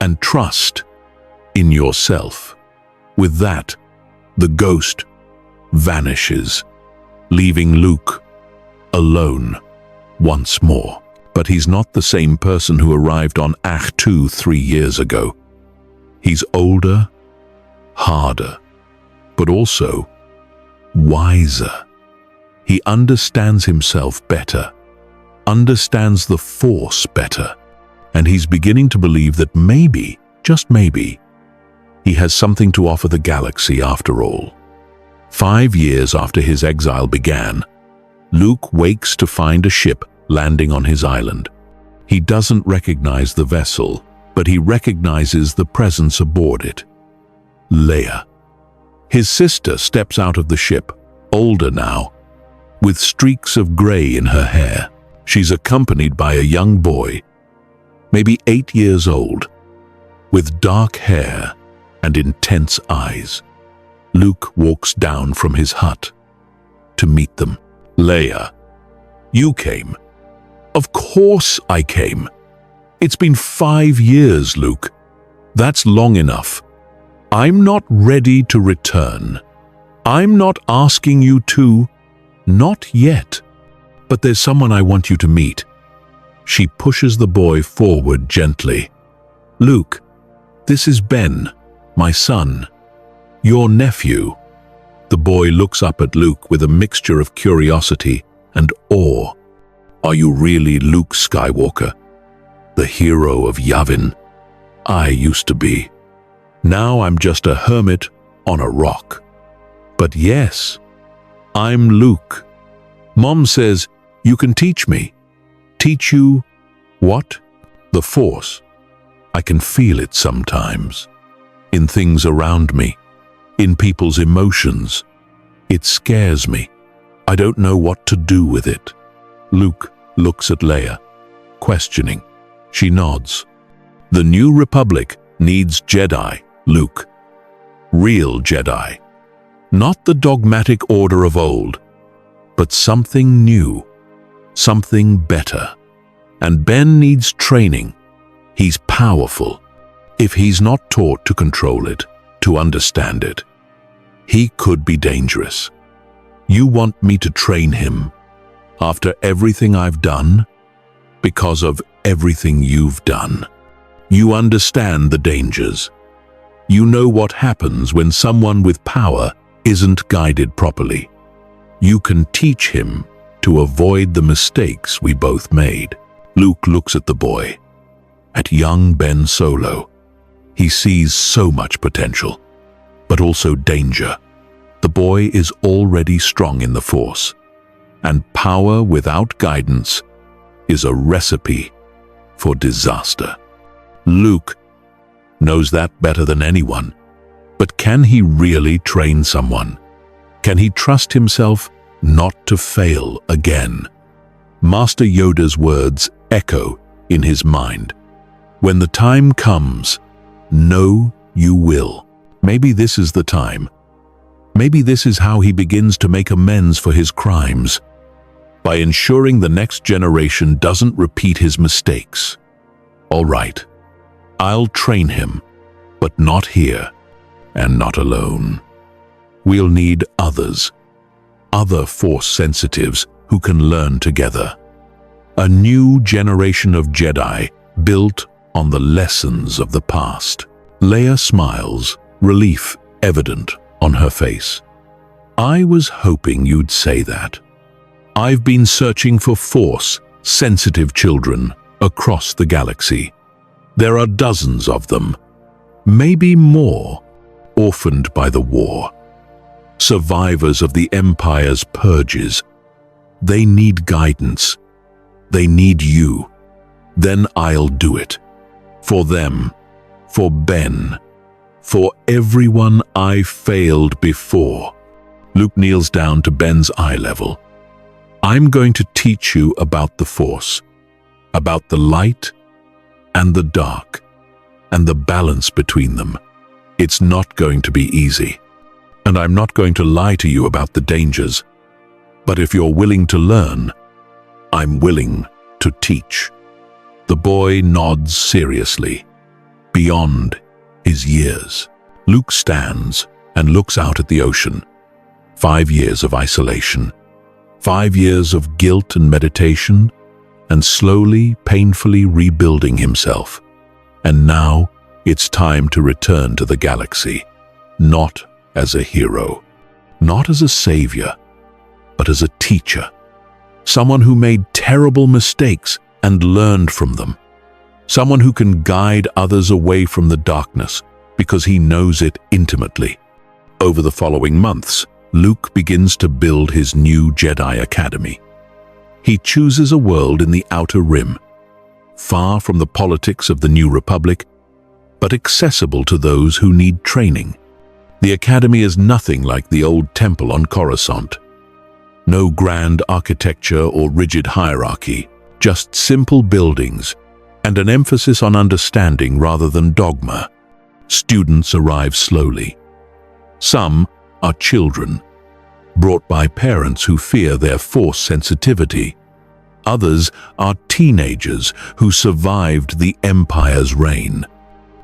and trust in yourself. With that, the ghost vanishes, leaving Luke alone once more. But he's not the same person who arrived on Ahch-To 3 years ago. He's older, harder, but also wiser. He understands himself better, understands the Force better, and he's beginning to believe that maybe, just maybe, he has something to offer the galaxy after all. 5 years after his exile began, Luke wakes to find a ship landing on his island. He doesn't recognize the vessel, but he recognizes the presence aboard it. Leia. His sister steps out of the ship, older now, with streaks of gray in her hair. She's accompanied by a young boy, maybe 8 years old, with dark hair and intense eyes. Luke walks down from his hut to meet them. Leia, you came. Of course I came. It's been 5 years, Luke. That's long enough. I'm not ready to return. I'm not asking you to. Not yet. But there's someone I want you to meet. She pushes the boy forward gently. Luke, this is Ben, my son. Your nephew. The boy looks up at Luke with a mixture of curiosity and awe. Are you really Luke Skywalker, the hero of Yavin? I used to be. Now I'm just a hermit on a rock. But yes, I'm Luke. Mom says, you can teach me. Teach you what? The Force. I can feel it sometimes. In things around me. In people's emotions. It scares me. I don't know what to do with it. Luke looks at Leia, questioning. She nods. The New Republic needs Jedi, Luke. Real Jedi. Not the dogmatic order of old, but something new, something better. And Ben needs training. He's powerful. If he's not taught to control it, to understand it, he could be dangerous. You want me to train him after everything I've done? Because of everything you've done. You understand the dangers. You know what happens when someone with power isn't guided properly. You can teach him to avoid the mistakes we both made. Luke looks at the boy, at young Ben Solo. He sees so much potential, but also danger. The boy is already strong in the Force, and power without guidance is a recipe for disaster. Luke knows that better than anyone, but can he really train someone? Can he trust himself not to fail again? Master Yoda's words echo in his mind. When the time comes, know you will. Maybe this is the time. Maybe this is how he begins to make amends for his crimes, by ensuring the next generation doesn't repeat his mistakes. All right, I'll train him, but not here, and not alone. We'll need others, other Force sensitives who can learn together. A new generation of Jedi built on the lessons of the past. Leia smiles, relief evident on her face. I was hoping you'd say that. I've been searching for Force-sensitive children across the galaxy. There are dozens of them, maybe more, orphaned by the war. Survivors of the Empire's purges. They need guidance. They need you. Then I'll do it. For them, for Ben, for everyone I failed before. Luke kneels down to Ben's eye level. I'm going to teach you about the Force, about the light and the dark, and the balance between them. It's not going to be easy, and I'm not going to lie to you about the dangers. But if you're willing to learn, I'm willing to teach. The boy nods seriously, beyond his years. Luke stands and looks out at the ocean. 5 years of isolation, 5 years of guilt and meditation, and slowly, painfully rebuilding himself. And now it's time to return to the galaxy, not as a hero, not as a savior, but as a teacher. Someone who made terrible mistakes and learned from them. Someone who can guide others away from the darkness because he knows it intimately. Over the following months, Luke begins to build his new Jedi Academy. He chooses a world in the Outer Rim, far from the politics of the New Republic, but accessible to those who need training. The Academy is nothing like the old temple on Coruscant. No grand architecture or rigid hierarchy, just simple buildings and an emphasis on understanding rather than dogma. Students arrive slowly. Some are children, brought by parents who fear their Force sensitivity. Others are teenagers who survived the Empire's reign.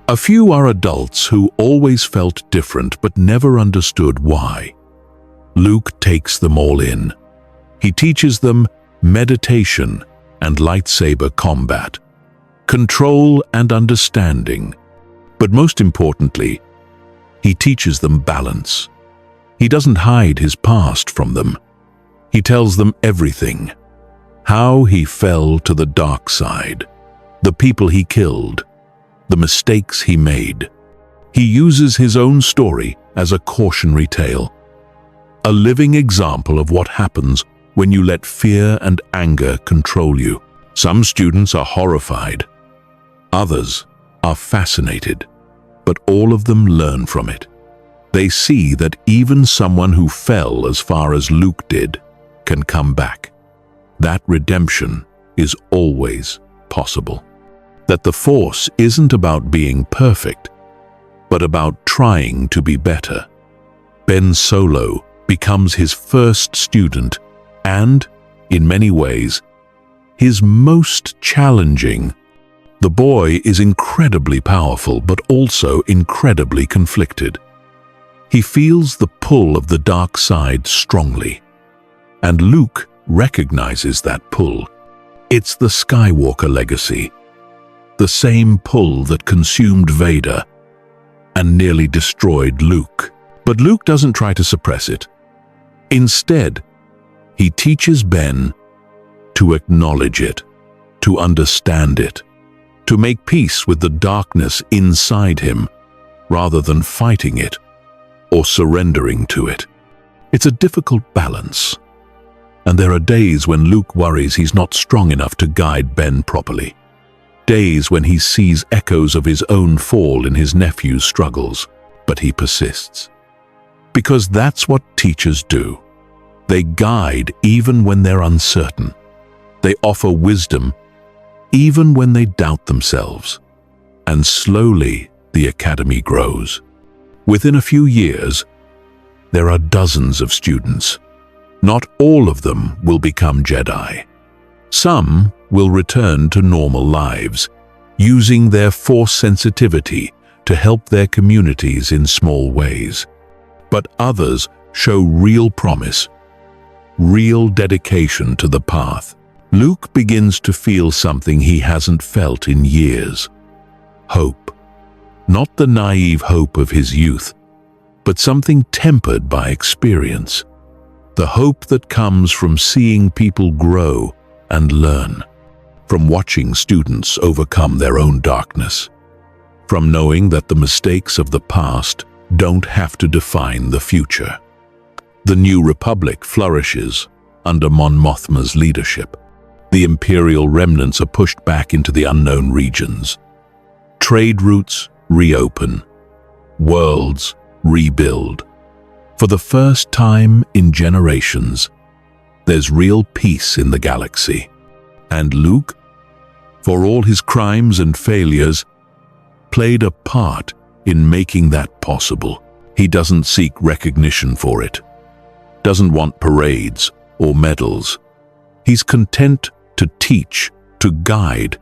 A few are adults who always felt different but never understood why. Luke takes them all in. He teaches them meditation and lightsaber combat, control and understanding. But most importantly, he teaches them balance. He doesn't hide his past from them. He tells them everything. How he fell to the dark side, the people he killed, the mistakes he made. He uses his own story as a cautionary tale, a living example of what happens when you let fear and anger control you. Some students are horrified. Others are fascinated, but all of them learn from it. They see that even someone who fell as far as Luke did can come back. That redemption is always possible. that the Force isn't about being perfect, but about trying to be better. Ben Solo becomes his first student and, in many ways, his most challenging. The boy is incredibly powerful but also incredibly conflicted. He feels the pull of the dark side strongly, and Luke recognizes that pull. It's the Skywalker legacy, the same pull that consumed Vader and nearly destroyed Luke. But Luke doesn't try to suppress it. Instead, he teaches Ben to acknowledge it, to understand it, to make peace with the darkness inside him rather than fighting it or surrendering to it. It's a difficult balance, and there are days when Luke worries he's not strong enough to guide Ben properly. Days when he sees echoes of his own fall in his nephew's struggles, but he persists. Because that's what teachers do. They guide even when they're uncertain. They offer wisdom even when they doubt themselves. And slowly, the academy grows. Within a few years, there are dozens of students. Not all of them will become Jedi. Some will return to normal lives, using their Force sensitivity to help their communities in small ways. But others show real promise, real dedication to the path. Luke begins to feel something he hasn't felt in years. Hope. Not the naive hope of his youth, but something tempered by experience. The hope that comes from seeing people grow and learn, from watching students overcome their own darkness, from knowing that the mistakes of the past don't have to define the future. The New Republic flourishes under Mon Mothma's leadership. The Imperial remnants are pushed back into the unknown regions. Trade routes reopen. Worlds rebuild. For the first time in generations, there's real peace in the galaxy. And Luke, for all his crimes and failures, played a part in making that possible. He doesn't seek recognition for it, doesn't want parades or medals. He's content to teach, to guide,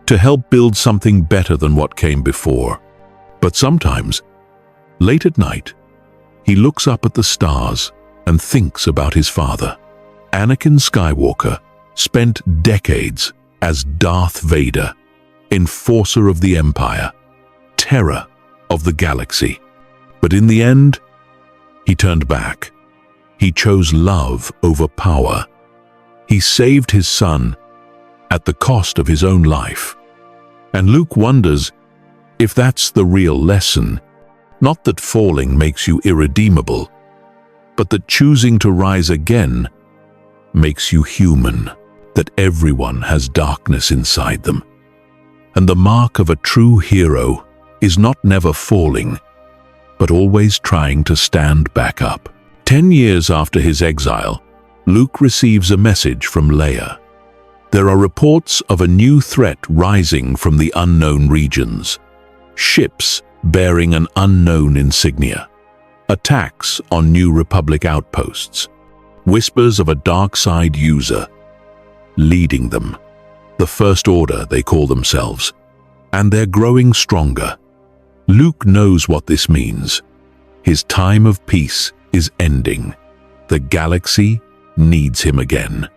to help build something better than what came before. But sometimes, late at night, he looks up at the stars and thinks about his father. Anakin Skywalker spent decades as Darth Vader, enforcer of the Empire, terror of the galaxy. But in the end, he turned back. He chose love over power. He saved his son at the cost of his own life. And Luke wonders if that's the real lesson. Not that falling makes you irredeemable, but that choosing to rise again makes you human, that everyone has darkness inside them. And the mark of a true hero is not never falling, but always trying to stand back up. 10 years after his exile, Luke receives a message from Leia. There are reports of a new threat rising from the unknown regions. Ships bearing an unknown insignia. Attacks on New Republic outposts. Whispers of a dark side user leading them. The First Order, they call themselves. And they're growing stronger. Luke knows what this means. His time of peace is ending. The galaxy needs him again.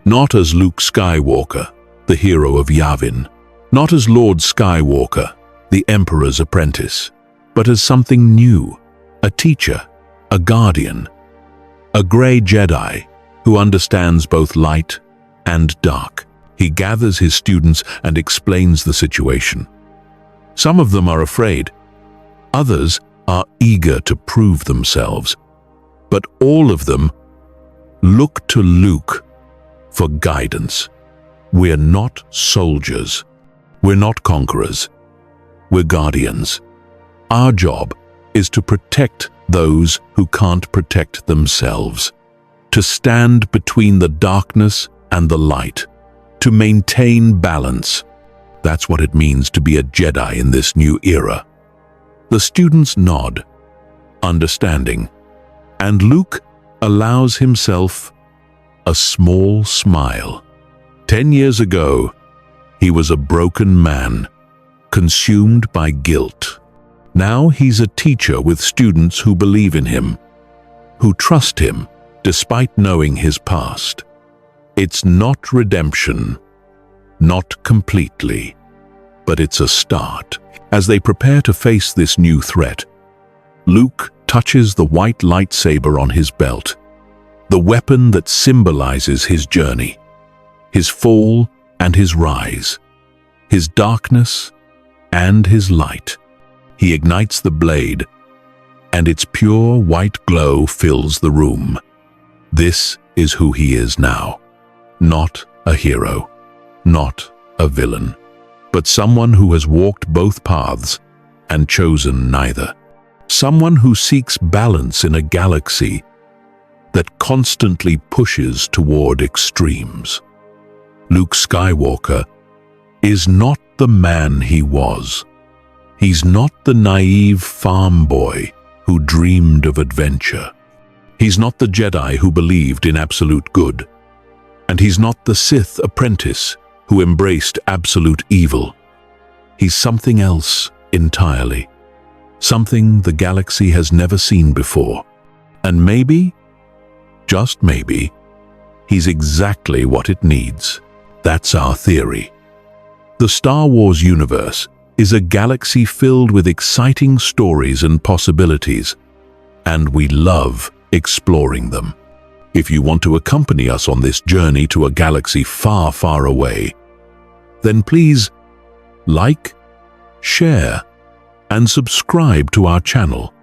Not as Luke Skywalker, the hero of Yavin. Not as Lord Skywalker, the Emperor's apprentice. But as something new. A teacher, a guardian. A grey Jedi who understands both light and dark. He gathers his students and explains the situation. Some of them are afraid. Others are eager to prove themselves. But all of them look to Luke for guidance. We're not soldiers. We're not conquerors. We're guardians. Our job is to protect those who can't protect themselves. To stand between the darkness and the light. To maintain balance. That's what it means to be a Jedi in this new era. The students nod, understanding, and Luke allows himself a small smile. 10 years ago, he was a broken man, consumed by guilt. Now he's a teacher with students who believe in him, who trust him despite knowing his past. It's not redemption, not completely, but it's a start. As they prepare to face this new threat, Luke touches the white lightsaber on his belt, the weapon that symbolizes his journey, his fall and his rise, his darkness and his light. He ignites the blade, and its pure white glow fills the room. This is who he is now. Not a hero, not a villain, but someone who has walked both paths and chosen neither. Someone who seeks balance in a galaxy that constantly pushes toward extremes. Luke Skywalker is not the man he was. He's not the naive farm boy who dreamed of adventure. He's not the Jedi who believed in absolute good. And he's not the Sith apprentice who embraced absolute evil. He's something else entirely. Something the galaxy has never seen before. And maybe, just maybe, he's exactly what it needs. That's our theory. The Star Wars universe is a galaxy filled with exciting stories and possibilities, and we love exploring them. If you want to accompany us on this journey to a galaxy far, far away, then please like, share, and subscribe to our channel.